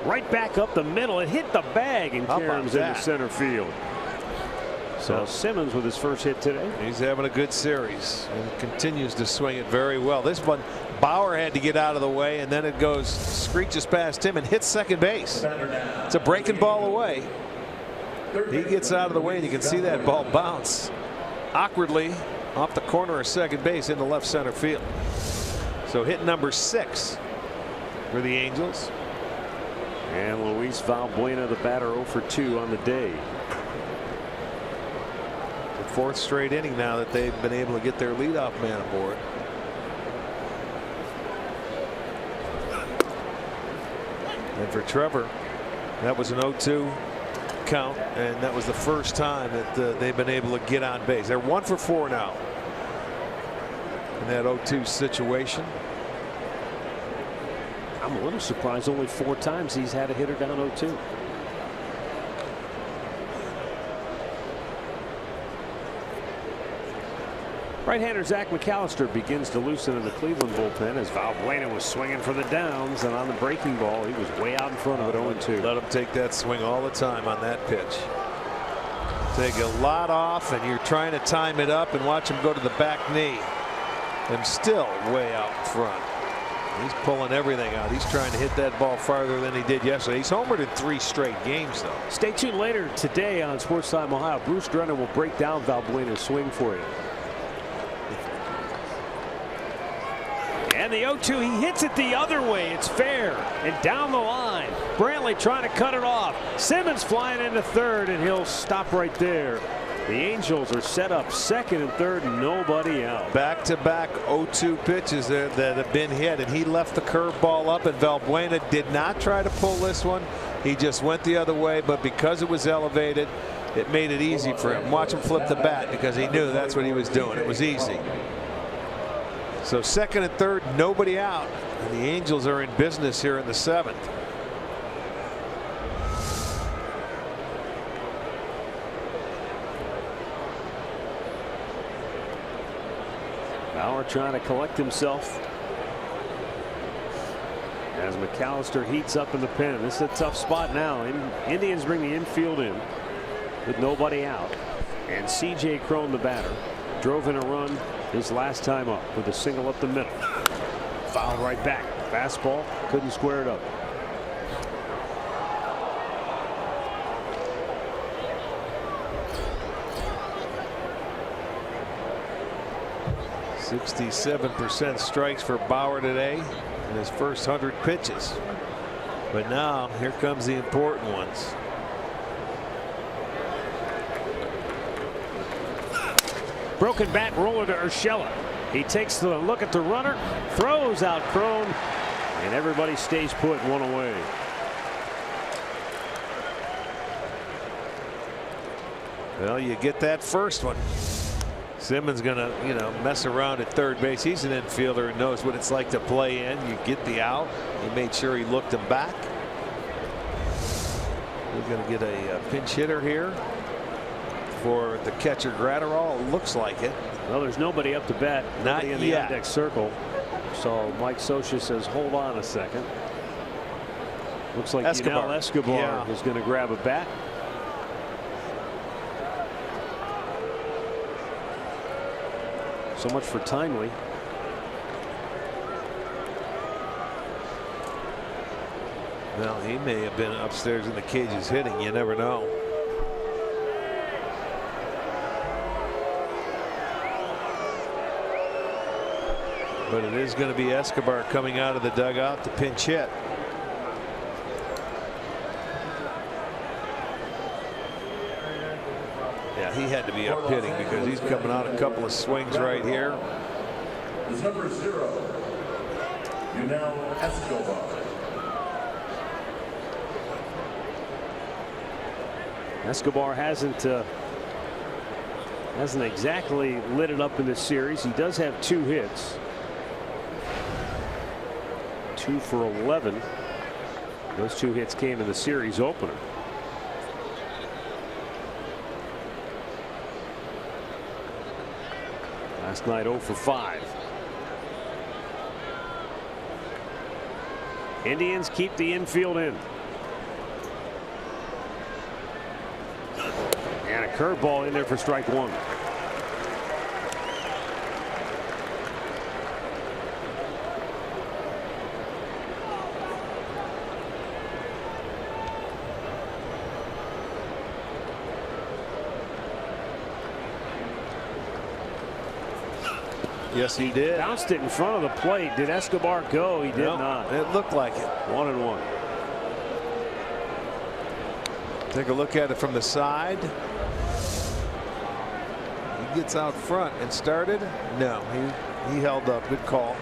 [SPEAKER 3] Right back up the middle. It hit the bag and caroms into center field. So Simmons with his first hit today.
[SPEAKER 4] He's having a good series and continues to swing it very well. This one, Bauer had to get out of the way, and then it goes, screeches past him and hits second base. It's a breaking ball away. He gets out of the way, and you can see that ball bounce awkwardly off the corner of second base into left center field. So hit number 6 for the Angels.
[SPEAKER 3] And Luis Valbuena, the batter, 0 for 2 on the day.
[SPEAKER 4] The 4th straight inning now that they've been able to get their leadoff man aboard. And for Trevor, that was an 0-2 count, and that was the first time that they've been able to get on base. They're 1 for 4 now in that 0-2 situation.
[SPEAKER 3] I'm a little surprised only 4 times he's had a hitter down 0-2. Right-hander Zach McAllister begins to loosen in the Cleveland bullpen as Valbuena was swinging for the downs, and on the breaking ball he was way out in front of it. 0-2.
[SPEAKER 4] Let him take that swing all the time on that pitch. Take a lot off, and you're trying to time it up and watch him go to the back knee, and still way out in front. He's pulling everything out. He's trying to hit that ball farther than he did yesterday. He's homered in 3 straight games, though.
[SPEAKER 3] Stay tuned later today on Sports Time Ohio. Bruce Drennan will break down Valbuena's swing for you. And the 0-2, he hits it the other way. It's fair and down the line. Brantley trying to cut it off. Simmons flying into third, and he'll stop right there. The Angels are set up second and third, nobody out.
[SPEAKER 4] Back-to-back 0-2 pitches that have been hit, and he left the curveball up, and Valbuena did not try to pull this one. He just went the other way, but because it was elevated, it made it easy for him. Watch him flip the bat because he knew that's what he was doing. It was easy. So second and third, nobody out, and the Angels are in business here in the 7th.
[SPEAKER 3] Bauer trying to collect himself as McAllister heats up in the pen. This is a tough spot now. Indians bring the infield in with nobody out, and C.J. Cron, the batter, drove in a run his last time up with a single up the middle. Foul right back. Fastball, couldn't square it up.
[SPEAKER 4] .67% strikes for Bauer today in his first 100 pitches. But now here comes the important ones.
[SPEAKER 3] Broken bat roller to Urshela. He takes the look at the runner, throws out Cron, and everybody stays put, 1 away.
[SPEAKER 4] Well, you get that first one. Simmons gonna, mess around at third base. He's an infielder and knows what it's like to play in. You get the out. He made sure he looked him back. We're gonna get a pinch hitter here for the catcher Gratterall. Looks like it.
[SPEAKER 3] Well, there's nobody up to bat.
[SPEAKER 4] Not
[SPEAKER 3] in the
[SPEAKER 4] yet.
[SPEAKER 3] index circle. So Mike Scioscia says, hold on a second. Looks like Escobar is going to grab a bat. So much for timely.
[SPEAKER 4] Well, he may have been upstairs in the cages hitting. You never know. But it is going to be Escobar coming out of the dugout to pinch hit. Yeah, he had to be up hitting because he's coming out a couple of swings right here.
[SPEAKER 2] Is number 0, Escobar.
[SPEAKER 3] Escobar hasn't exactly lit it up in this series. He does have 2 hits. 2 for 11. Those 2 hits came in the series opener. Last night 0 for 5. Indians keep the infield in. And a curveball in there for strike 1.
[SPEAKER 4] Yes, he did.
[SPEAKER 3] Bounced it in front of the plate. Did Escobar go? He did not.
[SPEAKER 4] It looked like it.
[SPEAKER 3] 1-1.
[SPEAKER 4] Take a look at it from the side. He gets out front and started. No, he held up. Good call.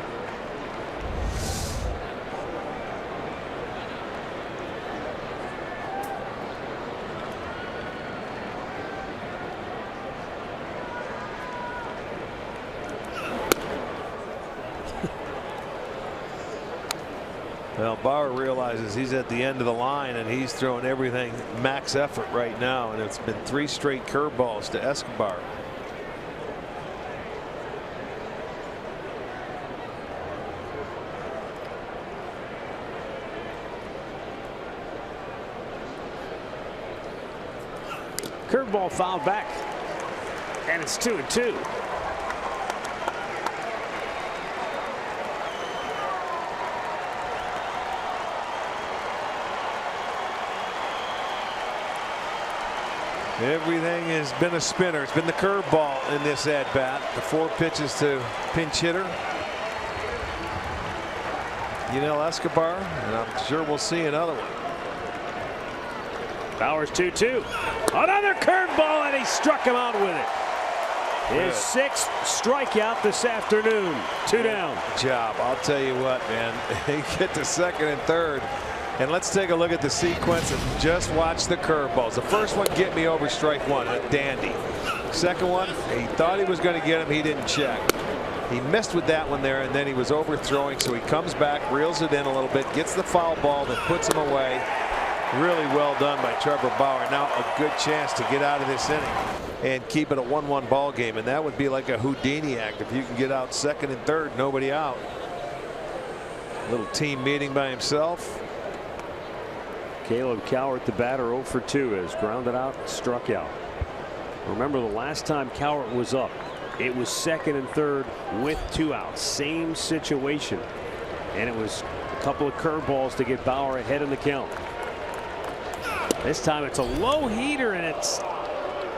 [SPEAKER 4] Well, Bauer realizes he's at the end of the line and he's throwing everything max effort right now, and it's been 3 straight curveballs to Escobar.
[SPEAKER 3] Curveball fouled back, and it's 2-2.
[SPEAKER 4] Everything has been a spinner. It's been the curveball in this at bat. The 4 pitches to pinch hitter Escobar, and I'm sure we'll see another one.
[SPEAKER 3] Bauer's 2-2. Another curveball, and he struck him out with it. His 6th strikeout this afternoon. 2 down.
[SPEAKER 4] Good job. I'll tell you what, man. They get to second and third. And let's take a look at the sequence and just watch the curveballs. The first one, get me over strike 1, a dandy. Second one, he thought he was going to get him. He didn't check. He missed with that one there, and then he was overthrowing. So he comes back, reels it in a little bit, gets the foul ball, then puts him away. Really well done by Trevor Bauer. Now a good chance to get out of this inning and keep it a 1-1 ball game. And that would be like a Houdini act if you can get out second and third, nobody out. Little team meeting by himself.
[SPEAKER 3] Caleb Cowart, the batter, 0 for 2, has grounded out, struck out. Remember, the last time Cowart was up, it was second and third with 2 outs. Same situation. And it was a couple of curveballs to get Bauer ahead in the count. This time it's a low heater, and it's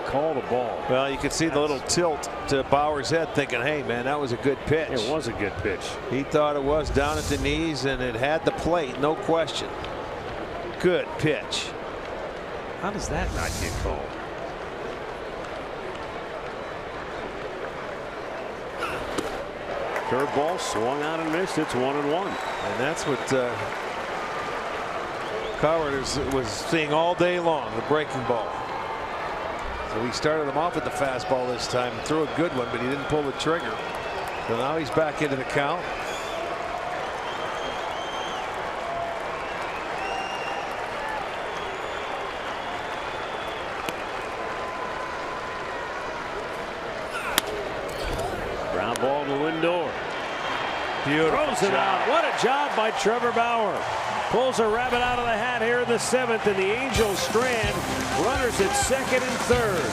[SPEAKER 3] called a ball.
[SPEAKER 4] Well, you can see the little tilt to Bauer's head, thinking, hey, man, that was a good pitch.
[SPEAKER 3] It was a good pitch.
[SPEAKER 4] He thought it was down at the knees, and it had the plate, no question. Good pitch.
[SPEAKER 3] How does that not get called? Curveball swung out and missed. It's 1-1.
[SPEAKER 4] And that's what Cowart was seeing all day long, the breaking ball. So he started him off with the fastball this time, threw a good one, but he didn't pull the trigger. So now he's back into the count.
[SPEAKER 3] Ground ball to Lindor.
[SPEAKER 4] Beautiful.
[SPEAKER 3] Throws it out. What a job by Trevor Bauer. Pulls a rabbit out of the hat here in the 7th, and the Angels strand runners at second and third.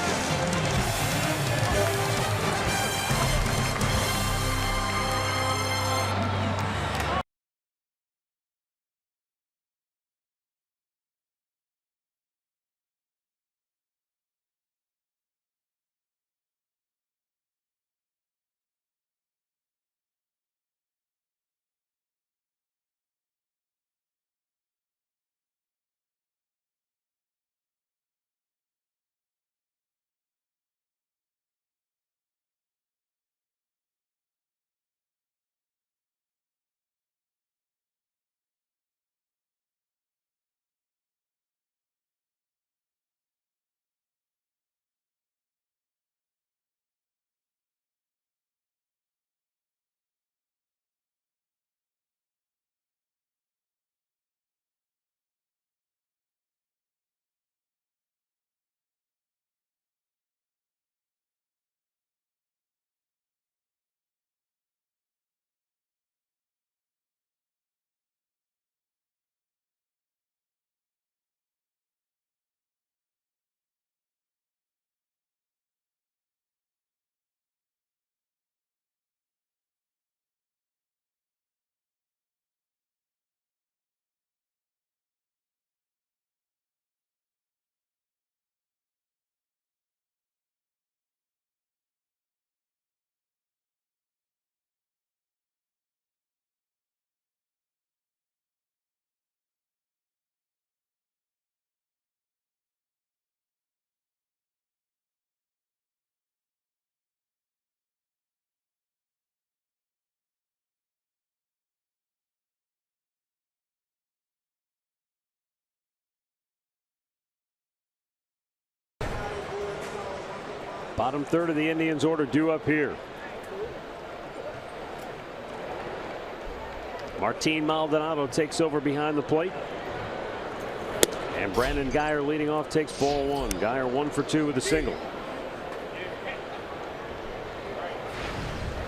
[SPEAKER 3] Bottom third of the Indians order due up here. Martin Maldonado takes over behind the plate. And Brandon Guyer leading off takes ball one. Guyer 1 for 2 with a single.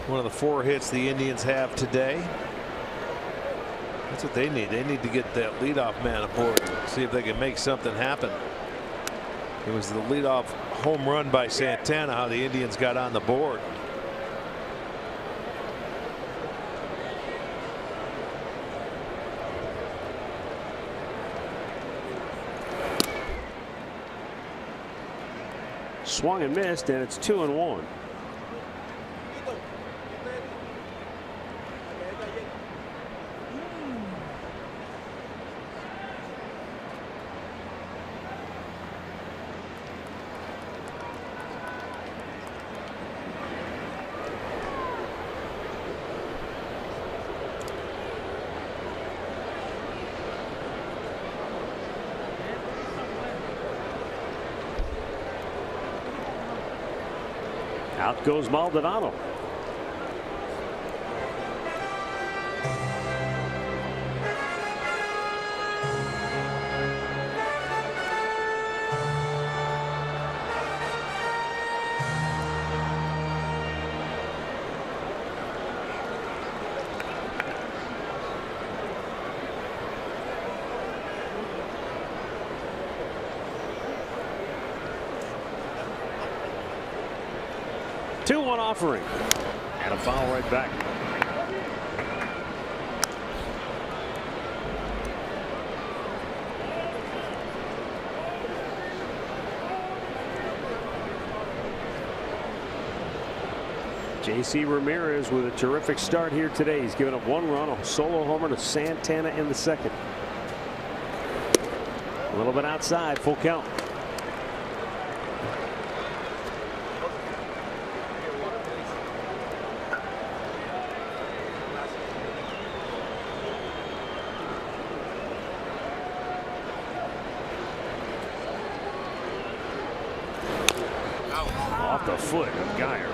[SPEAKER 4] One of the 4 hits the Indians have today. That's what they need. They need to get that leadoff man aboard and see if they can make something happen. It was the leadoff home run by Santana how the Indians got on the board.
[SPEAKER 3] Swung and missed, and it's 2-1. Out goes Maldonado. Two-one offering and a foul right back. JC Ramirez with a terrific start here today. He's given up 1 run, a solo homer to Santana in the second. A little bit outside, full count. Off the foot of Guyer.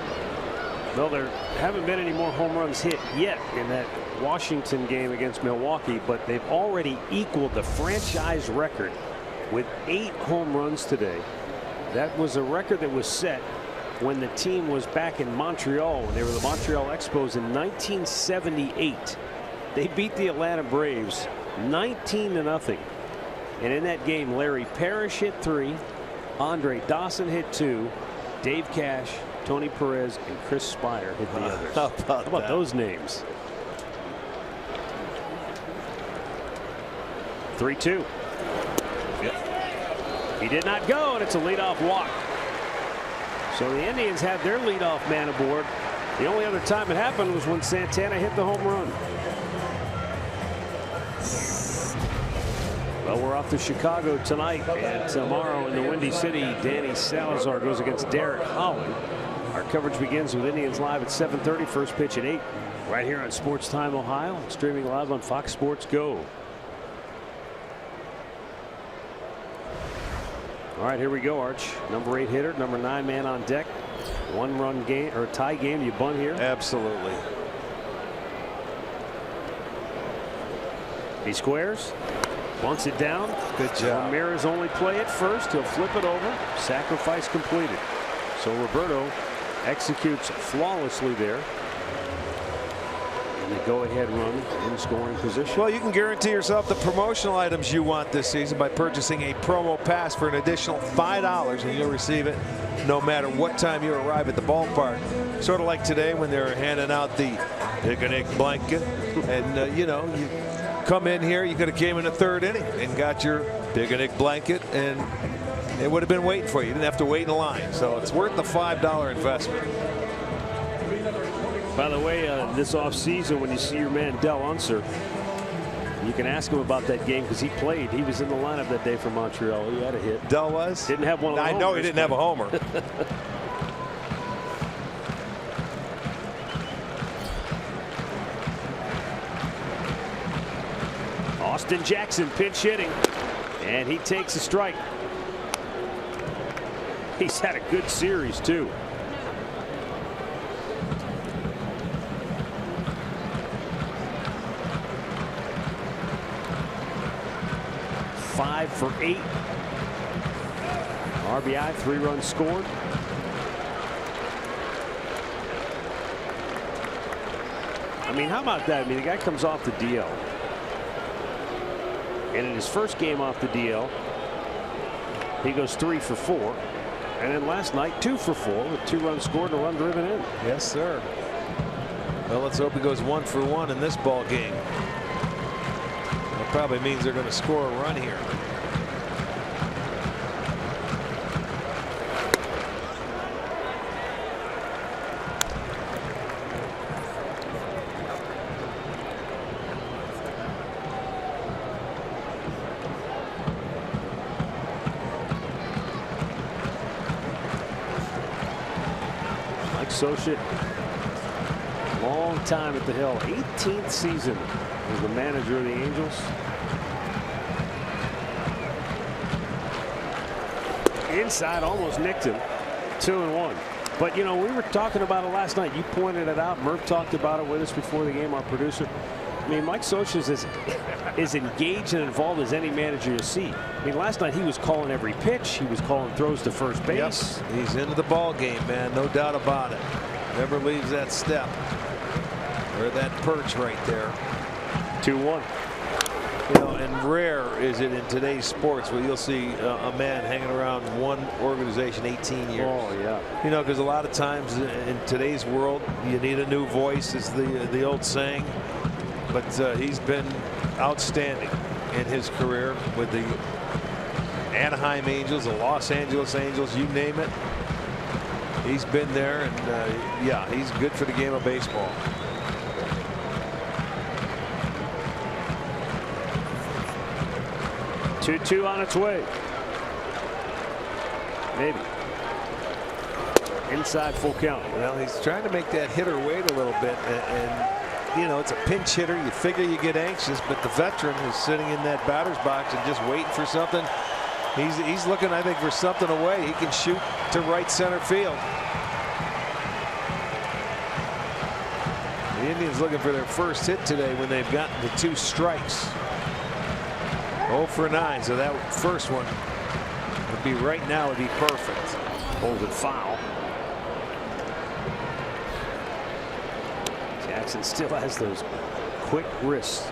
[SPEAKER 3] Well, there haven't been any more home runs hit yet in that Washington game against Milwaukee, but they've already equaled the franchise record with 8 home runs today. That was a record that was set when the team was back in Montreal, when they were the Montreal Expos in 1978. They beat the Atlanta Braves 19-0. And in that game, Larry Parrish hit 3, Andre Dawson hit 2, Dave Cash, Tony Perez, and Chris Spire hit the others.
[SPEAKER 4] How about
[SPEAKER 3] those names? 3-2. Yep. He did not go, and it's a leadoff walk. So the Indians had their leadoff man aboard. The only other time it happened was when Santana hit the home run. Well, we're off to Chicago tonight, and tomorrow in the Windy City, Danny Salazar goes against Derek Holland. Our coverage begins with Indians Live at 7:30, first pitch at 8, right here on Sports Time Ohio, streaming live on Fox Sports Go. All right, here we go, Arch. Number 8 hitter, number 9 man on deck. 1-run game or tie game. Do you bunt here?
[SPEAKER 4] Absolutely.
[SPEAKER 3] He squares. Bunts it down.
[SPEAKER 4] Good job.
[SPEAKER 3] Ramirez only play it first. He'll flip it over. Sacrifice completed. So Roberto executes flawlessly there. And the go-ahead run in scoring position.
[SPEAKER 4] Well, you can guarantee yourself the promotional items you want this season by purchasing a promo pass for an additional $5, and you'll receive it no matter what time you arrive at the ballpark. Sort of like today when they're handing out the picnic blanket, and you know, you come in here, you could have came in the 3rd inning and got your picnic blanket, and it would have been waiting for you. You didn't have to wait in line, so it's worth the $5 investment.
[SPEAKER 3] By the way, this offseason, when you see your man Del Unser, you can ask him about that game because he played. He was in the lineup that day for Montreal. He had a hit.
[SPEAKER 4] Del was?
[SPEAKER 3] Didn't have one of the
[SPEAKER 4] I know he didn't have a homer.
[SPEAKER 3] Austin Jackson pinch hitting, and he takes a strike. He's had a good series too. 5 for 8. RBI, 3 runs scored. I mean, how about that? I mean, the guy comes off the DL. And in his first game off the DL, he goes 3 for 4. And then last night, 2 for 4 with 2 runs scored and a run driven in.
[SPEAKER 4] Yes, sir. Well, let's hope he goes 1 for 1 in this ball game. That probably means they're going to score a run here.
[SPEAKER 3] Socha, long time at the Hill, 18th season as the manager of the Angels. Inside, almost nicked him. 2-1. But you know, we were talking about it last night. You pointed it out. Murph talked about it with us before the game, our producer. I mean, Mike Socha is as engaged and involved as any manager you'll see. I mean, last night he was calling every pitch. He was calling throws to first base.
[SPEAKER 4] Yep. He's into the ball game, man. No doubt about it. Never leaves that step or that perch right there.
[SPEAKER 3] 2-1.
[SPEAKER 4] You know, and rare is it in today's sports where you'll see a man hanging around one organization 18 years.
[SPEAKER 3] Oh, yeah.
[SPEAKER 4] You know, because a lot of times in today's world, you need a new voice, is the old saying. But he's been outstanding in his career with the Anaheim Angels, the Los Angeles Angels, you name it. He's been there, and yeah, he's good for the game of baseball.
[SPEAKER 3] Two on its way. Maybe. Inside, full count.
[SPEAKER 4] Well, he's trying to make that hitter wait a little bit, and you know, it's a pinch hitter. You figure you get anxious, but the veteran is sitting in that batter's box and just waiting for something. He's looking, I think, for something away. He can shoot to right center field. The Indians looking for their first hit today when they've gotten the 2 strikes. 0 for 9, so that first one would be right now would be perfect.
[SPEAKER 3] Holds it foul. Jackson still has those quick wrists.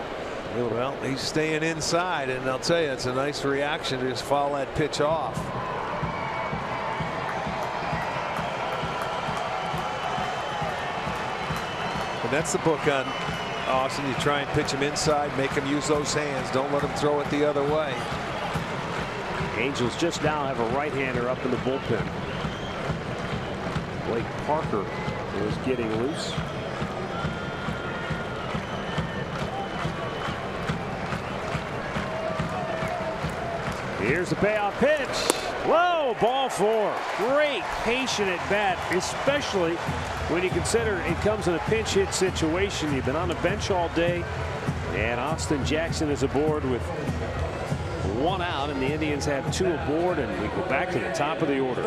[SPEAKER 4] Well, he's staying inside, and I'll tell you, it's a nice reaction to just foul that pitch off. And that's the book on Austin. You try and pitch him inside, make him use those hands. Don't let him throw it the other way.
[SPEAKER 3] Angels just now have a right-hander up in the bullpen. Blake Parker is getting loose. Here's the payoff pitch. Whoa, ball 4. Great patient at bat, especially when you consider it comes in a pinch hit situation. You've been on the bench all day, and Austin Jackson is aboard with 1 out, and the Indians have 2 aboard, and we go back to the top of the order.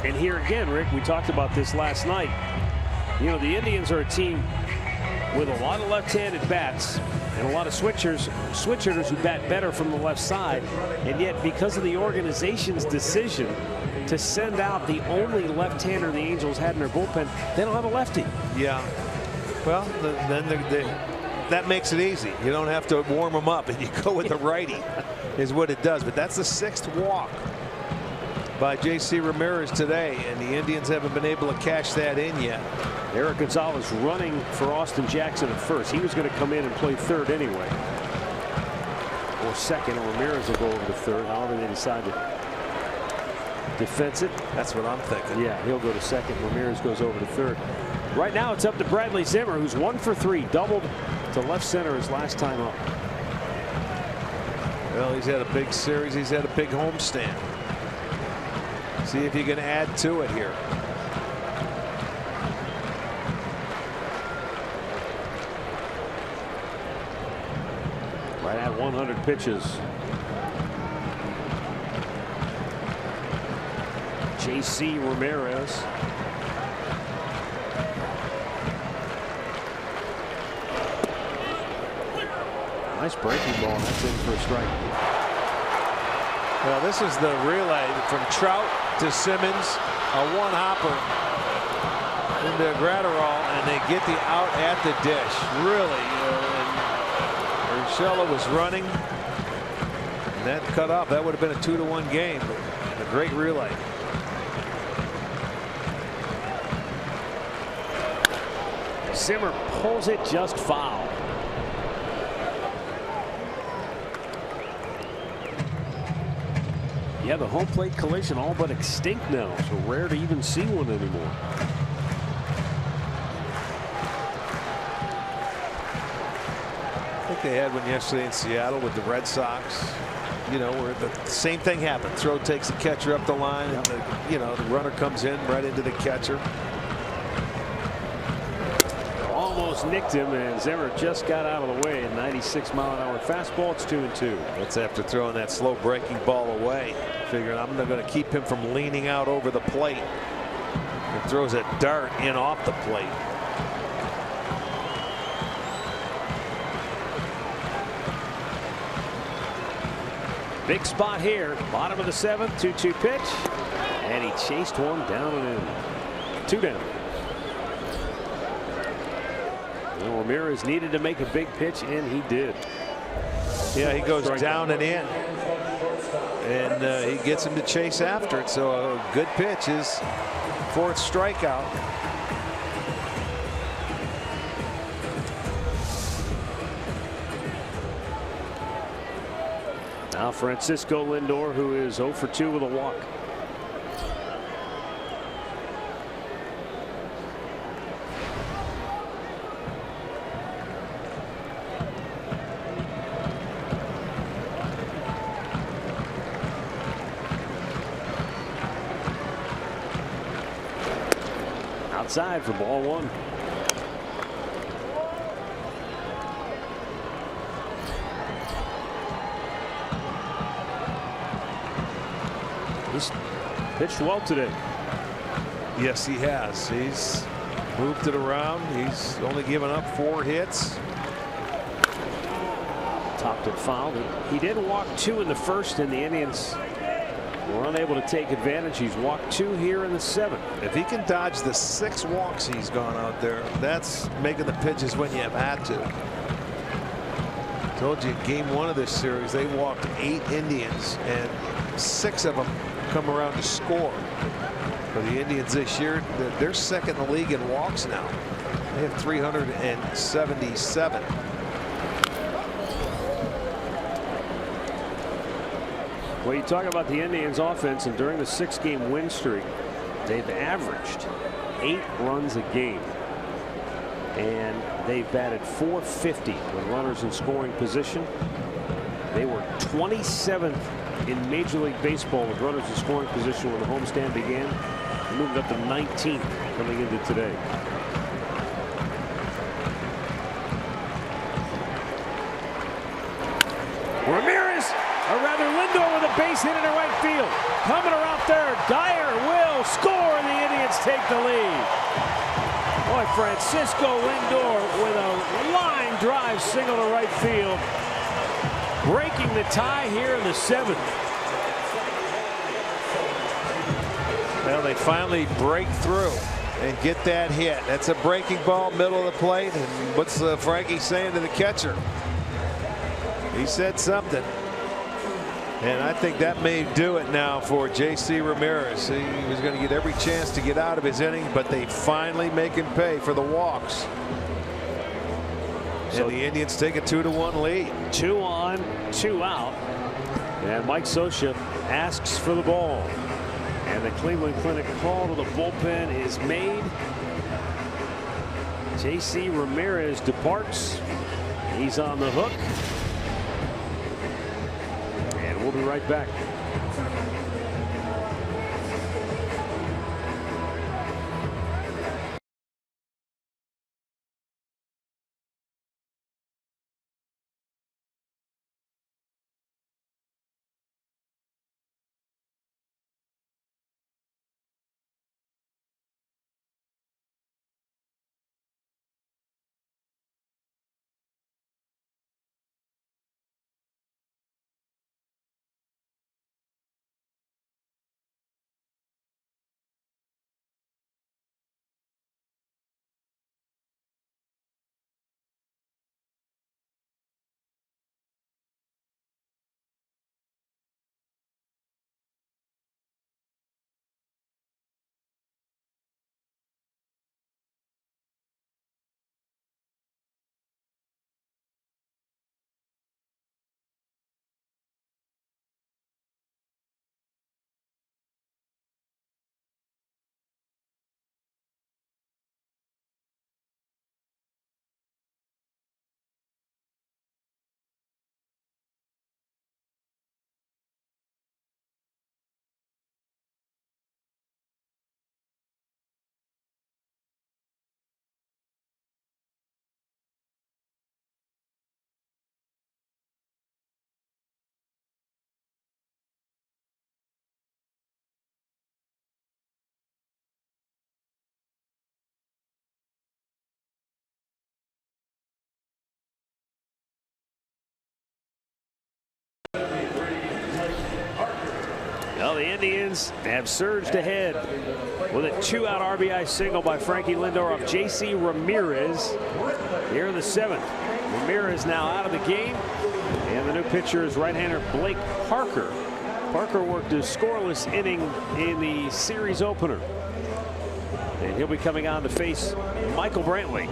[SPEAKER 3] And here again, Rick, we talked about this last night. You know, the Indians are a team with a lot of left-handed bats and a lot of switch hitters who bat better from the left side, and yet because of the organization's decision to send out the only left-hander the Angels had in their bullpen, they don't have a lefty.
[SPEAKER 4] Yeah. Well, then that makes it easy. You don't have to warm them up, and you go with the righty is what it does. But that's the 6th walk by J.C. Ramirez today, and the Indians haven't been able to cash that in yet.
[SPEAKER 3] Eric Gonzalez running for Austin Jackson at first. He was going to come in and play third anyway, or second, and Ramirez will go over to third. However they decide to defense it.
[SPEAKER 4] That's what I'm thinking.
[SPEAKER 3] Yeah, he'll go to second. Ramirez goes over to third. Right now it's up to Bradley Zimmer, who's 1 for 3, doubled to left center his last time up.
[SPEAKER 4] Well, he's had a big series. He's had a big homestand. See if you can add to it here.
[SPEAKER 3] Right at 100 pitches. J.C. Ramirez. Nice breaking ball. That's in for a strike.
[SPEAKER 4] Well, this is the relay from Trout to Simmons, a one-hopper into Gratterall, and they get the out at the dish. Really, Urshela was running, and that cut off. That would have been a 2-1 game. A great relay.
[SPEAKER 3] Zimmer pulls it just foul. Yeah, the home plate collision all but extinct now, so rare to even see one anymore.
[SPEAKER 4] I think they had one yesterday in Seattle with the Red Sox. You know, where the same thing happened. Throw takes the catcher up the line, and the runner comes in right into the catcher.
[SPEAKER 3] Almost nicked him, and Zimmer just got out of the way. A 96-mile-an-hour fastball. It's 2-2.
[SPEAKER 4] That's after throwing that slow breaking ball away, figuring I'm not going to keep him from leaning out over the plate. He throws a dart in off the plate.
[SPEAKER 3] Big spot here. Bottom of the 7th. 2-2 pitch. And he chased one down and in. 2 down. Well, Ramirez needed to make a big pitch, and he did.
[SPEAKER 4] Yeah, he goes down and in. And he gets him to chase after it. So a good pitch, his 4th strikeout.
[SPEAKER 3] Now Francisco Lindor, who is 0 for 2 with a walk. Outside for ball 1. He's pitched well today.
[SPEAKER 4] Yes, he has. He's moved it around. He's only given up 4 hits.
[SPEAKER 3] Topped it foul. He did walk 2 in the 1st, and the Indians were unable to take advantage. He's walked 2 here in the 7th.
[SPEAKER 4] If he can dodge the 6 walks he's gone out there, that's making the pitches when you have had to. Told you game 1 of this series they walked 8 Indians, and 6 of them come around to score. For the Indians this year, they're 2nd in the league in walks now. They have 377.
[SPEAKER 3] Well, you talk about the Indians offense, and during the 6-game win streak, they've averaged 8 runs a game. And they've batted .450 with runners in scoring position. They were 27th in Major League Baseball with runners in scoring position when the homestand began. They moved up to 19th coming into today. Ramirez, or rather Lindor, with a base hit into right field. Coming around third. Dyer will score, and the Indians take the lead. Boy, Francisco Lindor with a line drive single to right field, breaking the tie here in the 7th.
[SPEAKER 4] Well, they finally break through and get that hit. That's a breaking ball, middle of the plate. And what's Frankie saying to the catcher? He said something. And I think that may do it now for J.C. Ramirez. He was going to get every chance to get out of his inning, but they finally make him pay for the walks. So and the Indians take a 2-1 lead.
[SPEAKER 3] 2 on, 2 out. And Mike Scioscia asks for the ball. And the Cleveland Clinic call to the bullpen is made. J.C. Ramirez departs. He's on the hook. And we'll be right back. Well, the Indians have surged ahead with a 2-out RBI single by Frankie Lindor off J.C. Ramirez here in the 7th. Ramirez now out of the game, and the new pitcher is right-hander Blake Parker. Parker worked a scoreless inning in the series opener, and he'll be coming on to face Michael Brantley.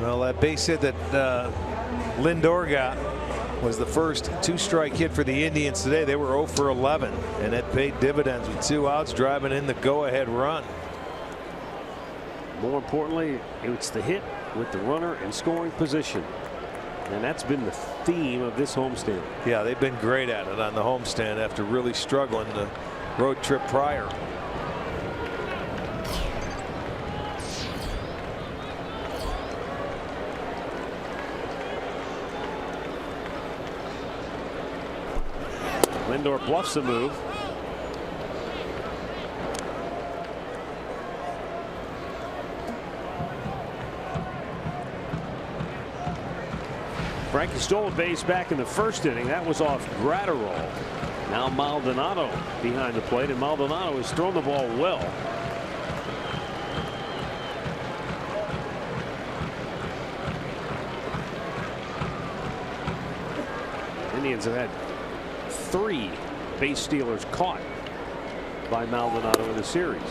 [SPEAKER 4] Well, that base hit that Lindor got was the first 2-strike hit for the Indians today. They were 0 for 11, and it paid dividends with 2 outs, driving in the go-ahead run.
[SPEAKER 3] More importantly, it's the hit with the runner in scoring position, and that's been the theme of this homestand.
[SPEAKER 4] Yeah, they've been great at it on the homestand after really struggling the road trip prior.
[SPEAKER 3] Lindor bluffs the move. Frankie stole a base back in the 1st inning. That was off Gratterall. Now Maldonado behind the plate, and Maldonado has thrown the ball well. Indians have had 3 base stealers caught by Maldonado in the series.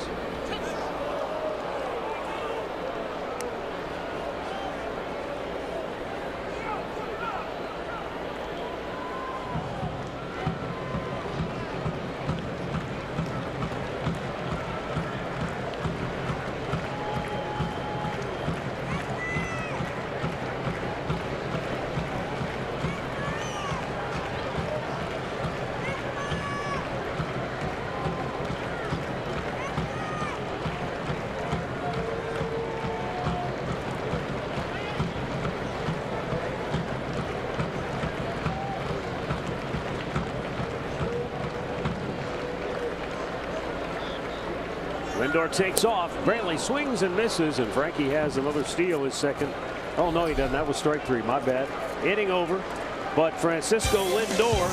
[SPEAKER 3] Lindor takes off. Brantley swings and misses, and Frankie has another steal, his 2nd. Oh, no, he doesn't. That was strike 3. My bad. Inning over, but Francisco Lindor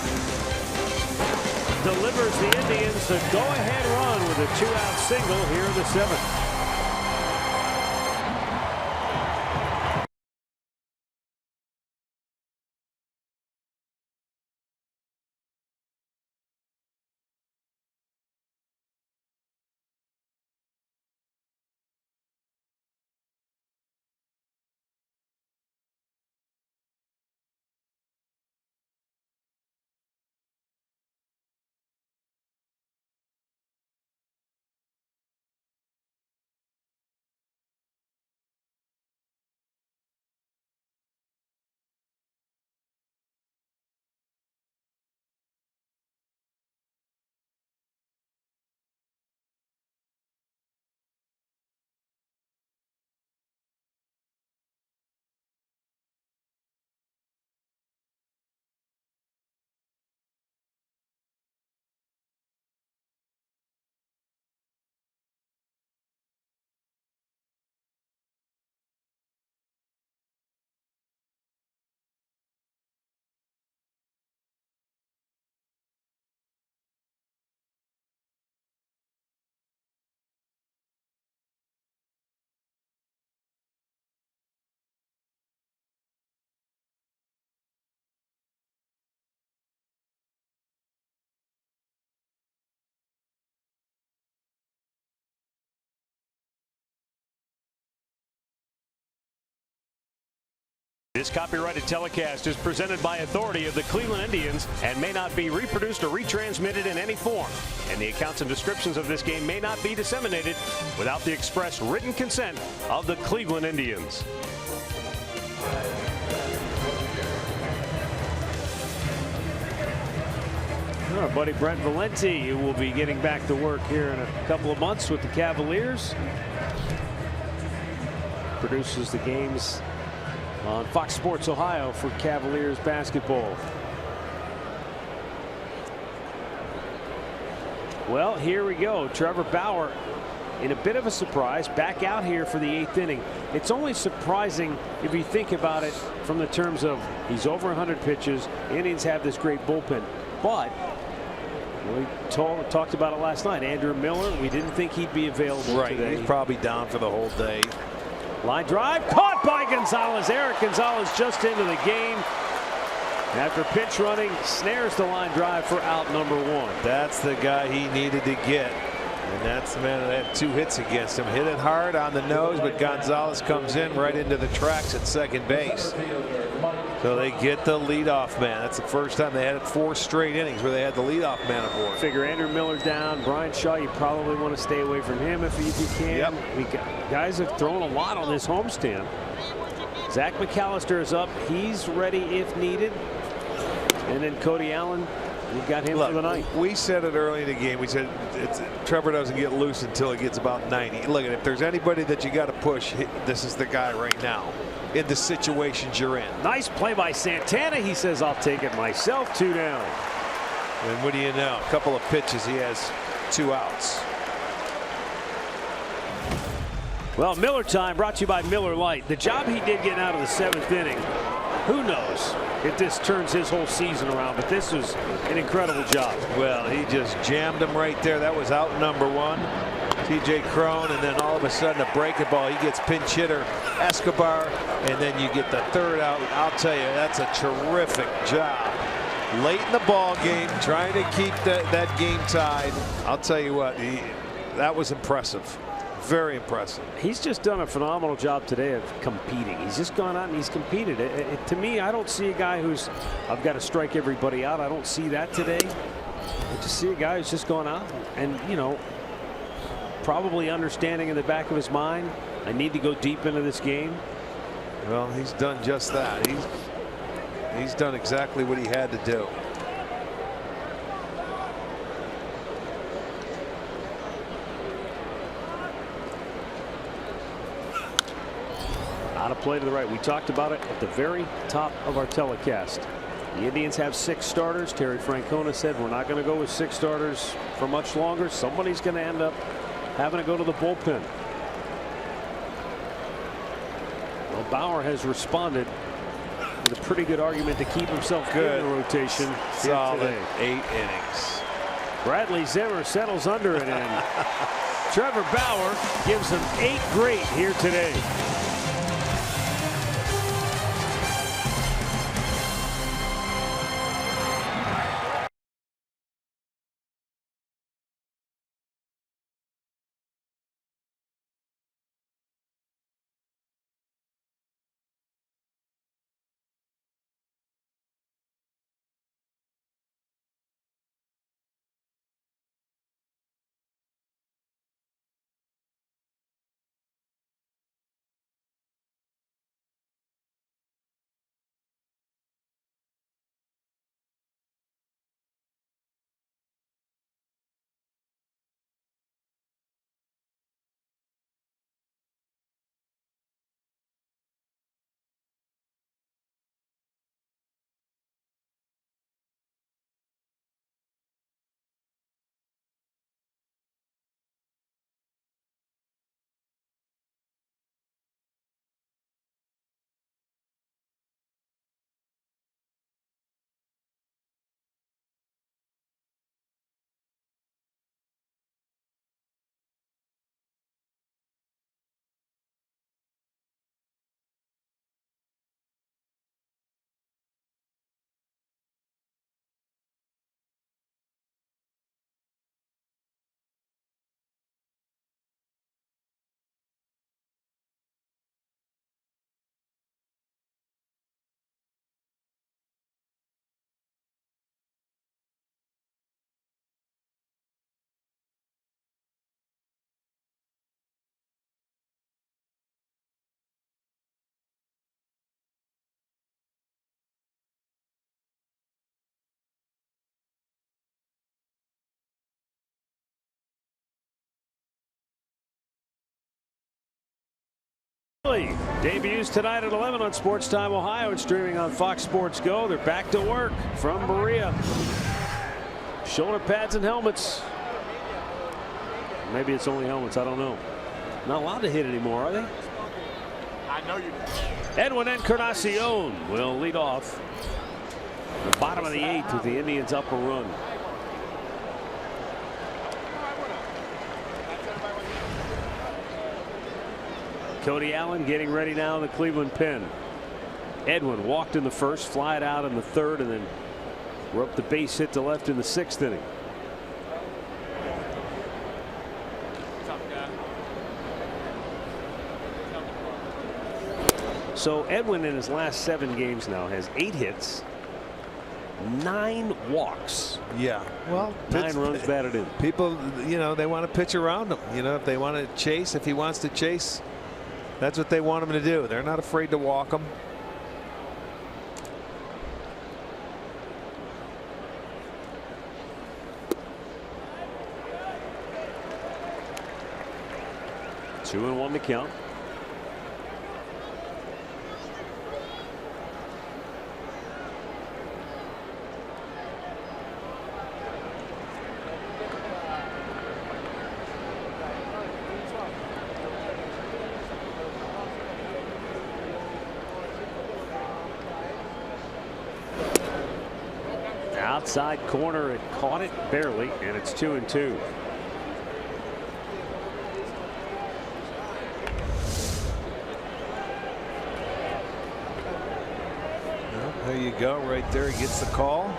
[SPEAKER 3] delivers the Indians a go-ahead run with a 2-out single here in the 7th. This copyrighted telecast is presented by authority of the Cleveland Indians and may not be reproduced or retransmitted in any form. And the accounts and descriptions of this game may not be disseminated without the express written consent of the Cleveland Indians. Our buddy Brent Valenti, who will be getting back to work here in a couple of months with the Cavaliers, produces the games on Fox Sports Ohio for Cavaliers basketball. Well, here we go. Trevor Bauer in a bit of a surprise, back out here for the 8th inning. It's only surprising if you think about it from the terms of he's over 100 pitches. Indians have this great bullpen, but We talked about it last night. Andrew Miller, we didn't think he'd be available today.
[SPEAKER 4] He's probably down for the whole day.
[SPEAKER 3] Line drive caught by Gonzalez. Eric Gonzalez just into the game. After pitch running, snares the line drive for out number 1.
[SPEAKER 4] That's the guy he needed to get. And that's the man that had 2 hits against him. Hit it hard on the nose, but Gonzalez comes in right into the tracks at second base. So they get the leadoff man. That's the first time they had it 4 straight innings where they had the leadoff man aboard.
[SPEAKER 3] Figure Andrew Miller down. Brian Shaw, you probably want to stay away from him if you can.
[SPEAKER 4] Yep.
[SPEAKER 3] Guys have thrown a lot on this homestand. Zach McAllister is up. He's ready if needed. And then Cody Allen, we've got him for the night.
[SPEAKER 4] We said it early in the game. We said Trevor doesn't get loose until he gets about 90. Look, if there's anybody that you got to push, this is the guy right now in the situations you're in.
[SPEAKER 3] Nice play by Santana. He says, I'll take it myself. 2 down.
[SPEAKER 4] And what do you know? A couple of pitches, he has 2 outs.
[SPEAKER 3] Well, Miller time brought to you by Miller Lite. The job he did getting out of the 7th inning, who knows if this turns his whole season around, but this was an incredible job.
[SPEAKER 4] Well, he just jammed him right there. That was out number 1. TJ Crone, and then all of a sudden a breaking ball. He gets pinch hitter Escobar, and then you get the 3rd out. I'll tell you, that's a terrific job. Late in the ball game, trying to keep that game tied. I'll tell you what, that was impressive. Very impressive.
[SPEAKER 3] He's just done a phenomenal job today of competing. He's just gone out and he's competed. To me, I don't see a guy who's, I've got to strike everybody out. I don't see that today. I just see a guy who's just gone out and, you know, probably understanding in the back of his mind, I need to go deep into this game.
[SPEAKER 4] Well, he's done just that. He's done exactly what he had to do.
[SPEAKER 3] Out of play to the right. We talked about it at the very top of our telecast. The Indians have 6 starters. Terry Francona said we're not going to go with 6 starters for much longer. Somebody's going to end up having to go to the bullpen. Well, Bauer has responded with a pretty good argument to keep himself good in the rotation.
[SPEAKER 4] Solid 8 innings.
[SPEAKER 3] Bradley Zimmer settles under it, and Trevor Bauer gives him 8 great here today. Debuts tonight at 11 on Sports Time Ohio. It's streaming on Fox Sports Go. They're back to work from Berea. Shoulder pads and helmets. Maybe it's only helmets. I don't know. Not allowed to hit anymore, are they?
[SPEAKER 7] I know you.
[SPEAKER 3] Edwin Encarnacion will lead off the bottom of the 8th with the Indians up a run. Cody Allen getting ready now in the Cleveland pen. Edwin walked in the first, fly it out in the third, and then we're up the base hit to left in the 6th inning. So Edwin in his last 7 games now has 8 hits, 9 walks.
[SPEAKER 4] Yeah. Well,
[SPEAKER 3] 9 runs batted in.
[SPEAKER 4] People, you know, they want to pitch around him. You know, if they want to chase, if he wants to chase, that's what they want him to do. They're not afraid to walk him.
[SPEAKER 3] Two and one to count. Outside corner, it caught it barely, and it's 2-2.
[SPEAKER 4] Well, there you go, right there. He gets the call.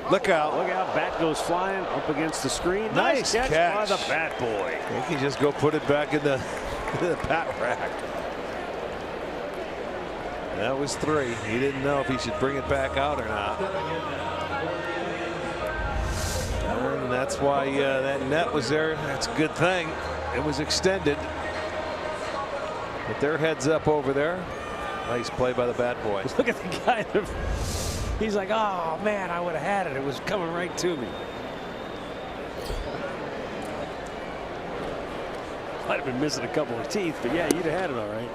[SPEAKER 4] Look out.
[SPEAKER 3] Look out. Bat goes flying up against the screen.
[SPEAKER 4] Nice catch
[SPEAKER 3] by the bat boy.
[SPEAKER 4] He can just go put it back in the bat rack. That was 3. He didn't know if he should bring it back out or not. And that's why that net was there. That's a good thing. It was extended. But their heads up over there. Nice play by the bat boy.
[SPEAKER 3] Look at the guy. He's like, oh man, I would have had it. It was coming right to me. Might have been missing a couple of teeth, but yeah, you'd have had it all right.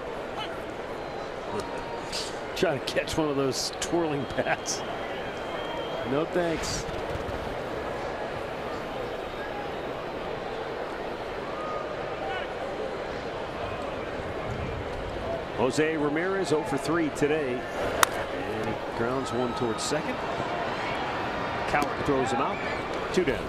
[SPEAKER 3] Trying to catch one of those twirling bats. No thanks. Jose Ramirez 0 for 3 today. And he grounds one towards second. Cowart throws him out. 2 down.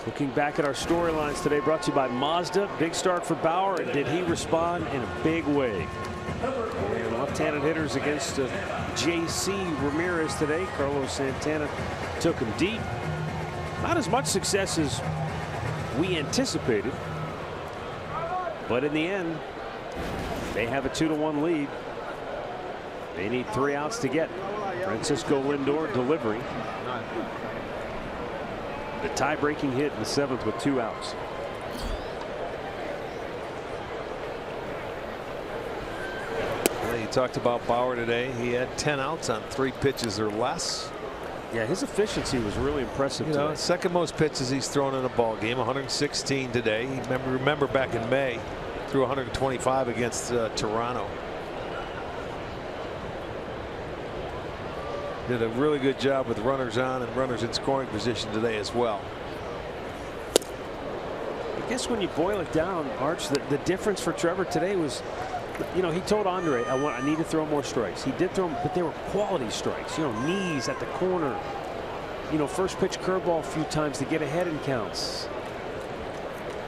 [SPEAKER 3] Looking back at our storylines today, brought to you by Mazda. Big start for Bauer, and did he respond in a big way? And left-handed hitters against J.C. Ramirez today. Carlos Santana took him deep. Not as much success as we anticipated, but in the end, they have a 2-1 lead. They need 3 outs to get. Francisco Lindor delivering. The tie-breaking hit in the 7th with 2 outs.
[SPEAKER 4] Well, you talked about Bauer today. He had 10 outs on 3 pitches or less.
[SPEAKER 3] Yeah, his efficiency was really impressive.
[SPEAKER 4] You know,
[SPEAKER 3] today.
[SPEAKER 4] second most pitches he's thrown in a ball game. 116 today. Remember back in May, threw 125 against Toronto. Did a really good job with runners on and runners in scoring position today as well.
[SPEAKER 3] I guess when you boil it down, Arch, the difference for Trevor today was, you know, he told Andre, I need to throw more strikes. He did throw them, but they were quality strikes. You know, knees at the corner. You know, first pitch curveball a few times to get ahead in counts.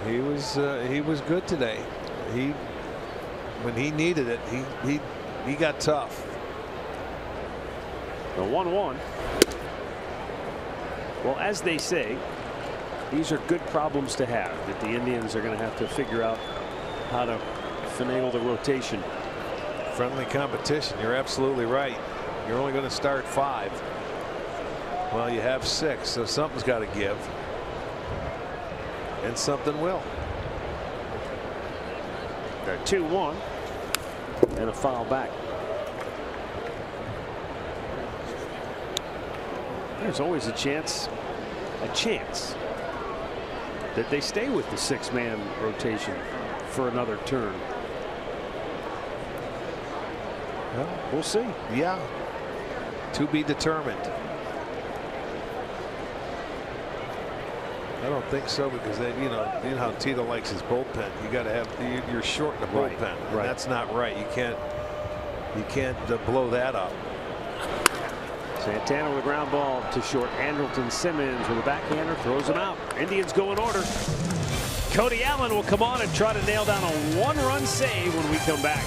[SPEAKER 4] He was good today. When he needed it, he got tough.
[SPEAKER 3] The 1-1. Well, as they say, these are good problems to have that the Indians are going to have to figure out how to finagle the rotation.
[SPEAKER 4] Friendly competition. You're absolutely right. You're only going to start 5. Well, you have 6, so something's got to give. And something will.
[SPEAKER 3] They're 2-1 and a foul back. There's always a chance that they stay with the 6-man rotation for another turn.
[SPEAKER 4] Well,
[SPEAKER 3] we'll see.
[SPEAKER 4] Yeah. To be determined. I don't think so, because they, you know how Tito likes his bullpen. You got to have, you're short in the bullpen.
[SPEAKER 3] Right.
[SPEAKER 4] That's not right. You can't You can't blow that up.
[SPEAKER 3] Santana with a ground ball to short. Andrelton Simmons with a backhander throws him out. Indians go in order. Cody Allen will come on and try to nail down a 1-run save when we come back.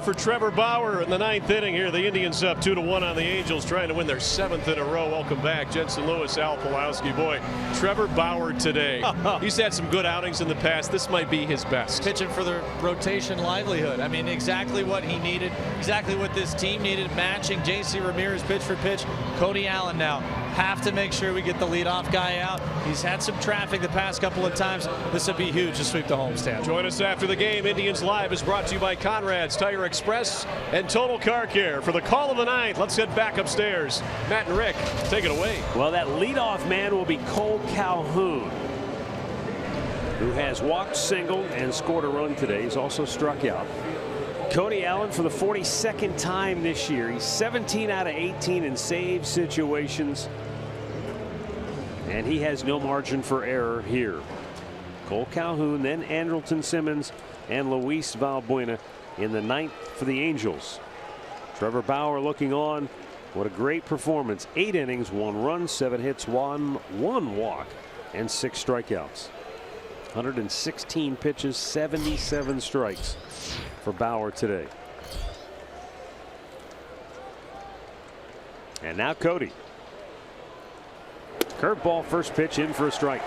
[SPEAKER 5] For Trevor Bauer in the 9th inning here. The Indians up 2-1 on the Angels, trying to win their 7th in a row. Welcome back, Jensen Lewis, Al Pulowski. Boy, Trevor Bauer today. He's had some good outings in the past. This might be his best.
[SPEAKER 6] Pitching for the rotation livelihood. I mean, exactly what he needed, exactly what this team needed, matching J.C. Ramirez pitch for pitch. Cody Allen now. Have to make sure we get the leadoff guy out. He's had some traffic the past couple of times. This would be huge to sweep the homestand.
[SPEAKER 5] Join us after the game. Indians Live is brought to you by Conrad's Tire Express and Total Car Care. For the call of the ninth, let's head back upstairs. Matt and Rick, take it away.
[SPEAKER 3] Well, that leadoff man will be Cole Calhoun, who has walked, singled, and scored a run today. He's also struck out. Cody Allen for the 42nd time this year. He's 17 out of 18 in save situations. And he has no margin for error here. Cole Calhoun, then Andrelton Simmons and Luis Valbuena in the 9th for the Angels. Trevor Bauer looking on. What a great performance. 8 innings, 1 run, 7 hits, 1 walk, and 6 strikeouts. 116 pitches, 77 strikes for Bauer today. And now Cody. Curveball, first pitch, in for a strike.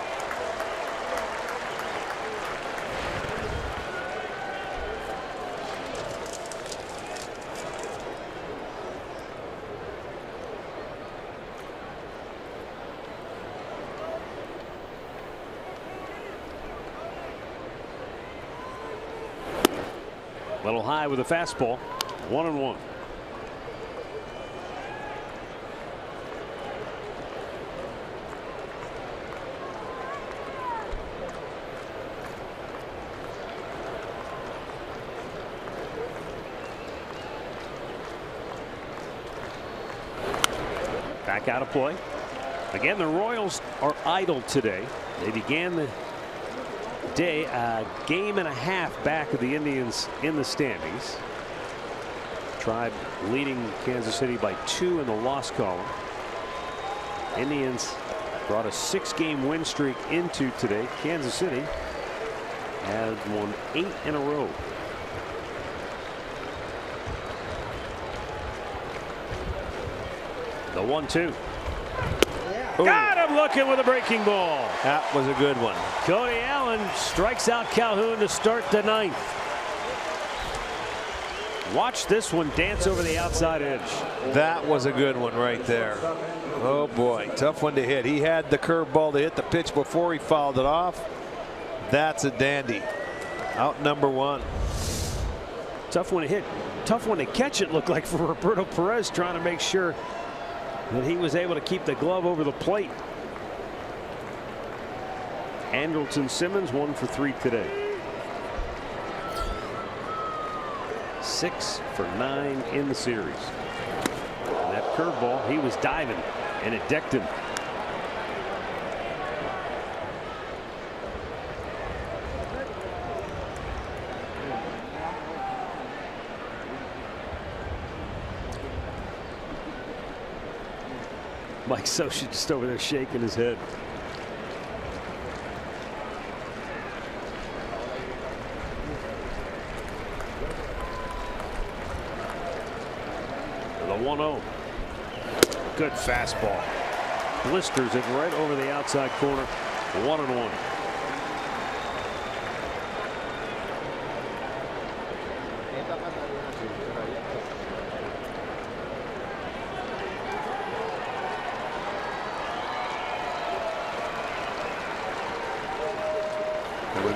[SPEAKER 3] Little high with a fastball. 1-1. Back out of play. Again, the Royals are idle today. They began the day a game and a half back of the Indians in the standings. Tribe leading Kansas City by 2 in the loss column. Indians brought a 6-game win streak into today. Kansas City has won 8 in a row. The 1-2. Got him looking with a breaking ball.
[SPEAKER 4] That was a good one.
[SPEAKER 3] Cody Allen strikes out Calhoun to start the 9th. Watch this one dance over the outside edge.
[SPEAKER 4] That was a good one right there. Oh boy, tough one to hit. He had the curveball to hit the pitch before he fouled it off. That's a dandy. Out number 1.
[SPEAKER 3] Tough one to hit. Tough one to catch, it looked like, for Roberto Perez, trying to make sure that he was able to keep the glove over the plate. Andrelton Simmons 1 for 3 today. 6 for 9 in the series. And that curveball, he was diving and it decked him. Mike Scioscia just over there shaking his head. The 1-0. Good fastball. Blisters it right over the outside corner. 1-1.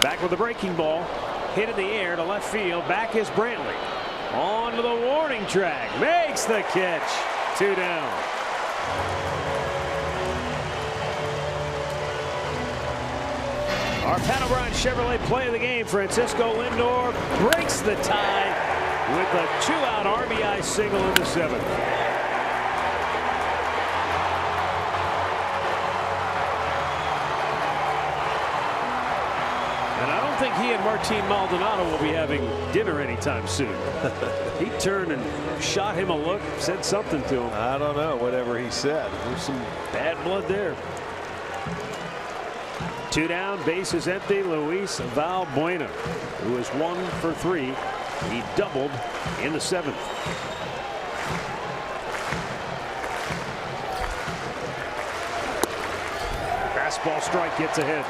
[SPEAKER 3] Back with the breaking ball, hit in the air to left field. Back is Brantley. On to the warning track, makes the catch. 2 down. Our Pat O'Brien Chevrolet play of the game. Francisco Lindor breaks the tie with a 2-out RBI single in the 7th. I think he and Martin Maldonado will be having dinner anytime soon. He turned and shot him a look, said something to him.
[SPEAKER 4] I don't know, whatever he said.
[SPEAKER 3] There's some bad blood there. 2 down, bases empty. Luis Valbuena, who is 1 for 3. He doubled in the 7th. Fastball strike gets ahead.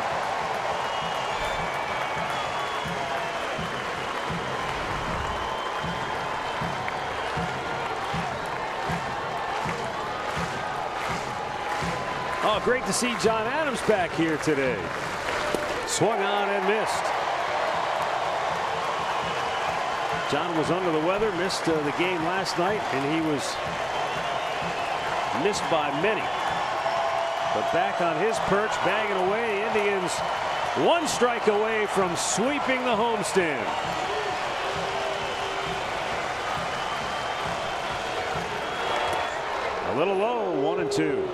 [SPEAKER 3] Oh, great to see John Adams back here today. Swung on and missed. John was under the weather, missed the game last night, and he was missed by many. But back on his perch, bagging away. Indians 1 strike away from sweeping the homestand. A little low, 1-2.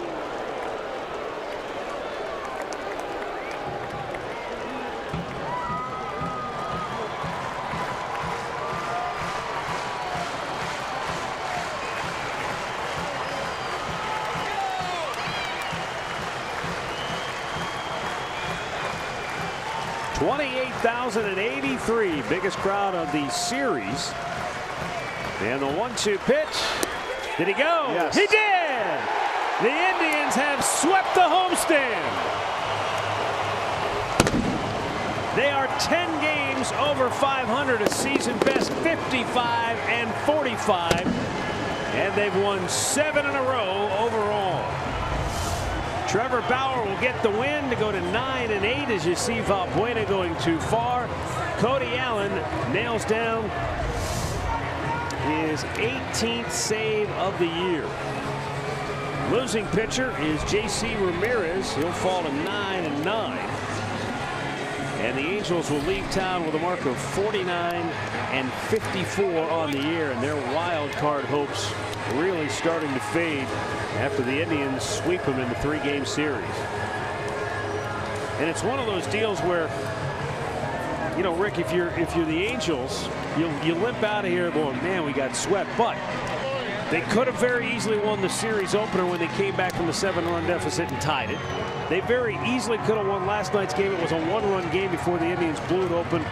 [SPEAKER 3] $28,083, biggest crowd of the series. And the 1-2 pitch. Did he go?
[SPEAKER 4] Yes.
[SPEAKER 3] He did. The Indians have swept the homestand. They are 10 games over 500, a season best 55 and 45, and they've won 7 in a row overall. Trevor Bauer will get the win to go to 9-8 as you see Valbuena going too far. Cody Allen nails down his 18th save of the year. Losing pitcher is J.C. Ramirez. He'll fall to 9-9. And the Angels will leave town with a mark of 49-54 on the year, and their wild card hopes really starting to fade after the Indians sweep them in the 3-game series. And it's one of those deals where, you know, Rick, if you're the Angels, you limp out of here going, man, we got swept. But they could have very easily won the series opener when they came back from the 7-run deficit and tied it. They very easily could have won last night's game. It was a 1-run game before the Indians blew it open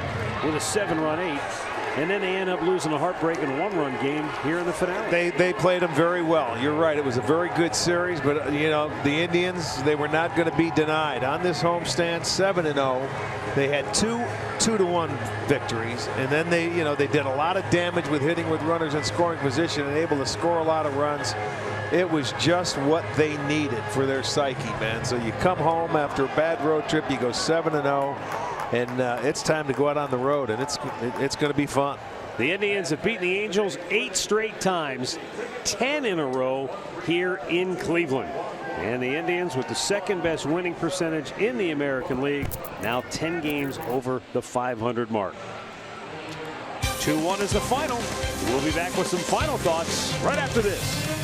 [SPEAKER 3] with a 7-run 8th. And then they end up losing a heartbreaking 1-run game here in the finale.
[SPEAKER 4] They played them very well. You're right. It was a very good series, but you know, the Indians, they were not going to be denied on this homestand. 7-0. They had 2-1 victories, and then they did a lot of damage with hitting with runners in scoring position and able to score a lot of runs. It was just what they needed for their psyche, man. So you come home after a bad road trip, you go 7-0. And it's time to go out on the road, and it's going to be fun.
[SPEAKER 3] The Indians have beaten the Angels 8 straight times, 10 in a row here in Cleveland. And the Indians with the second best winning percentage in the American League, now 10 games over the 500 mark. 2-1 is the final. We'll be back with some final thoughts right after this.